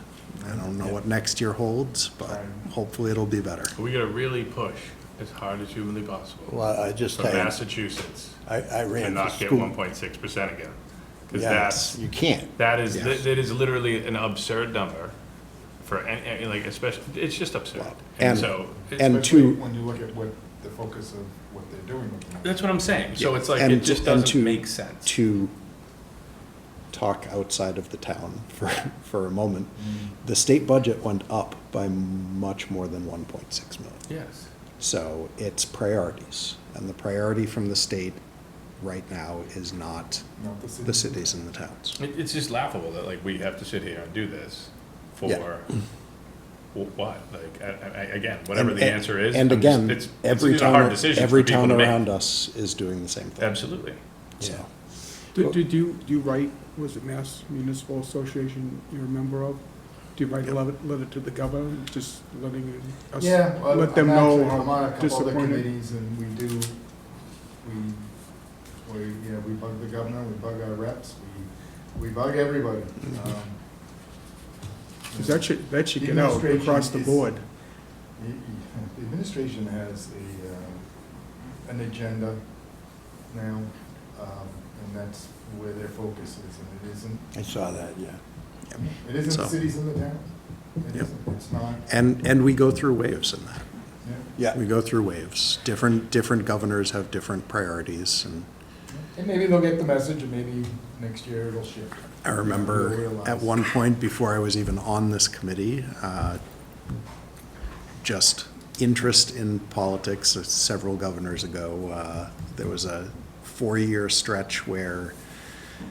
I don't know what next year holds, but Right. hopefully it'll be better. We gotta really push as hard as humanly possible Well, I just for tell you, Massachusetts I to ran not for get school. 1.6% again. Because Yes, you can't. that is Yes. literally an absurd number for, like, especially, it's just absurd. And- So, and Especially to- when you look at what the focus of what they're doing with the money. That's what I'm saying. So it's like, And- it just and doesn't to- make sense. To talk outside of the town for a moment, the state budget went up by much more than 1.6 million. Yes. So it's priorities, and the priority from the state right now is not Not the cities and the towns. It's just laughable that like we have to sit here and do this for Yeah. what? Like, again, whatever And- the answer is. And I'm just- again, it's every a hard town, decision every for people town to make. around us is doing the same thing. Absolutely. So, Did you write, was it Mass Municipal Association you're a member of? Do you write a letter to the governor, just letting us, Yeah, well, let them I'm know actually- I'm on a how couple other disappointed? committees, and we bug the governor, we bug our reps, we bug everybody. Because that should The get out administration across the is- board. The administration has an agenda now, and that's where their focus is, and it isn't, I saw that, yeah. it isn't So- the cities and the towns. It Yep. isn't, it's not, and we go through waves in that. yeah. Yeah, We go through waves. Different governors have different priorities, and And maybe they'll get the message, and maybe next year it'll shift. I They'll remember realize. at one point, before I was even on this committee, just interest in politics. Several governors ago, there was a 4-year stretch where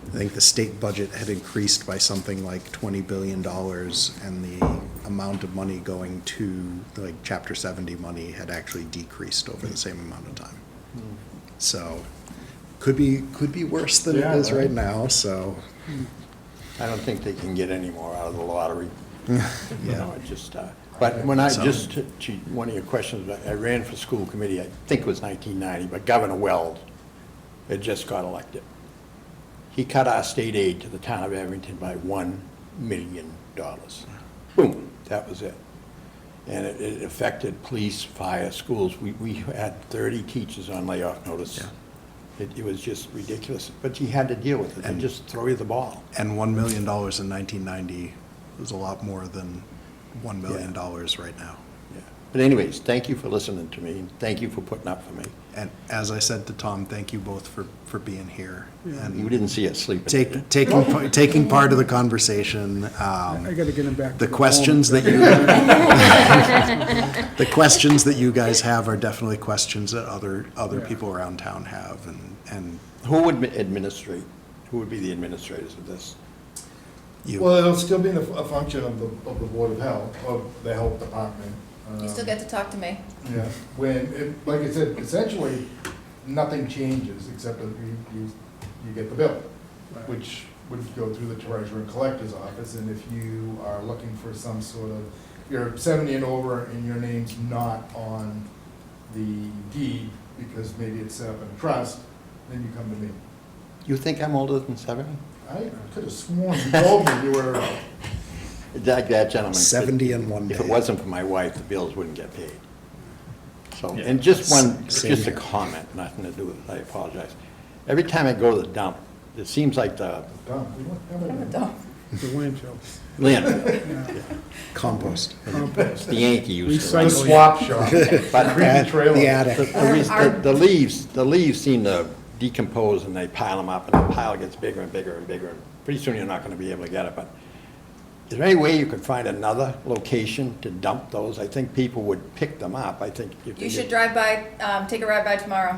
I think the state budget had increased by something like $20 billion, and the amount of money going to, like, Chapter 70 money had actually decreased over the same amount of time. So, could be worse than it Yeah, is right. right now, so, I don't think they can get any more out of the lottery. yeah. You know, it just, but when I, So- just to one of your questions, I ran for school committee, I think it was 1990, but Governor Weld had just got elected. He cut our state aid to the town of Abington by $1 million. Boom, that was it. And it affected police, fire, schools. We had 30 teachers on layoff notice. Yeah. It was just ridiculous, but you had to deal with it, and just throw you the ball. And $1 million in 1990 was a lot more than $1 million right now. Yeah. But anyways, thank you for listening to me, and thank you for putting up for me. And as I said to Tom, thank you both for being here. You And didn't see us sleeping. taking part of the conversation. I gotta get him back. The to questions home. that the questions that you guys have are definitely questions that other Yeah. people around town have, and Who would administrate? Who would be the administrators of this? you. Well, it'll still be a function of the Board of Health, of the Health Department. You still get to talk to me. Yeah, like I said, essentially, nothing changes except that you get the bill, Right. which would go through the treasurer and collector's office, and if you are looking for some sort of, you're 70 and over and your name's not on the deed, because maybe it's set up in a trust, then you come to me. You think I'm older than 70? I could have sworn you told me you were, That gentleman. 70 in one If it day. wasn't for my wife, the bills wouldn't get paid. So, Yeah. and just one, Same just a here. comment, nothing to do with it, I apologize. Every time I go to the dump, it seems like the dumb. The landfill. landfill, Compost. the Yankee used to. The Recycling. swap shop, But creepy trailer. The attic. the leaves seem to decompose and they pile them up and the pile gets bigger and bigger and bigger. And pretty soon you're not gonna be able to get it, but is there any way you could find another location to dump those? I think people would pick them up, I think. if they You should did- drive by, take a ride by tomorrow.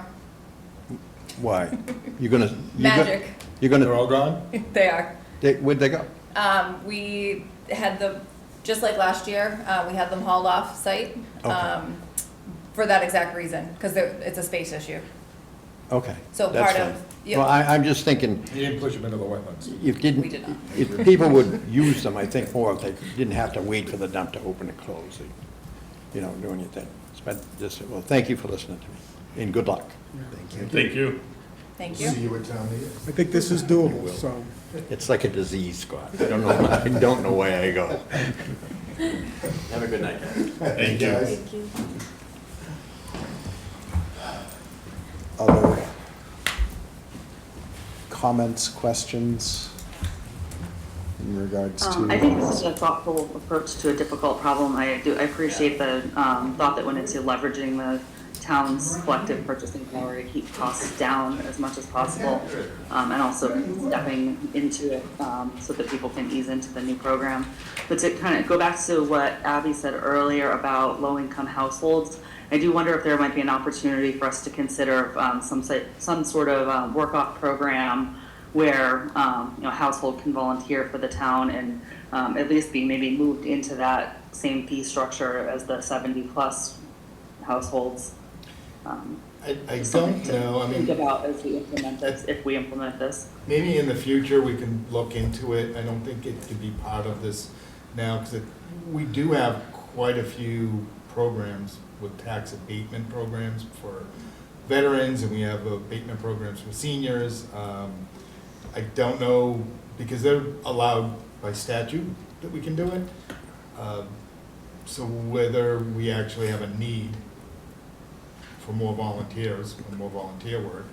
Why? You're gonna? Magic. You're They're gonna, all gone? They are. where'd they go? We had just like last year, we had them hauled off site, Okay. for that exact reason, because it's a space issue. Okay. So that's part of- fine. yeah. Well, I'm just thinking, You didn't push them into the wetlands. if didn't, We did not. if people would use them, I think more if they didn't have to wait for the dump to open and close, you know, do anything. But just, well, thank you for listening to me, and good luck. Thank you. Thank you. Thank See you. you at town meeting. I think this is doable, so. It's like a disease, Scott. I don't know where I go. Have a good night. Thank you. Guys. Thank you. Other comments, questions in regards to? I think this is a thoughtful approach to a difficult problem. I appreciate the thought that went into leveraging town's collective purchasing power to keep costs down as much as possible, and also stepping into it so that people can ease into the new program. But to kind of go back to what Abby said earlier about low-income households, I do wonder if there might be an opportunity for us to consider some sort of work-off program where a household can volunteer for the town and at least be maybe moved into that same fee structure as the 70-plus households. I Just something don't to know, I mean. think about as we implement this, if we implement this. Maybe in the future, we can look into it. I don't think it could be part of this now, because we do have quite a few programs with tax abatement programs for veterans, and we have abatement programs for seniors. I don't know, because they're allowed by statute that we can do it. So whether we actually have a need for more volunteers, or more volunteer work,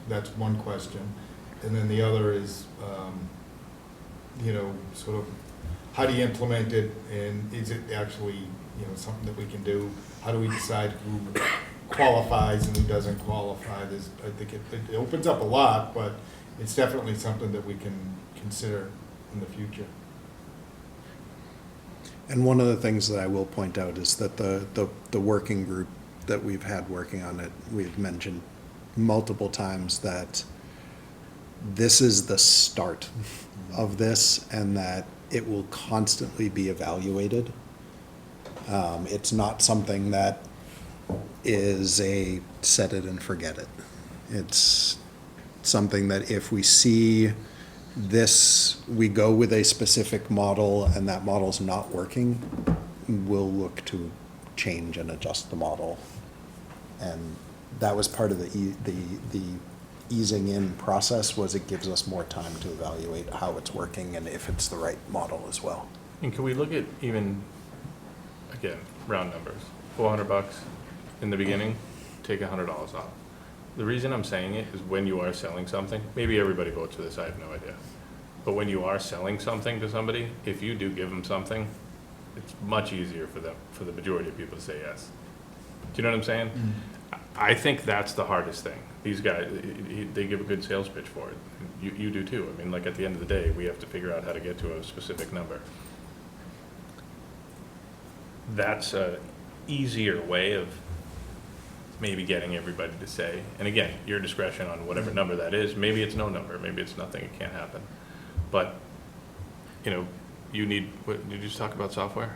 that's one question. And then the other is, sort of, how do you implement it, and is it actually, something that we can do? How do we decide who qualifies and who doesn't qualify? I think it opens up a lot, but it's definitely something that we can consider in the future. And one of the things that I will point out is that the working group that we've had working on it, we've mentioned multiple times that this is the start of this and that it will constantly be evaluated. It's not something that is a set it and forget it. It's something that if we see this, we go with a specific model and that model's not working, we'll look to change and adjust the model. And that was part of the easing in process, was it gives us more time to evaluate how it's working and if it's the right model as well. And can we look at even, again, round numbers, $400 in the beginning, take $100 off. The reason I'm saying it is when you are selling something, maybe everybody votes for this, I have no idea. But when you are selling something to somebody, if you do give them something, it's much easier for them, for the majority of people to say yes. Do you know what I'm saying? Mm-hmm. I think that's the hardest thing. These guys, they give a good sales pitch for it. You do too. I mean, like at the end of the day, we have to figure out how to get to a specific number. That's a easier way of maybe getting everybody to say, and again, your discretion on whatever number that is. Maybe it's no number, maybe it's nothing, it can't happen. But, you need, what, did you just talk about software?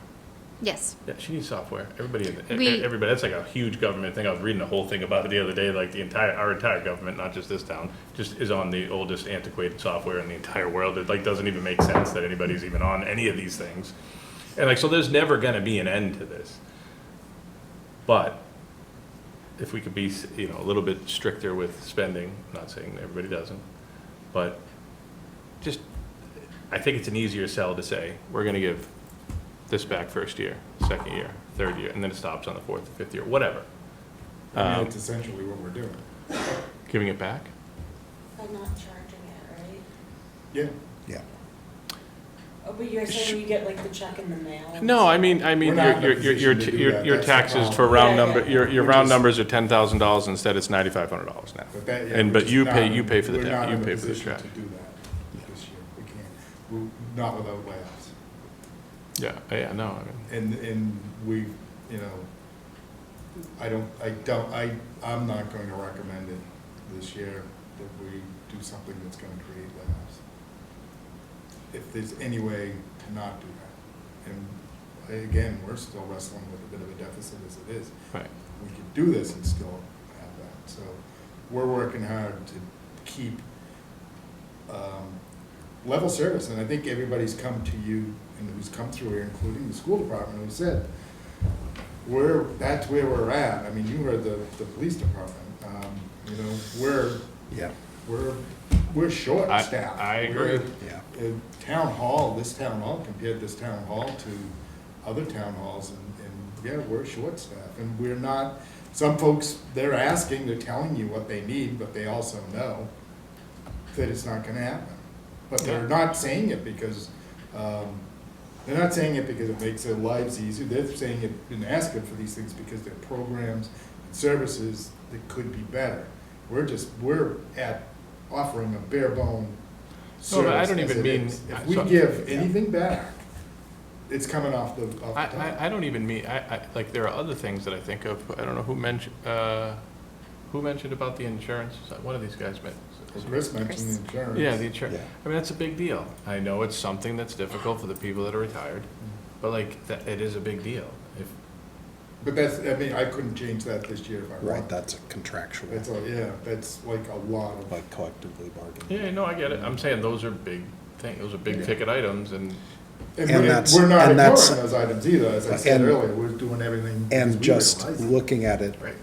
Yes. Yeah, she needs software. Everybody, everybody, that's like a huge government thing. I was reading a whole thing about it the other day, like our entire government, not just this town, just is on the oldest antiquated software in the entire world. It doesn't even make sense that anybody's even on any of these things. And so there's never gonna be an end to this. But if we could be, a little bit stricter with spending, not saying that everybody doesn't, but just, I think it's an easier sell to say, we're gonna give this back first year, second year, third year, and then it stops on the fourth or fifth year, whatever. That's essentially what we're doing. Giving it back? By not charging it, right? Yeah. Yeah. Oh, but you're saying you get like the check in the mail? and No, stuff? I mean, We're not in a position to do that. your That's the taxes problem. for round Yeah, number, yeah. your We're round just- numbers are $10,000, instead it's $9,500 now. But that, yeah, And, we're but you just pay, not- you pay for the we're tax, not you in a pay for the position track. to do that this year. We can't. Not without layoffs. Yeah, no, I mean. And we, I'm not going to recommend it this year that we do something that's going to create layoffs. If there's any way to not do that. And again, we're still wrestling with a bit of a deficit as it is. Right. We could do this and still have that. So we're working hard to keep level service. And I think everybody's come to you and who's come through here, including the school department, who said, that's where we're at. I mean, you heard the police department. Yeah. We're short staffed. I agree. Yeah. This town hall, compared this town hall to other town halls, and yeah, we're short staffed. And we're not, some folks, they're asking, they're telling you what they need, but they also know that it's not gonna happen. But they're not saying it because They're not saying it because it makes their lives easier, they're saying it and asking for these things because they're programs and services that could be better. We're at offering a bare bone No, but I service don't as even it mean- is. If we so- give anything back, it's coming off the top. I don't even mean, like, there are other things that I think of, I don't know who mentioned about the insurance? One of these guys mentioned. Chris mentioned the insurance. Yeah, the insurance. Yeah. I mean, that's a big deal. I know it's something that's difficult for the people that are retired, but like, that, it is a big deal. If, But that's, I mean, I couldn't change that this year if I wanted. Right, that's a contractual, That's all, yeah, that's like a lot of. like collectively bargained. yeah, no, I get it. I'm saying those are big things, those are big ticket items, and And And we're that's- we're not and ignoring that's- those items either, as I said and- earlier, we're doing everything. because And we just realize it. looking at it right.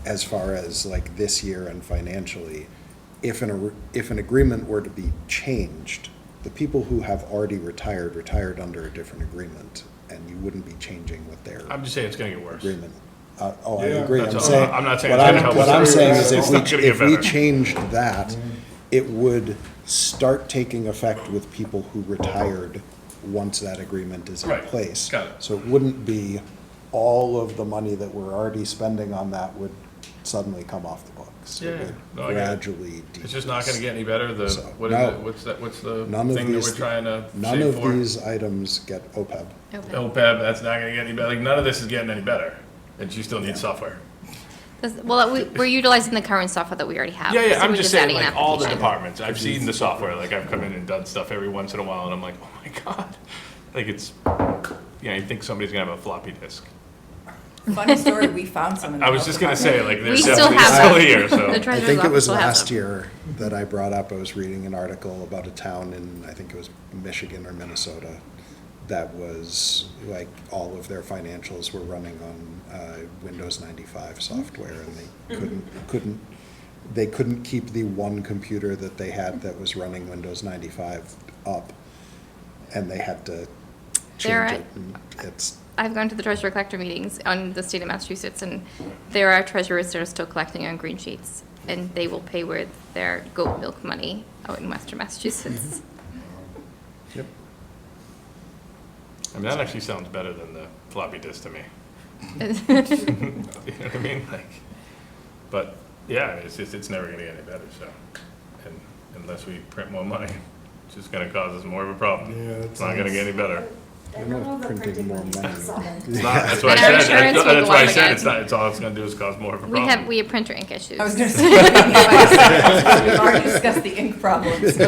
as far as like this year and financially, if an agreement were to be changed, the people who have already retired under a different agreement, and you wouldn't be changing with their I'm just saying it's gonna get worse. agreement. Oh, I Yeah. agree. That's I'm all. saying. I'm not saying what it's gonna I'm- help What us. I'm saying is It's not gonna get if we better. changed that, it would start taking effect with people who retired once that agreement is in Right. place. Got it. So it wouldn't be all of the money that we're already spending on that would suddenly come off the books. Yeah, It would no, I get it. gradually decrease. It's just not gonna get any better, So, what is no. it, what's the None of thing that these- we're trying to None save of for? these items get OPEB. OPEB, that's not gonna get any better, like, none of this is getting any better, and you still need software. Well, we're utilizing the current software that we already have. Yeah, so I'm we're just saying, adding an like, all the application. departments, I've seen the software, like, I've come in and done stuff every once in a while, and I'm like, oh my god. Like, it's, you think somebody's gonna have a floppy disk. Funny story, we found some in the I was just gonna say, like, they're We still definitely have still them. here, so. The I treasurer's think it office was still has last them. year that I brought up, I was reading an article about a town in, I think it was Michigan or Minnesota, that was, like, all of their financials were running on Windows 95 software, and they couldn't keep the one computer that they had that was running Windows 95 up, and they had to There change are- it, and it's, I've gone to the treasurer collector meetings on the state of Massachusetts, and there are treasurers that are still collecting on green sheets, and they will pay with their goat milk money out in western Massachusetts. yep. I mean, that actually sounds better than the floppy disk to me. You know what I mean? Like, but, yeah, it's just, it's never gonna get any better, so. And unless we print more money, it's just gonna cause us more of a problem. Yeah, that It's not gonna get any better. I I'm don't not know the printing more printing money. is on. It's not, that's what And I our said, insurance will that's go why I up said, again. it's not, it's all it's gonna do is cause more of a We problem. have printer ink issues. I was gonna say, we've already discussed the ink problems.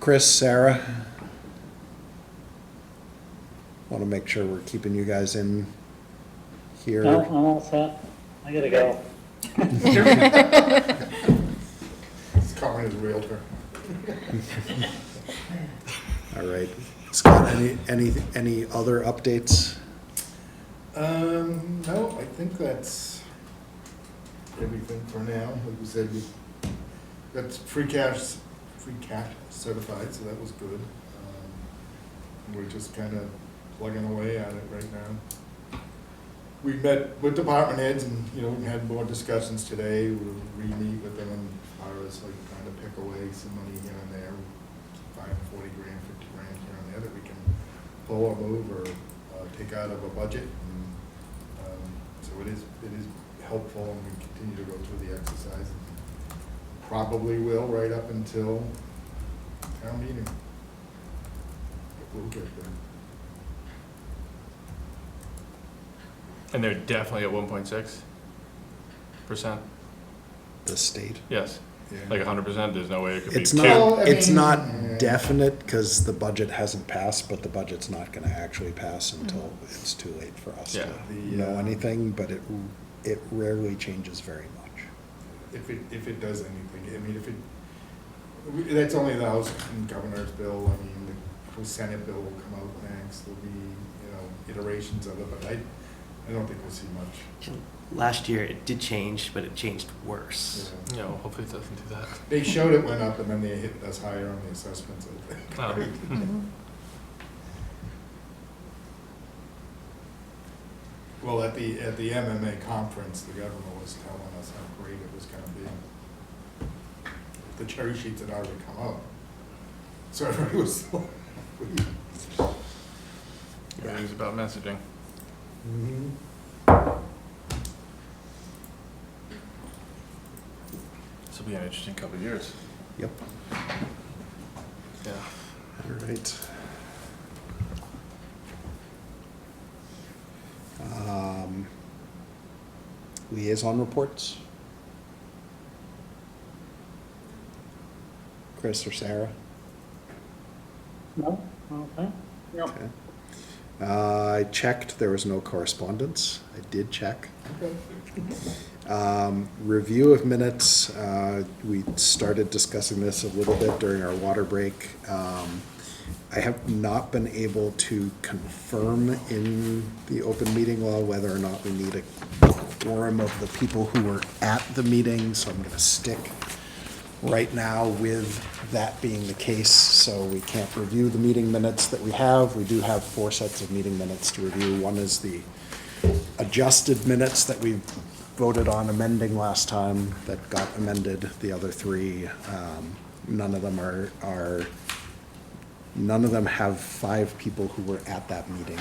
Chris, Sarah? Want to make sure we're keeping you guys in here. No, I'm all set. I gotta go. He's calling his realtor. All right. Scott, any other updates? No, I think that's everything for now. Like we said, that's free cash certified, so that was good. We're just kind of plugging away at it right now. We met with department heads and, we had more discussions today. We'll re-meet with them as far as like trying to pick away some money here and there, 40 grand, 50 grand here and there that we can pull or move or take out of a budget. And, so it is helpful, and we continue to go through the exercise. Probably will right up until town meeting. But we'll get there. And they're definitely at 1.6%? The state? Yes, Yeah. like 100%, there's no way it could be It's two. not, Well, I it's mean, not yeah. definite because the budget hasn't passed, but the budget's not going to actually pass until it's too late for us to Yeah. know anything, but it rarely changes very much. If it does anything, I mean, that's only the House and Governor's bill. I mean, the Senate bill will come out next. There'll be, iterations of it, but I don't think we'll see much. Last year, it did change, but it changed worse. Yeah. Yeah, well, hopefully it doesn't do that. They showed it went up, and then they hit us higher on the assessments, I think. Oh. Well, at the MMA conference, the governor was telling us how great it was gonna be. The cherry sheets had already come out. So everybody was. Everything's about messaging. This will be an interesting couple of years. Yep. Yeah. All right. Liaison reports? Chris or Sarah? No? Okay. Nope. Okay. I checked, there was no correspondence. I did check. Review of minutes, we started discussing this a little bit during our water break. I have not been able to confirm in the open meeting law whether or not we need a quorum of the people who were at the meeting, so I'm gonna stick right now with that being the case, so we can't review the meeting minutes that we have. We do have 4 sets of meeting minutes to review. One is the adjusted minutes that we voted on amending last time that got amended. The other 3, none of them none of them have 5 people who were at that meeting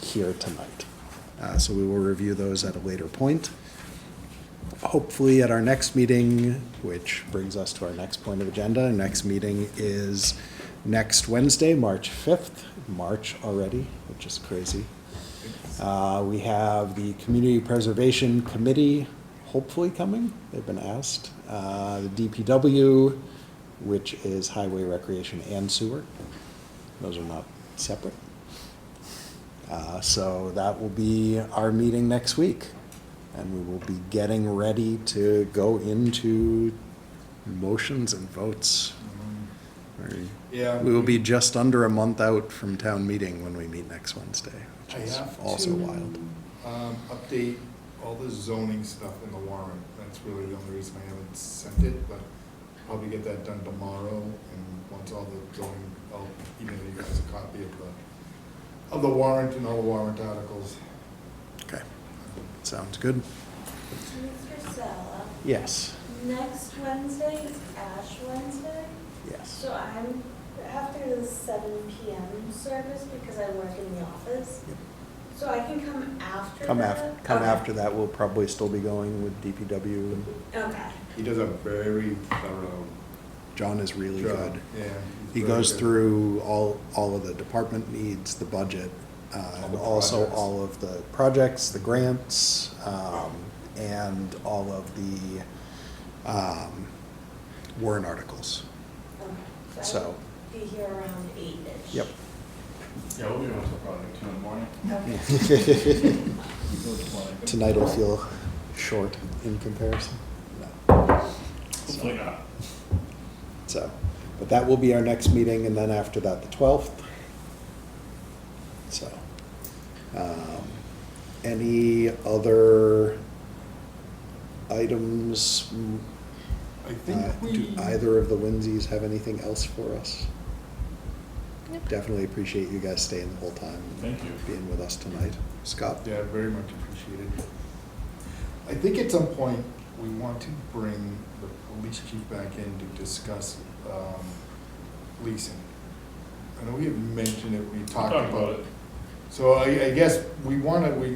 here tonight. So we will review those at a later point. Hopefully at our next meeting, which brings us to our next point of agenda. Our next meeting is next Wednesday, March 5th. March already, which is crazy. We have the Community Preservation Committee hopefully coming. They've been asked. The DPW, which is Highway, Recreation, and Sewer. Those are not separate. So that will be our meeting next week. And we will be getting ready to go into motions and votes. Yeah. We will be just under a month out from town meeting when we meet next Wednesday, I which is have also to, wild. Update all the zoning stuff in the warrant. That's really the only reason I haven't sent it, but probably get that done tomorrow. And once all the zoning, I'll email you guys a copy of the warrant and all the warrant articles. Okay, sounds good. Mr. Sala, Yes, next Wednesday is Ash Wednesday, yes. so I'm after the 7 p.m. service because I work in the office. Yep. So I can come after Come that? after, Okay. after that, we'll probably still be going with DPW. And Okay. He does a very thorough John is really job. good. Yeah. He he's very goes good. through all of the department needs, the budget, and the also projects. all of the projects, the grants, and all of the warrant articles. Okay. I So, will be here around 8-ish. yep. Yeah, we'll be on until probably like 2 in the morning. Okay. Tonight will feel short in comparison. No. Hopefully not. So, but that will be our next meeting, and then after that, the 12th. So, any other items? I think Do we. either of the Windseys have anything else for us? Nope. Definitely appreciate you guys staying the whole time. Thank you. Being with us tonight. Scott? Yeah, very much appreciated. I think at some point, we want to bring the police chief back in to discuss leasing. I know we have mentioned it, we talked about it. So I guess we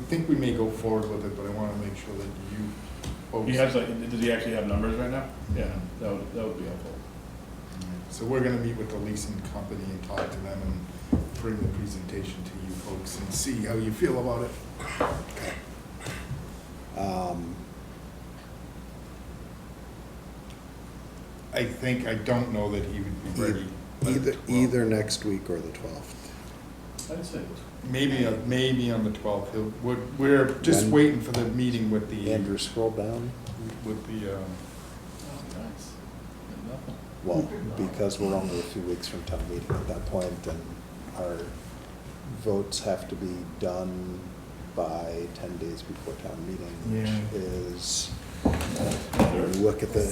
think we may go forward with it, but I want to make sure that you folks. He has like, does he actually have numbers right now? Yeah, that would be helpful. So we're gonna meet with the leasing company and talk to them and bring the presentation to you folks and see how you feel about it. I don't know that he would be ready. by the 12th. Either next week or the 12th. I'd say Maybe on the 12th. We're just When? waiting for the meeting with the. Andrew, scroll down. With the, oh, nice. Nothing. Well, because we're only a few weeks from town meeting at that point, and our votes have to be done by 10 days before town meeting, Yeah. which is, look at the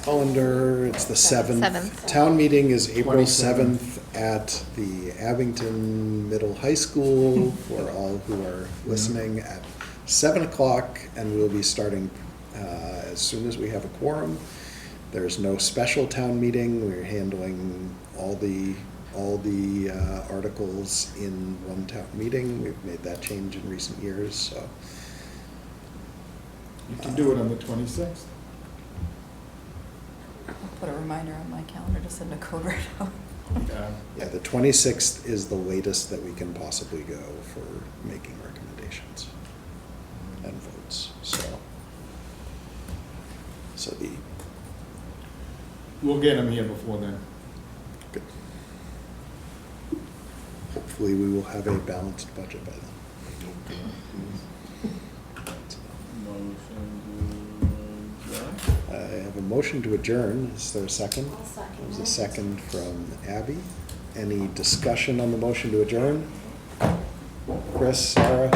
calendar, it's the 7th. 7th. Town meeting is April 27th. 7th at the Abington Middle High School, for all who are listening, at 7 o'clock, and we'll be starting as soon as we have a quorum. There's no special town meeting. We're handling all the articles in one town meeting. We've made that change in recent years, so. You can do it on the 26th. I'll put a reminder on my calendar to send a code right out. Yeah, the 26th is the latest that we can possibly go for making recommendations and votes, so. So We'll get them here before then. good. Hopefully, we will have a balanced budget by then. I have a motion to adjourn. Is there a second? I'll second There's a it. second from Abby. Any discussion on the motion to adjourn? Chris, Sarah?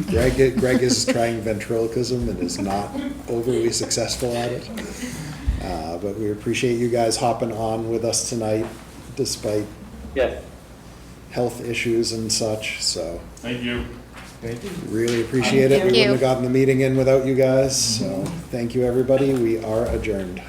Greg is trying ventriloquism and is not overly successful at it. But we appreciate you guys hopping on with us tonight despite health issues and such, so. Thank you. Really appreciate it. We Thank wouldn't you. have gotten the meeting in without you guys, so thank you, everybody. We are adjourned.